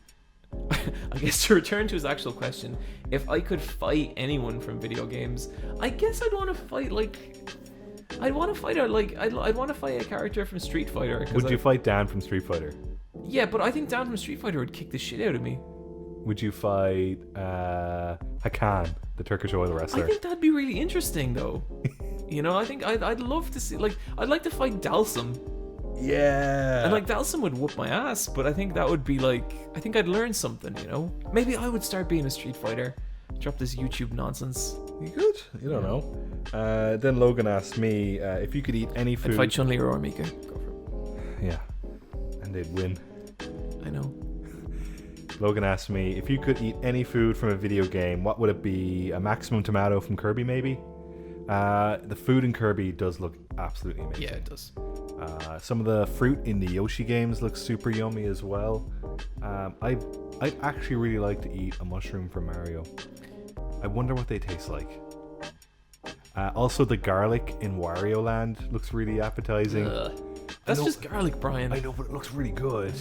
I guess to return to his actual question, if I could fight anyone from video games, I guess I'd want to fight, I'd want to fight a character from Street Fighter. Would you fight Dan from Street Fighter? Yeah, but I think Dan from Street Fighter would kick the shit out of me. Would you fight Hakan, the Turkish oil wrestler? I think that'd be really interesting, though. You know, I think I'd love to see, I'd like to fight Dalsum. Yeah. And Dalsum would whoop my ass, but I think that would be I think I'd learn something, you know? Maybe I would start being a Street Fighter. Drop this YouTube nonsense. You could? You don't know. Then Logan asked me if you could eat any food. I'd fight Chun-Li or Mika. Go for it. Yeah. And they'd win. I know. Logan asked me if you could eat any food from a video game, what would it be? A maximum tomato from Kirby, maybe? The food in Kirby does look absolutely amazing. Yeah, it does. Some of the fruit in the Yoshi games looks super yummy as well. I'd actually really like to eat a mushroom from Mario. I wonder what they taste like. Also, the garlic in Wario Land looks really appetizing. That's just garlic, Brian. I know, but it looks really good.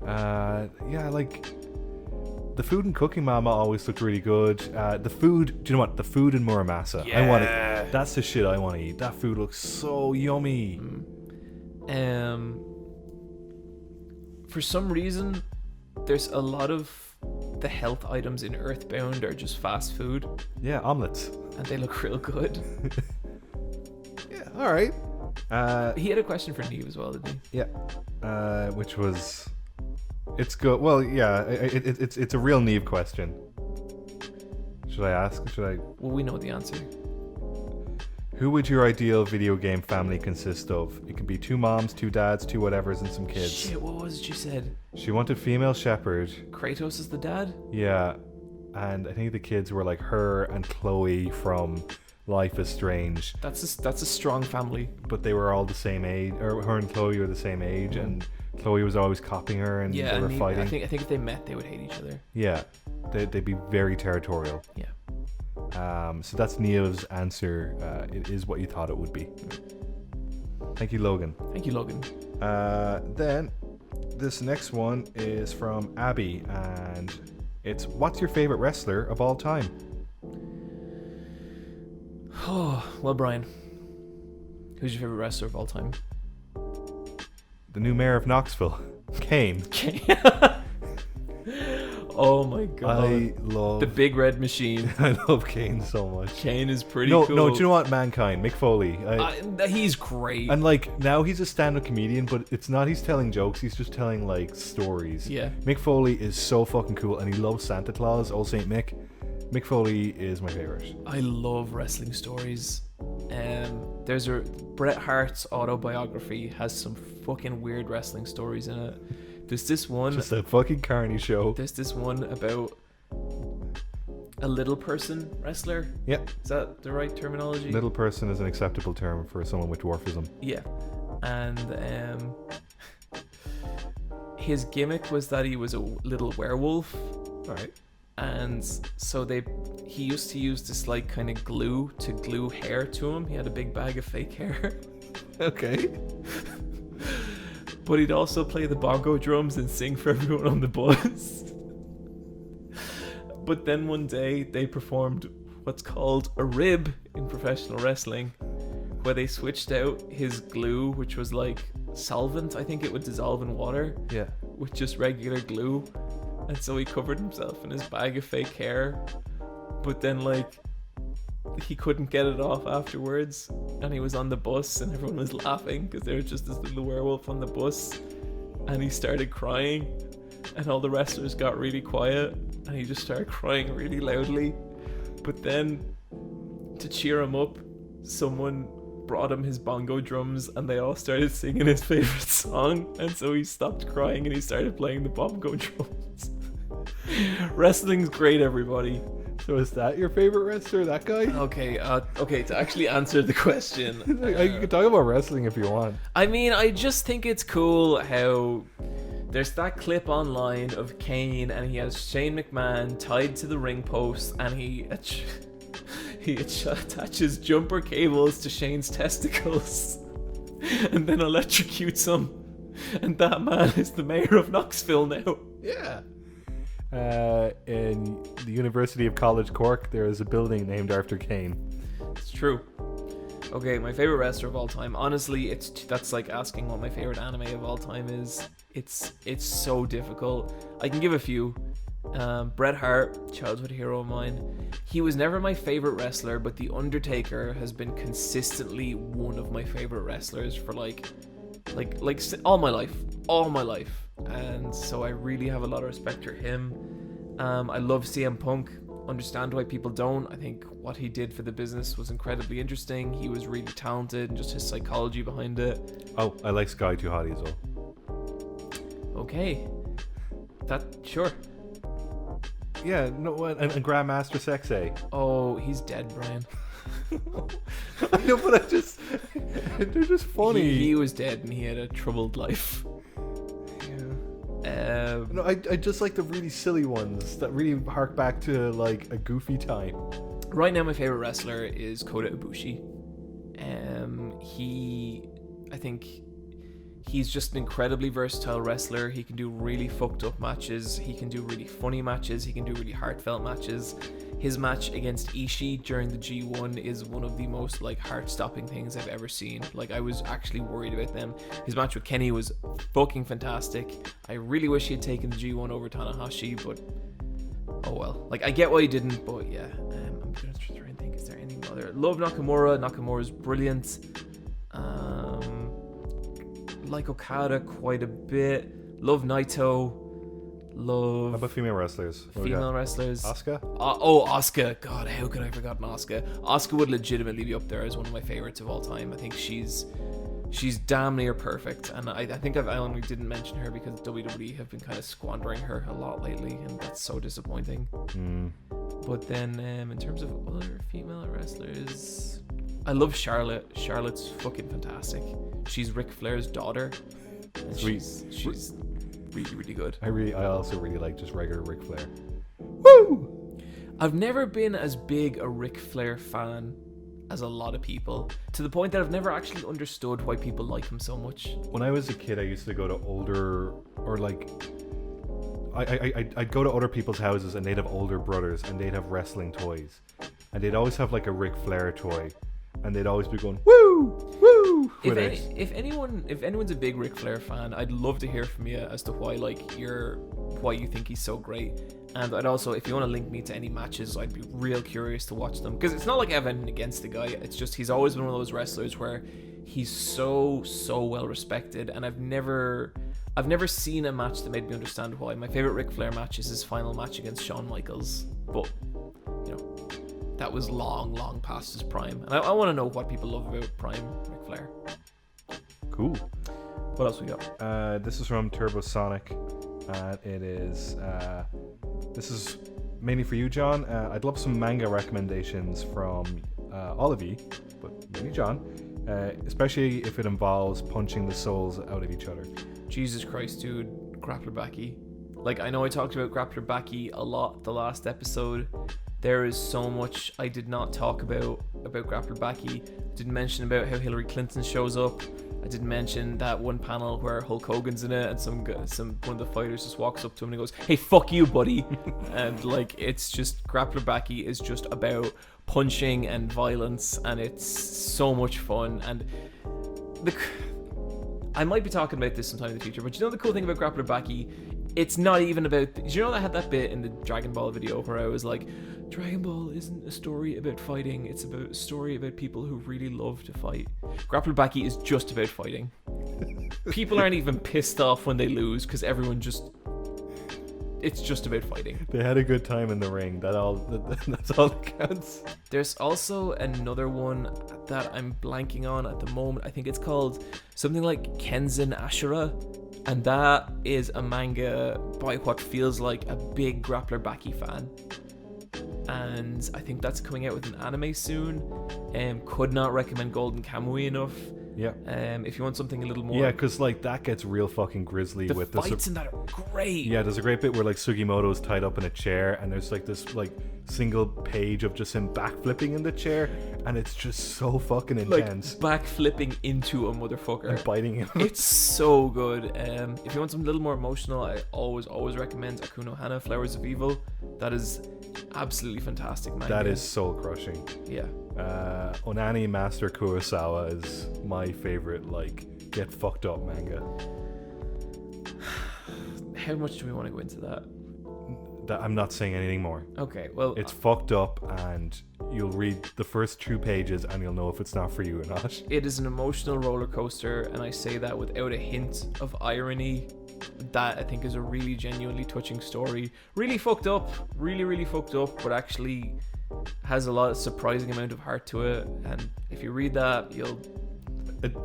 Yeah, like the food and Cooking Mama always looked really good. The food, do you know what? The food in Muramasa. I want it. That's the shit I want to eat. That food looks so yummy. For some reason, there's a lot of the health items in Earthbound are just fast food. Yeah, omelets. And they look real good. Yeah, all right. He had a question for Niamh as well, didn't he? Yeah. Which was, it's good. Well, yeah, it's a real Niamh question. Should I ask? Should I? Well, we know the answer. Who would your ideal video game family consist of? It could be 2 moms, 2 dads, 2 whatevers, and some kids. Shit, what was it you said? She wanted female shepherd. Kratos is the dad? Yeah, and I think the kids were like her and Chloe from Life is Strange. That's a strong family. But they were all the same age, or her and Chloe were the same age, and Chloe was always copying her, and they were fighting. I think if they met, they would hate each other. Yeah, they'd be very territorial. Yeah. So that's Niamh's answer. It is what you thought it would be. Thank you, Logan. Thank you, Logan. Then this next one is from Abby, and it's, what's your favorite wrestler of all time? Oh, well, Bryan, who's your favorite wrestler of all time? The new mayor of Knoxville, Kane. Oh my god. I love the Big Red Machine. I love Kane so much. Kane is pretty cool. No, do you know what? Mankind, Mick Foley. He's great. And like now he's a stand-up comedian, but it's not he's telling jokes, he's just telling like stories. Yeah. Mick Foley is so fucking cool, and he loves Santa Claus, Old Saint Mick. Mick Foley is my favorite. I love wrestling stories. There's Bret Hart's autobiography has some fucking weird wrestling stories in it. There's this one. Just a fucking carny show. There's this one about a little person wrestler. Yeah. Is that the right terminology? Little person is an acceptable term for someone with dwarfism. Yeah. And his gimmick was that he was a little werewolf. Alright. And so he used to use this like kind of glue to glue hair to him. He had a big bag of fake hair. Okay. But he'd also play the bongo drums and sing for everyone on the bus. But then one day they performed what's called a rib in professional wrestling, where they switched out his glue, which was like solvent. I think it would dissolve in water. Yeah. With just regular glue. And so he covered himself in his bag of fake hair. But then like he couldn't get it off afterwards, and he was on the bus and everyone was laughing because there was just this little werewolf on the bus, and he started crying, and all the wrestlers got really quiet, and he just started crying really loudly. But then to cheer him up, someone brought him his bongo drums, and they all started singing his favorite song, and so he stopped crying and he started playing the bongo drums. Wrestling's great, everybody. So is that your favorite wrestler, that guy? Okay, to actually answer the question. You can talk about wrestling if you want. I mean, I just think it's cool how there's that clip online of Kane, and he has Shane McMahon tied to the ring post, and he attaches jumper cables to Shane's testicles and then electrocutes him. And that man is the mayor of Knoxville now. Yeah. In the University of College Cork, there is a building named after Kane. It's true. Okay, my favorite wrestler of all time. Honestly, that's like asking what my favorite anime of all time is. It's so difficult. I can give a few. Bret Hart, childhood hero of mine. He was never my favorite wrestler, but The Undertaker has been consistently one of my favorite wrestlers for like all my life. And so I really have a lot of respect for him. I love CM Punk. Understand why people don't. I think what he did for the business was incredibly interesting. He was really talented, and just his psychology behind it. Oh, I like Sky Too Hottie as well. Okay. Sure. Yeah, no, and Grandmaster Sexay. Oh, he's dead, Bryan. I know, but they're just funny. He was dead, and he had a troubled life. No, I just like the really silly ones that really hark back to like a goofy time. Right now, my favorite wrestler is Kota Ibushi. I think He's just an incredibly versatile wrestler. He can do really fucked up matches. He can do really funny matches. He can do really heartfelt matches. His match against Ishii during the G1 is one of the most like heart-stopping things I've ever seen. Like, I was actually worried about them. His match with Kenny was fucking fantastic. I really wish he had taken the G1 over Tanahashi, but oh well. Like, I get why he didn't, but yeah. I'm gonna try and think, is there any other? Love Nakamura. Nakamura's brilliant. Like Okada quite a bit. Love Naito. Love. How about female wrestlers? Female wrestlers. Asuka? Asuka. God, how could I have forgotten Asuka? Asuka would legitimately be up there as one of my favorites of all time. I think she's damn near perfect, and I think I only didn't mention her because WWE have been kind of squandering her a lot lately, and that's so disappointing. But then in terms of other female wrestlers, I love Charlotte. Charlotte's fucking fantastic. She's Ric Flair's daughter. And she's really, really good. I also really like just regular Ric Flair. Woo! I've never been as big a Ric Flair fan as a lot of people, to the point that I've never actually understood why people like him so much. When I was a kid, I used to go to older, or like, I'd go to other people's houses and they'd have older brothers and they'd have wrestling toys. And they'd always have like a Ric Flair toy. And they'd always be going, woo, woo. If anyone's a big Ric Flair fan, I'd love to hear from you as to why you think he's so great. And I'd also, if you want to link me to any matches, I'd be real curious to watch them. Because it's not like I have anything against the guy. It's just he's always been one of those wrestlers where he's so well respected, and I've never seen a match that made me understand why. My favorite Ric Flair match is his final match against Shawn Michaels, but you know, that was long past his prime. And I want to know what people love about prime Ric Flair. Cool. What else we got? This is from Turbosonic. It is this is mainly for you, John. I'd love some manga recommendations from all of you, but maybe John, especially if it involves punching the souls out of each other. Jesus Christ, dude. Grappler Baki. Like, I know I talked about Grappler Baki a lot the last episode. There is so much I did not talk about Grappler Baki. Didn't mention about how Hillary Clinton shows up. I didn't mention that one panel where Hulk Hogan's in it and some one of the fighters just walks up to him and he goes, "Hey, fuck you, buddy." And like, it's just, Grappler Baki is just about punching and violence, and it's so much fun. And I might be talking about this sometime in the future, but you know the cool thing about Grappler Baki? It's not even about... Do you know I had that bit in the Dragon Ball video where I was like, Dragon Ball isn't a story about fighting, it's a story about people who really love to fight. Grappler Baki is just about fighting. People aren't even pissed off when they lose because everyone just... It's just about fighting. They had a good time in the ring. That's all that counts. There's also another one that I'm blanking on at the moment. I think it's called something like Kenzen Ashura. And that is a manga by what feels like a big Grappler Baki fan. And I think that's coming out with an anime soon. Could not recommend Golden Kamui enough. Yeah. If you want something a little more... Yeah, because like that gets real fucking grisly. The fights in that are great. Yeah, there's a great bit where like Sugimoto is tied up in a chair and there's like this like single page of just him backflipping in the chair, and it's just so fucking intense. Like backflipping into a motherfucker. And biting him. It's so good. If you want something a little more emotional, I always recommend Akuno Hana, Flowers of Evil. That is absolutely fantastic manga. That is soul crushing. Yeah. Onani Master Kurosawa is my favorite, like, get fucked up manga. How much do we want to go into that? I'm not saying anything more. Okay, well... It's fucked up, and you'll read the first 2 pages and you'll know if it's not for you or not. It is an emotional roller coaster, and I say that without a hint of irony. That I think is a really genuinely touching story. Really fucked up, really fucked up, but actually has a lot of surprising amount of heart to it. And if you read that, you'll...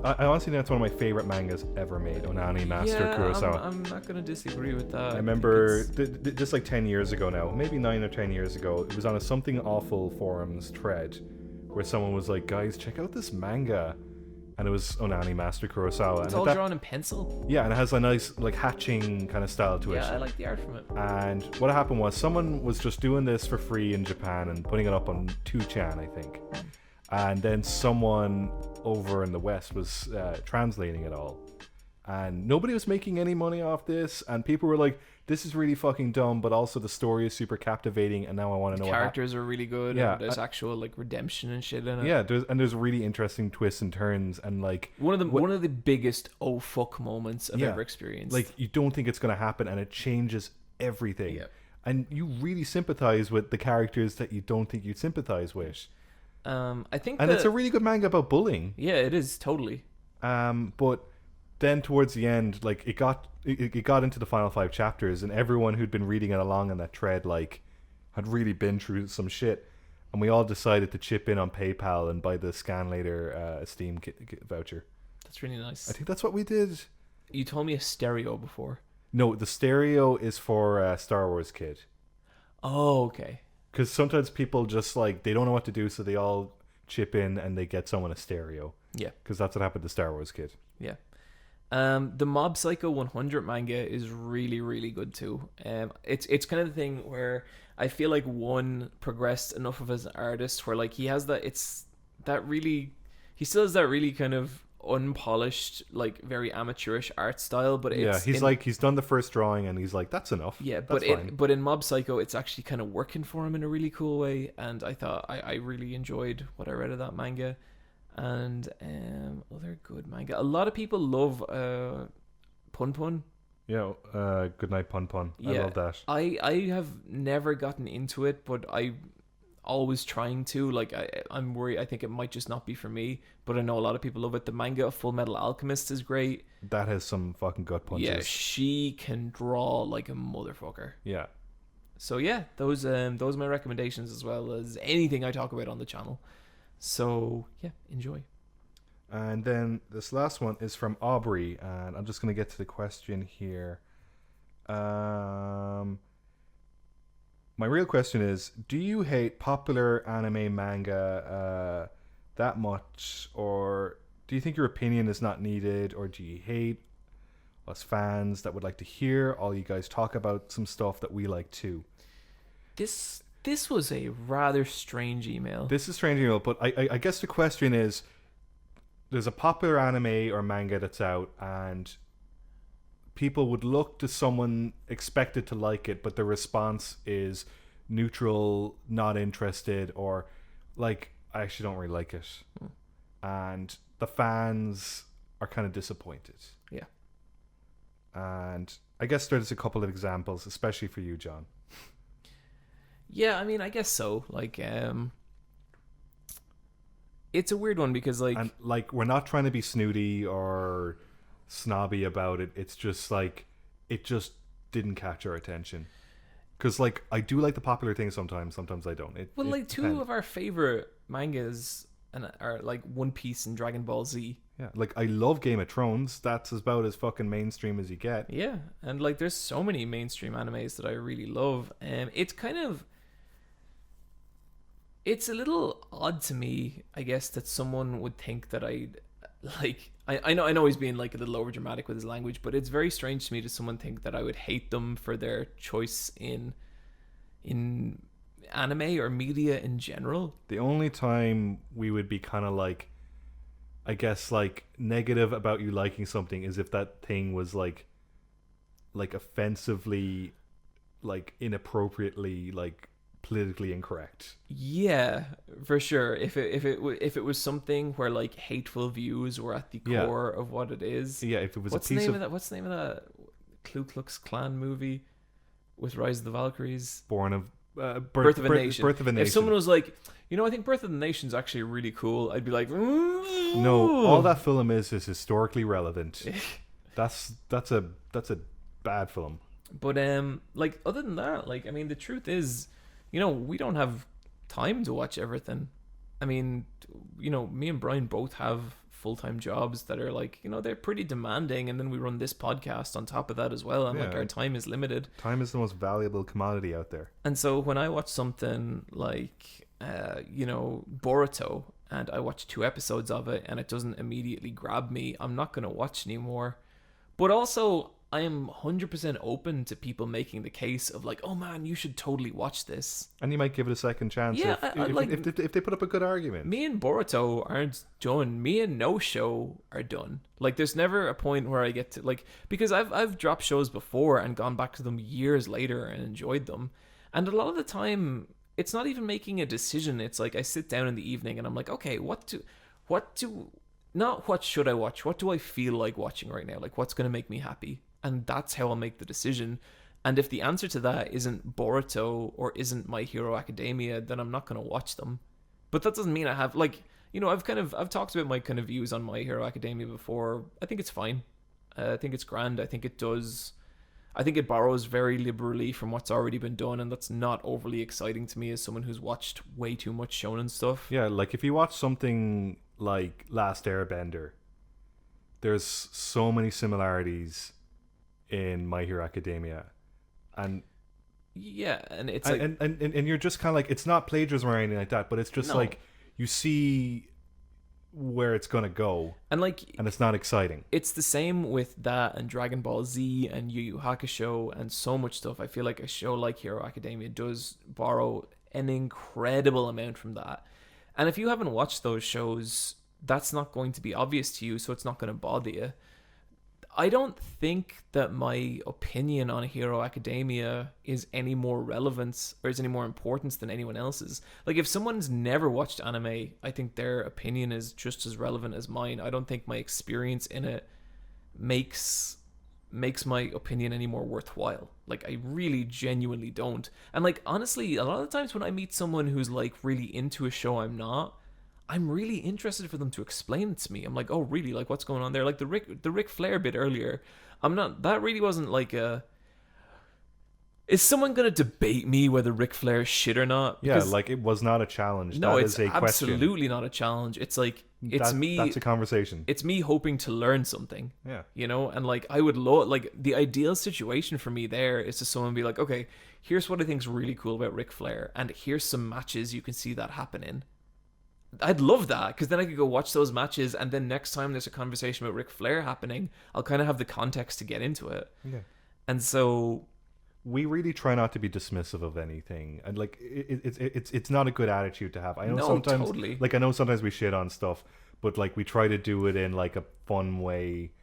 I honestly think that's one of my favorite mangas ever made, Onani Master Kurosawa. I'm not going to disagree with that. I remember just like 10 years ago now, maybe 9 or 10 years ago, it was on a Something Awful forums thread where someone was like, guys, check out this manga. And it was Onani Master Kurosawa. It's all drawn in pencil. Yeah, and it has a nice like hatching kind of style to it. Yeah, I like the art from it. And what happened was someone was just doing this for free in Japan and putting it up on 2chan, I think. And then someone over in the West was translating it all. and nobody was making any money off this, and people were like, this is really fucking dumb, but also the story is super captivating, and now I want to know what Characters are really good. Yeah, And there's actual like redemption and shit in it. yeah, there's really interesting twists and turns, and like One of the biggest oh fuck moments I've Yeah. ever experienced. like you don't think it's going to happen, and it changes everything. Yeah. And you really sympathize with the characters that you don't think you'd sympathize with. I think And it's a really good manga about bullying. yeah, it is totally. But then towards the end, like it got into the final 5 chapters, and everyone who'd been reading it along on that thread like had really been through some shit, and we all decided to chip in on PayPal and buy the Scan Later Steam voucher. That's really nice. I think that's what we did. You told me a stereo before. No, the stereo is for Star Wars Kid. Oh, okay. Because sometimes people just like they don't know what to do, so they all chip in and they get someone a stereo. Yeah. Because that's what happened to Star Wars Kid. Yeah. The Mob Psycho 100 manga is really, really good too. It's kind of the thing where I feel like one progressed enough of as an artist where like he has that he still has that really kind of unpolished, like very amateurish art style, but it's he's done the first drawing and he's like, that's enough. Yeah, that's fine. but in Mob Psycho it's actually kind of working for him in a really cool way, and I thought I really enjoyed what I read of that manga. And other good manga. A lot of people love Pun Pun. Yeah, Good Night Pun Pun. I Yeah, love that. I have never gotten into it, but I always trying to. Like I'm worried. I think it might just not be for me. But I know a lot of people love it. The manga of Full Metal Alchemist is great. That has some fucking gut punches. Yeah, she can draw like a motherfucker. Yeah. So yeah, those are my recommendations as well as anything I talk about on the channel. So yeah, enjoy. And then this last one is from Aubrey, and I'm just going to get to the question here. My real question is, do you hate popular anime manga that much, or do you think your opinion is not needed, or do you hate us fans that would like to hear all you guys talk about some stuff that we like too? This was a rather strange email. This is a strange email, but I guess the question is, there's a popular anime or manga that's out, and people would look to someone expected to like it, but the response is neutral, not interested, or like, I actually don't really like it. And the fans are kind of disappointed. Yeah. And I guess there's a couple of examples, especially for you, John. Yeah, I mean, I guess so. Like, it's a weird one because, like... And, like, we're not trying to be snooty or snobby about it. It's just, like, it just didn't catch our attention. Because, like, I do like the popular things sometimes. Sometimes I don't. Well, like, two of our favorite mangas are, like, One Piece and Dragon Ball Z. Yeah, like, I love Game of Thrones. That's about as fucking mainstream as you get. Yeah, and, like, there's so many mainstream animes that I really love. It's kind of... It's a little odd to me, I guess, that someone would think that I'd like. I know he's being like a little over dramatic with his language, but it's very strange to me to someone think that I would hate them for their choice in anime or media in general. The only time we would be kind of like, I guess, like negative about you liking something is if that thing was like offensively, like inappropriately, like politically incorrect. Yeah, for sure. If it was something where like hateful views were at the core of what it is. Yeah, if it was what's the name of that Ku Klux Klan movie with Rise of the Valkyries? Birth of a Nation. Birth of a Nation. If someone was like, I think Birth of the Nation is actually really cool, I'd be like, no, all that film is historically relevant. that's a bad film. But like other than that, like I mean, the truth is, we don't have time to watch everything. I mean, me and Bryan both have full-time jobs that are like, they're pretty demanding, and then we run this podcast on top of that as well, and like our time is limited. Time is the most valuable commodity out there. And so when I watch something like Boruto, and I watch 2 episodes of it and it doesn't immediately grab me, I'm not going to watch anymore. But also, I am 100% open to people making the case of like, oh man, you should totally watch this. And you might give it a second chance Yeah, if they put up a good argument. Me and Boruto aren't done. Me and no show are done. Like, there's never a point where I get to like, because I've dropped shows before and gone back to them years later and enjoyed them, and a lot of the time it's not even making a decision. It's like I sit down in the evening and I'm like, okay, not what should I watch? What do I feel like watching right now? Like, what's going to make me happy? And that's how I'll make the decision. And if the answer to that isn't Boruto or isn't My Hero Academia, then I'm not going to watch them. But that doesn't mean I have, like, I've talked about my kind of views on My Hero Academia before. I think it's fine. I think it's grand. I think it borrows very liberally from what's already been done, and that's not overly exciting to me as someone who's watched way too much shonen stuff. Yeah, like if you watch something like Last Airbender, there's so many similarities in My Hero Academia, and yeah, and it's like, like, and you're just kind of like, it's not plagiarism or anything like that, but it's just No. like you see where it's gonna go, and like, and it's not exciting. it's the same with that and Dragon Ball Z and Yu Yu Hakusho and so much stuff. I feel like a show like Hero Academia does borrow an incredible amount from that. And if you haven't watched those shows, that's not going to be obvious to you, so it's not going to bother you. I don't think that my opinion on Hero Academia is any more relevant or is any more importance than anyone else's. Like, if someone's never watched anime, I think their opinion is just as relevant as mine. I don't think my experience in it makes my opinion any more worthwhile. Like, I really genuinely don't. And like, honestly, a lot of the times when I meet someone who's like really into a show I'm really interested for them to explain it to me. I'm like, oh, really? Like, what's going on there? Like the Ric Flair bit earlier. That really wasn't like a. Is someone gonna debate me whether Ric Flair is shit or not? Because, yeah, like it was not a challenge. No, that it's is a absolutely question. not a challenge. It's like it's me. That's a conversation. It's me hoping to learn something. Yeah, And like I would like the ideal situation for me there is to someone be like, okay, here's what I think is really cool about Ric Flair, and here's some matches you can see that happen in. I'd love that, because then I could go watch those matches, and then next time there's a conversation about Ric Flair happening, I'll kind of have the context to get into it. yeah. And so We really try not to be dismissive of anything, and like it's not a good attitude to have. I know sometimes, totally. like I know sometimes we shit on stuff, but like we try to do it in like a fun way.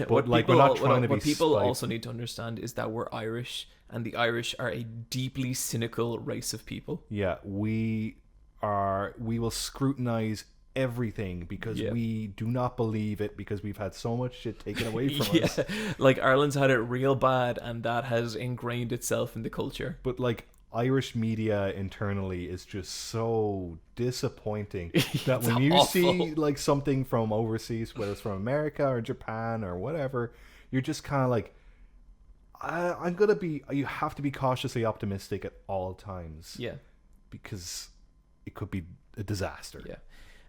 But like we're not trying to be. What people also need to understand is that we're Irish, and the Irish are a deeply cynical race of people. Yeah, we will scrutinize everything because we do not believe it, because we've had so much shit taken away from us. Like Ireland's had it real bad, and that has ingrained itself in the culture. But like Irish media internally is just so disappointing that when you see like something from overseas, whether it's from America or Japan or whatever, you're just kind of like, you have to be cautiously optimistic at all times. Yeah. Because it could be a disaster. Yeah.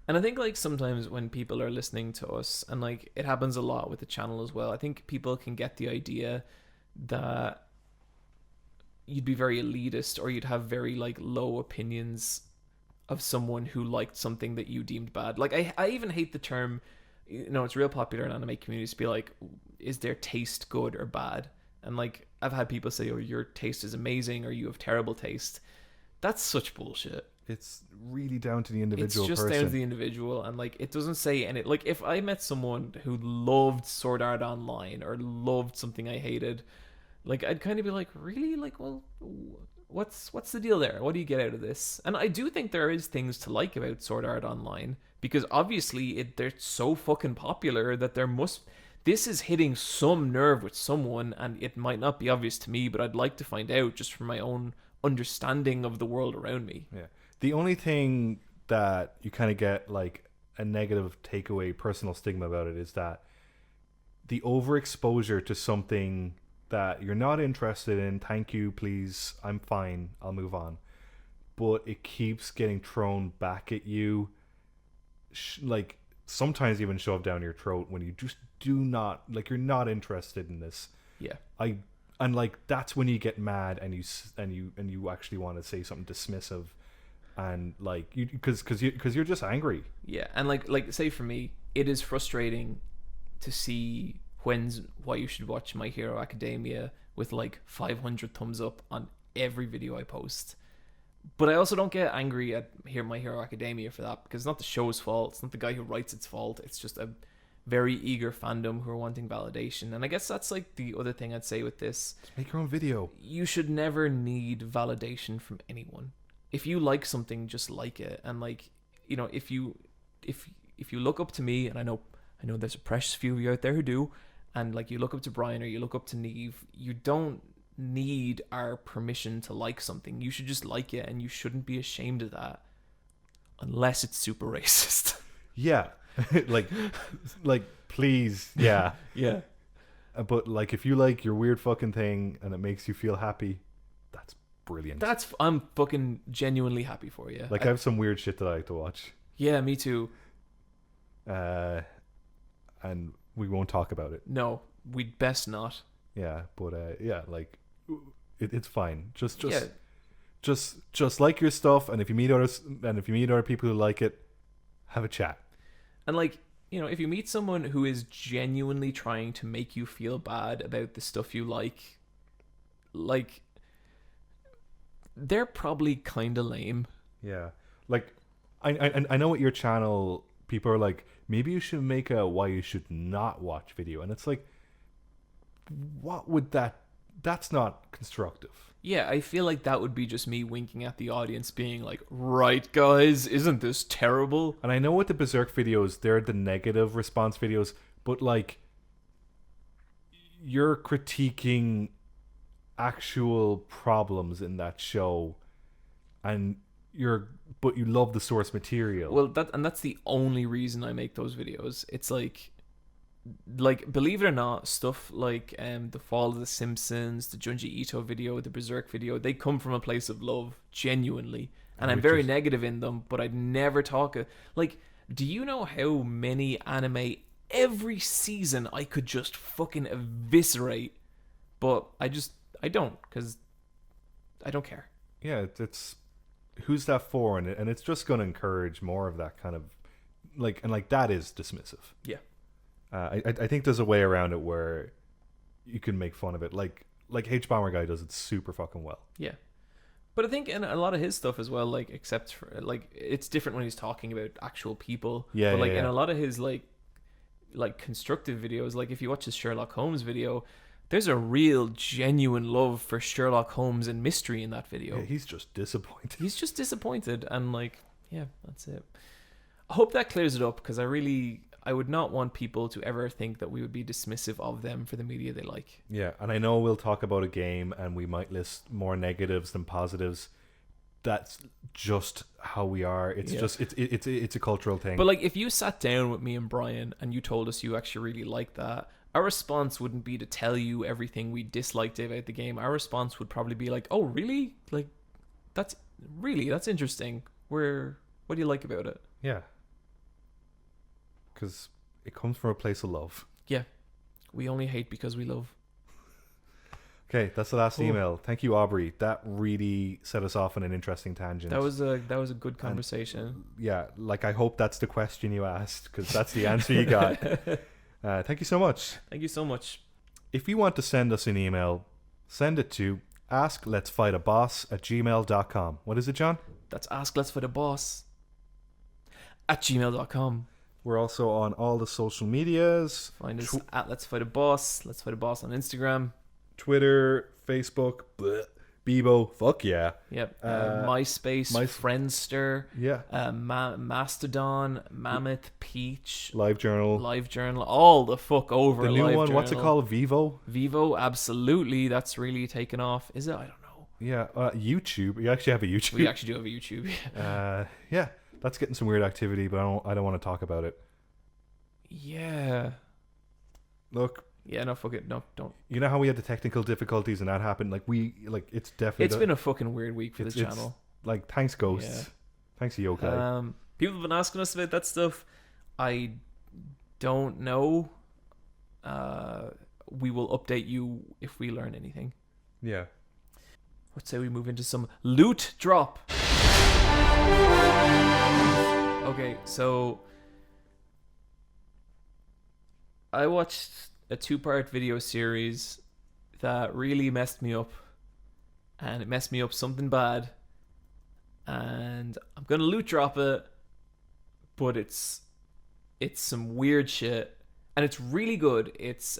And I think like sometimes when people are listening to us, and like it happens a lot with the channel as well, I think people can get the idea that you'd be very elitist, or you'd have very like low opinions of someone who liked something that you deemed bad. Like I even hate the term, it's real popular in anime communities to be like, is their taste good or bad? And like I've had people say, oh, your taste is amazing, or you have terrible taste. That's such bullshit. It's really down to the individual It's just person. down to the individual, and like it doesn't say any. Like if I met someone who loved Sword Art Online or loved something I hated, like I'd kind of be like, really? Like, well, what's the deal there? What do you get out of this? And I do think there is things to like about Sword Art Online, because obviously they're so fucking popular that this is hitting some nerve with someone, and it might not be obvious to me, but I'd like to find out just from my own understanding of the world around me. Yeah. The only thing that you kind of get like a negative takeaway, personal stigma about it, is that the overexposure to something that you're not interested in, thank you, please, I'm fine, I'll move on, but it keeps getting thrown back at you, like sometimes even shoved down your throat when you just do not, like, you're not interested in this. Yeah. And like that's when you get mad and you actually want to say something dismissive, and like you because you're just angry. Yeah, and like say for me, it is frustrating to see when's why you should watch My Hero Academia with like 500 thumbs up on every video I post. But I also don't get angry at My Hero Academia for that, because it's not the show's fault. It's not the guy who writes its fault. It's just a very eager fandom who are wanting validation. And I guess that's like the other thing I'd say with this. Just make your own video. You should never need validation from anyone. If you like something, just like it. And like, you know, if you look up to me, and I know there's a precious few of you out there who do, and like you look up to Bryan or you look up to Niamh, you don't need our permission to like something. You should just like it, and you shouldn't be ashamed of that unless it's super racist. Yeah. like please, yeah. Yeah. But like if you like your weird fucking thing and it makes you feel happy, that's brilliant. I'm fucking genuinely happy for you. Like I have some weird shit that I like to watch. Yeah, me too. And we won't talk about it. No, we'd best not. Yeah, but yeah, like it's fine. Just Yeah. just like your stuff, and if you meet other people who like it, have a chat. And like, you know, if you meet someone who is genuinely trying to make you feel bad about the stuff you like, they're probably kind of lame. Yeah, like I know at your channel people are like, maybe you should make a why you should not watch video, and it's like, what would that's not constructive. Yeah, I feel like that would be just me winking at the audience being like, right guys, isn't this terrible? And I know with the Berserk videos, they're the negative response videos, but like, you're critiquing actual problems in that show, and but you love the source material. Well, that's the only reason I make those videos. It's like believe it or not, stuff like the Fall of the Simpsons, the Junji Ito video, the Berserk video, they come from a place of love, genuinely. And I'm very negative in them, but I'd never talk like, do you know how many anime every season I could just fucking eviscerate? But I don't, because I don't care. Yeah, it's who's that for? And it's just going to encourage more of that kind of like, and like that is dismissive. Yeah. I think there's a way around it where you can make fun of it, like H-Bomber Guy does it super fucking well. Yeah, but I think in a lot of his stuff as well, like, except for like, it's different when he's talking about actual people. Yeah, but like, yeah. in a lot of his like constructive videos, like if you watch his Sherlock Holmes video, there's a real genuine love for Sherlock Holmes and mystery in that video. Yeah, he's just disappointed. And like, yeah, that's it. I hope that clears it up, because I would not want people to ever think that we would be dismissive of them for the media they like. Yeah, and I know we'll talk about a game and we might list more negatives than positives. That's just how we are. It's just it's a cultural thing. But like, if you sat down with me and Bryan and you told us you actually really like that, our response wouldn't be to tell you everything we disliked about the game. Our response would probably be like, "Oh, really? Like, that's interesting. What do you like about it?" Yeah. Because it comes from a place of love. Yeah. We only hate because we love. Okay, that's the last email. Thank you, Aubrey. That really set us off on an interesting tangent. That was a good conversation. And, yeah, like I hope that's the question you asked, because that's the answer you got. Thank you so much. Thank you so much. If you want to send us an email, send it to askletsfightaboss@gmail.com. What is it, John? That's askletsfightaboss@gmail.com. We're also on all the social medias. Find us at Let's Fight a Boss. Let's Fight a Boss on Instagram, Twitter, Facebook, Bebo, fuck yeah. Yep. MySpace, Friendster, yeah. Mastodon, Mammoth, Peach, LiveJournal, all the fuck over. The new one, Journal. what's it called? Vivo, absolutely. That's really taken off. Is it? I don't know. Yeah. YouTube. You actually have a YouTube. We actually do have a YouTube. Yeah. That's getting some weird activity, but I don't want to talk about it. Yeah. Look. Yeah, no, fuck it. No, don't. You know how we had the technical difficulties and that happened? It's definitely... It's been a fucking weird week for the channel. Like, thanks, Ghosts. Yeah. Thanks, Yokai. People have been asking us about that stuff. I don't know. We will update you if we learn anything. Yeah. Let's say we move into some loot drop. Okay, so I watched a 2-part video series that really messed me up, and it messed me up something bad. And I'm gonna loot drop it, but it's some weird shit, and it's really good. It's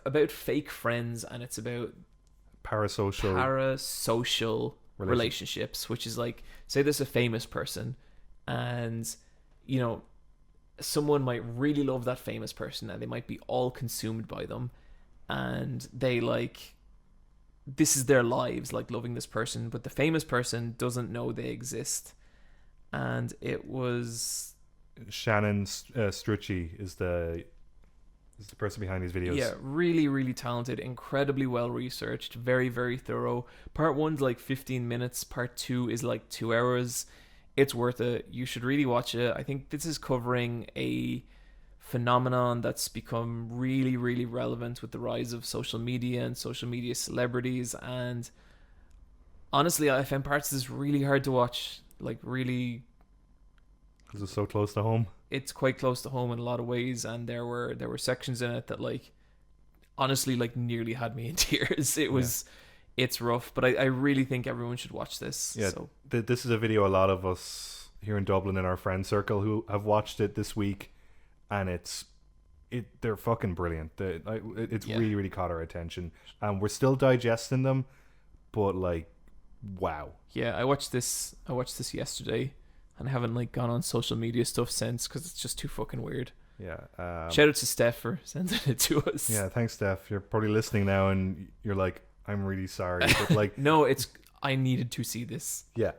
about fake friends, and it's about parasocial relationships, which is like, say there's a famous person, and you know, someone might really love that famous person, and they might be all consumed by them, and they like, this is their lives, like loving this person, but the famous person doesn't know they exist. And it was Shannon Strucci is the person behind these videos. Yeah, really, really talented, incredibly well researched, very, very thorough. Part 1's like 15 minutes, part 2 is like 2 hours. It's worth it. You should really watch it. I think this is covering a phenomenon that's become really, really relevant with the rise of social media and social media celebrities. And honestly, I found parts of this really hard to watch. Like, really, because it's so close to home. It's quite close to home in a lot of ways, and there were sections in it that, like, honestly, like, nearly had me in tears. It's rough, but I really think everyone should watch this. Yeah, so. This is a video a lot of us here in Dublin in our friend circle who have watched it this week, and they're fucking brilliant. It's really, really caught our attention, and we're still digesting them, but like, wow. Yeah, I watched this yesterday, and I haven't like gone on social media stuff since, because it's just too fucking weird. Yeah. Shout out to Steph for sending it to us. Yeah, thanks, Steph. You're probably listening now, and you're like, I'm really sorry, but like, no, I needed to see this. Yeah,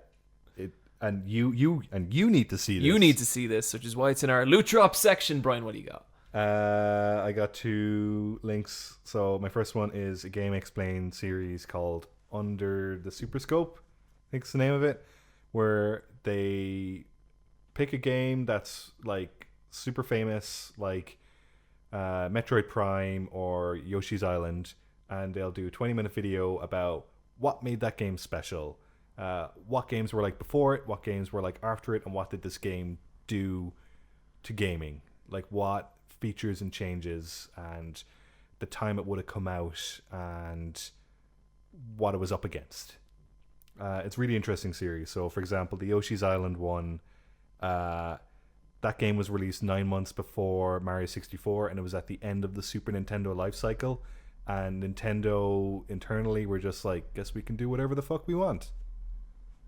and you need to see this. You need to see this, which is why it's in our loot drop section. Brian, what do you got? I got 2 links. So my first one is a Game Explained series called Under the Superscope, I think it's the name of it, where they pick a game that's like super famous, like Metroid Prime or Yoshi's Island, and they'll do a 20-minute video about what made that game special, what games were like before it, what games were like after it, and what did this game do to gaming, like what features and changes, and the time it would have come out, and what it was up against. It's a really interesting series. So, for example, the Yoshi's Island one, that game was released 9 months before Mario 64, and it was at the end of the Super Nintendo life cycle. And Nintendo internally were just like, guess we can do whatever the fuck we want.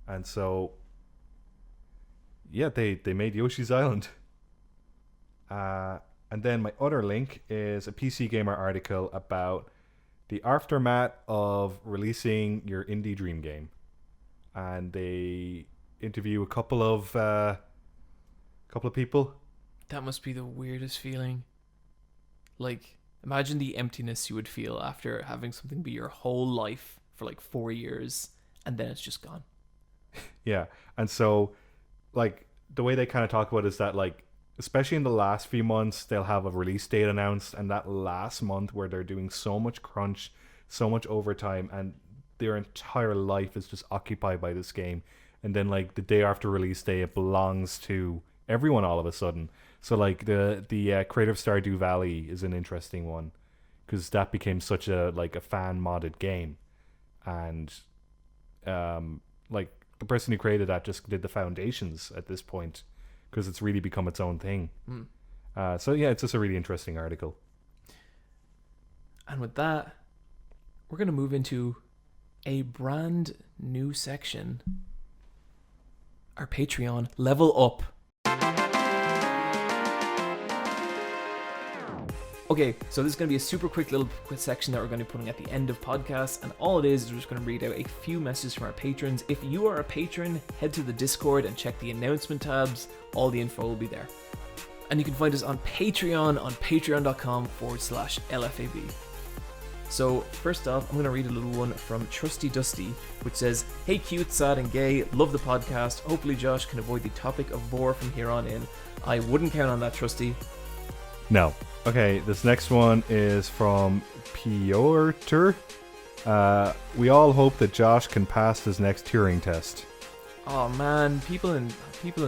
And so, yeah, they made Yoshi's Island. And then my other link is a PC Gamer article about the aftermath of releasing your indie dream game. And they interview a couple of people. That must be the weirdest feeling. Like, imagine the emptiness you would feel after having something be your whole life for like 4 years, and then it's just gone. Yeah. And so, like, the way they kind of talk about it is that, like, especially in the last few months, they'll have a release date announced, and that last month where they're doing so much crunch, so much overtime, and their entire life is just occupied by this game. And then, like, the day after release day, it belongs to everyone all of a sudden. So, like, the Creative Stardew Valley is an interesting one, because that became such a fan modded game, and like, the person who created that just did the foundations at this point, because it's really become its own thing. So yeah, it's just a really interesting article. And with that, we're going to move into a brand new section, our Patreon Level Up. Okay, so this is going to be a super quick section that we're going to be putting at the end of podcasts, and all it is we're just going to read out a few messages from our patrons. If you are a patron, head to the Discord and check the announcement tabs. All the info will be there. And you can find us on Patreon on patreon.com/LFAB. So first off, I'm going to read a little one from Trusty Dusty, which says, "Hey cute, sad and gay, love the podcast. Hopefully Josh can avoid the topic of bore from here on in." I wouldn't count on that, Trusty. No. Okay, this next one is from Piotr. We all hope that Josh can pass his next Turing test. Oh man, people in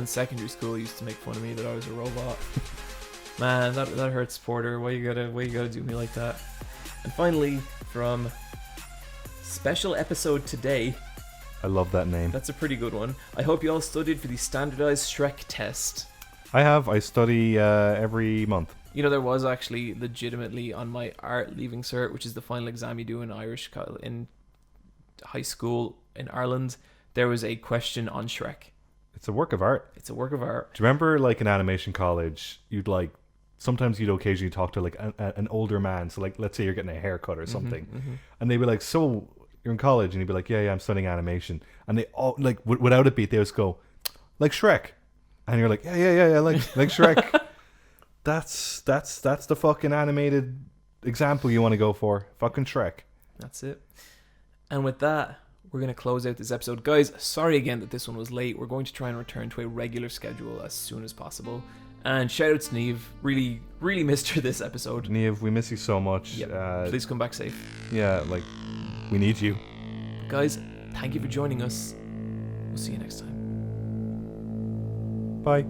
secondary school used to make fun of me that I was a robot. Man, that hurts, Porter. Why you gotta do me like that? And finally, from special episode today. I love that name. That's a pretty good one. I hope you all studied for the standardized Shrek test. I have. I study every month. You know, there was actually legitimately on my art leaving cert, which is the final exam you do in in high school in Ireland, there was a question on Shrek. It's a work of art. It's a work of art. Do you remember, like, in animation college, sometimes you'd occasionally talk to, like, an older man. So, like, let's say you're getting a haircut or something. And they'd be like, so, you're in college? And you'd be like, yeah, I'm studying animation. And they all, like, without a beat, they just go, like Shrek. And you're like, yeah, like Shrek. That's the fucking animated example you want to go for. Fucking Shrek. That's it. And with that, we're going to close out this episode. Guys, sorry again that this one was late. We're going to try and return to a regular schedule as soon as possible. And shout out to Niamh. Really, really missed her this episode. Niamh, we miss you so much. Yep. Please come back safe. Yeah, like, we need you. Guys, thank you for joining us. We'll see you next time. Bye.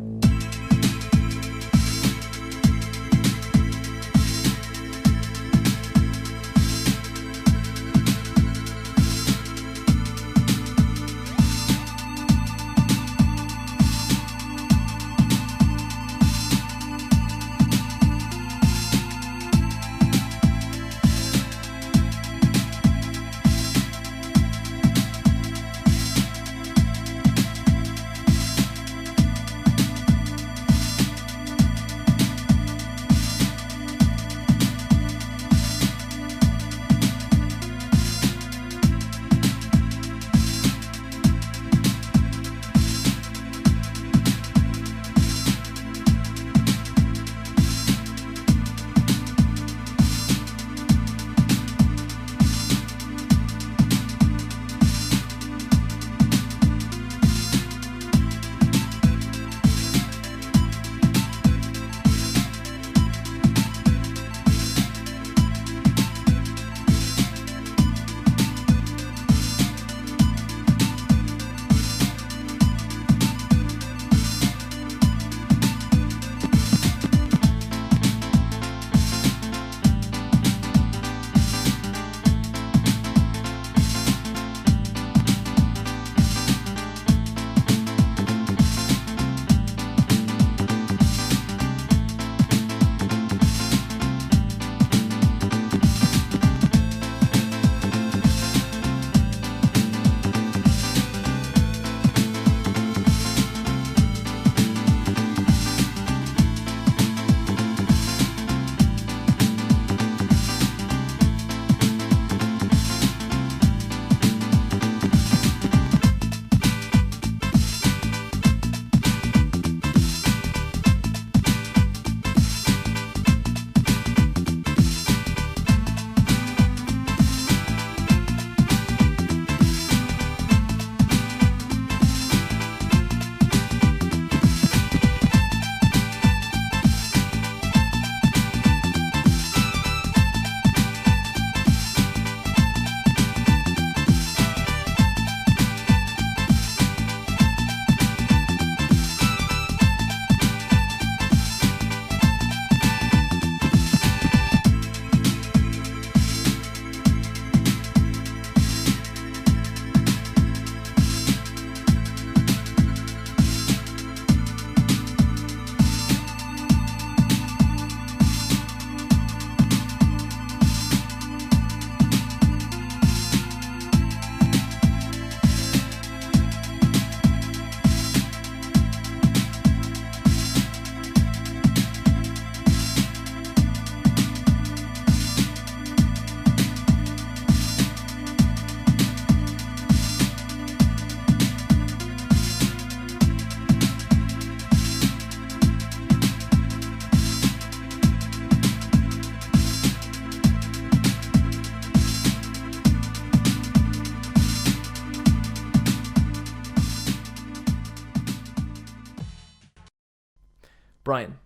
Bryan.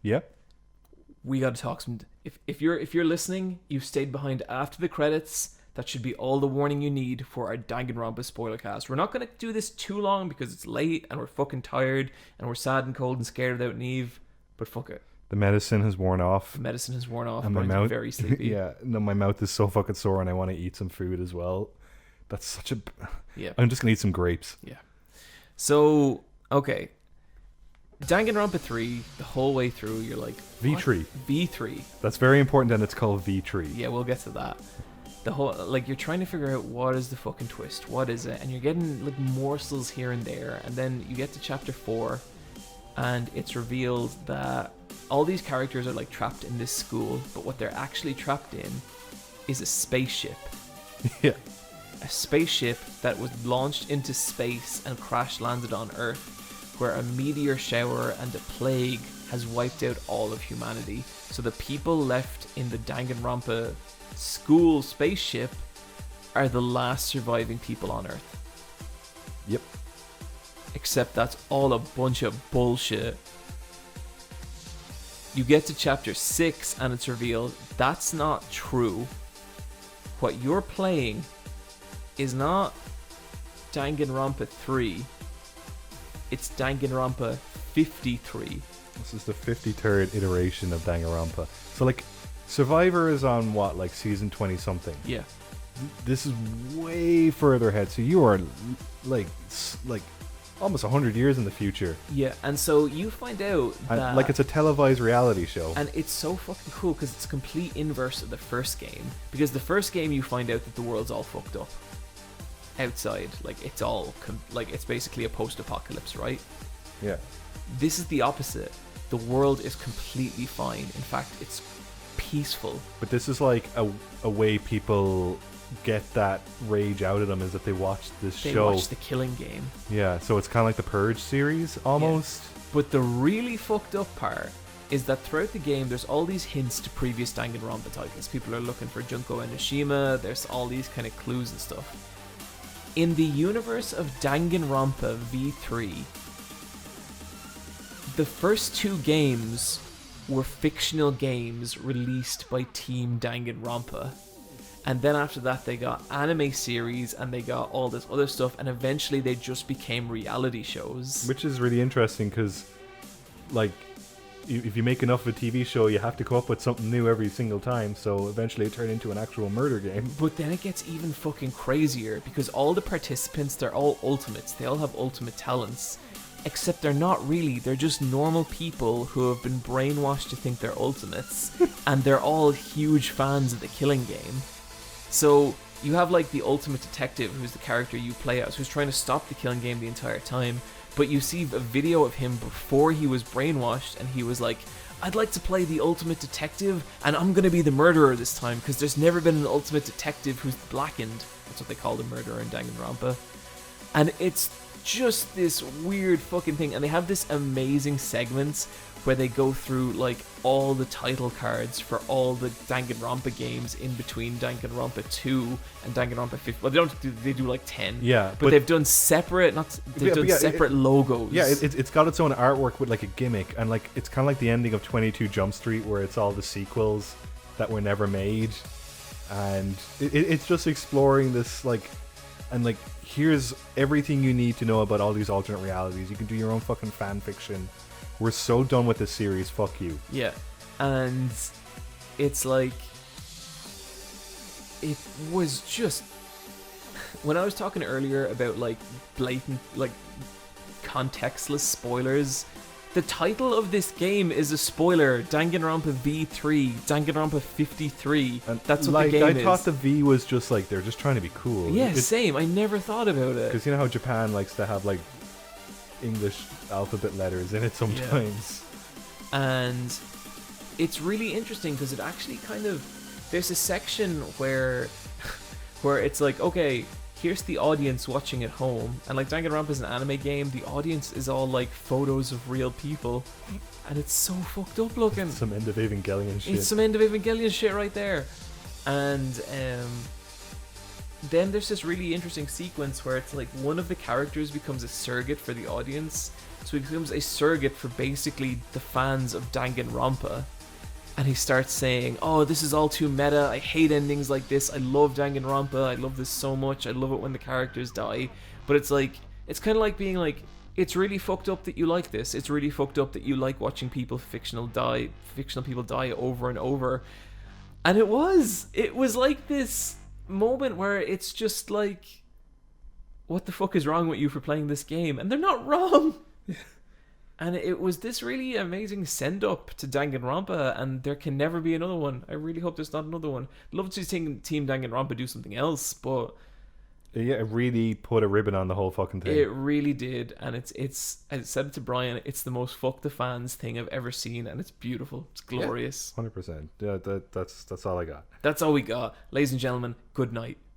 Yeah. We got to talk some. If you're listening, you've stayed behind after the credits. That should be all the warning you need for our Danganronpa spoiler cast. We're not going to do this too long because it's late and we're fucking tired and we're sad and cold and scared without Niamh. But fuck it. The medicine has worn off. The medicine has worn off. And my Brian's mouth, very sleepy. yeah, no, my mouth is so fucking sore, and I want to eat some food as well. That's such a. Yeah. I'm just gonna eat some grapes. Yeah. So okay, Danganronpa 3. The whole way through, you're like V3. V3. That's very important, and it's called V3. Yeah, we'll get to that. The whole like you're trying to figure out what is the fucking twist, what is it, and you're getting like morsels here and there, and then you get to chapter 4, and it's revealed that all these characters are like trapped in this school, but what they're actually trapped in is a spaceship. Yeah. A spaceship that was launched into space and crash landed on Earth, where a meteor shower and a plague has wiped out all of humanity. So the people left in the Danganronpa school spaceship are the last surviving people on Earth. Yep. Except that's all a bunch of bullshit. You get to chapter 6 and it's revealed that's not true. What you're playing is not Danganronpa 3. It's Danganronpa 53. This is the 53rd iteration of Danganronpa. So, like, Survivor is on, what, like, season 20-something? Yeah. This is way further ahead. So you are, like almost 100 years in the future. Yeah, and so you find out that... And, like, it's a televised reality show. And it's so fucking cool because it's complete inverse of the first game. Because the first game you find out that the world's all fucked up. Outside, like, it's all... it's basically a post-apocalypse, right? Yeah. This is the opposite. The world is completely fine. In fact, it's peaceful. But this is like a way people get that rage out of them, is that they watch this show. They watch the Killing Game. Yeah, so it's kind of like the Purge series, almost. Yeah. But the really fucked up part is that throughout the game, there's all these hints to previous Danganronpa titles. People are looking for Junko and Nishima. There's all these kind of clues and stuff. In the universe of Danganronpa V3, the first 2 games were fictional games released by Team Danganronpa. And then after that, they got anime series and they got all this other stuff, and eventually they just became reality shows. Which is really interesting because, like, if you make enough of a TV show, you have to come up with something new every single time, so eventually it turned into an actual murder game. But then it gets even fucking crazier because all the participants, they're all ultimates. They all have ultimate talents. Except they're not really, they're just normal people who have been brainwashed to think they're ultimates. And they're all huge fans of the Killing Game. So you have like the ultimate detective, who's the character you play as, who's trying to stop the Killing Game the entire time. But you see a video of him before he was brainwashed, and he was like, I'd like to play the ultimate detective, and I'm going to be the murderer this time, because there's never been an ultimate detective who's blackened. That's what they call the murderer in Danganronpa. And it's just this weird fucking thing, and they have this amazing segments where they go through like all the title cards for all the Danganronpa games in between Danganronpa 2 and Danganronpa 50. Well, they do like 10. Yeah, but they've done separate, separate logos. Yeah, it's got its own artwork with like a gimmick, and like it's kind of like the ending of 22 Jump Street, where it's all the sequels that were never made, and it's just exploring this like, and like, here's everything you need to know about all these alternate realities. You can do your own fucking fan fiction. We're so done with this series. Fuck you. Yeah. And it's like, it was just, when I was talking earlier about like blatant, like contextless spoilers, the title of this game is a spoiler. Danganronpa V3, Danganronpa 53. And that's what like, the game is. I thought the V was just like, they're just trying to be cool. Yeah, same. I never thought about it. Because you know how Japan likes to have like English alphabet letters in it sometimes. Yeah. And it's really interesting because it actually kind of, there's a section where it's like, okay, here's the audience watching at home, and like Danganronpa is an anime game, the audience is all like photos of real people, and it's so fucked up looking. Some end of Evangelion shit. It's some end of Evangelion shit right there. And then there's this really interesting sequence where it's like one of the characters becomes a surrogate for the audience. So he becomes a surrogate for basically the fans of Danganronpa. And he starts saying, oh, this is all too meta, I hate endings like this, I love Danganronpa, I love this so much, I love it when the characters die. But it's like, it's kind of like being like, it's really fucked up that you like this. It's really fucked up that you like watching fictional people die over and over. And it was like this moment where it's just like, what the fuck is wrong with you for playing this game? And they're not wrong. And it was this really amazing send-up to Danganronpa, and there can never be another one. I really hope there's not another one. Love to see Team Danganronpa do something else, but Yeah, it really put a ribbon on the whole fucking thing. it really did. And it's I said it to Bryan, it's the most fuck the fans thing I've ever seen, and it's beautiful. It's glorious. 100%. Yeah, that's all I got. That's all we got. Ladies and gentlemen, good night.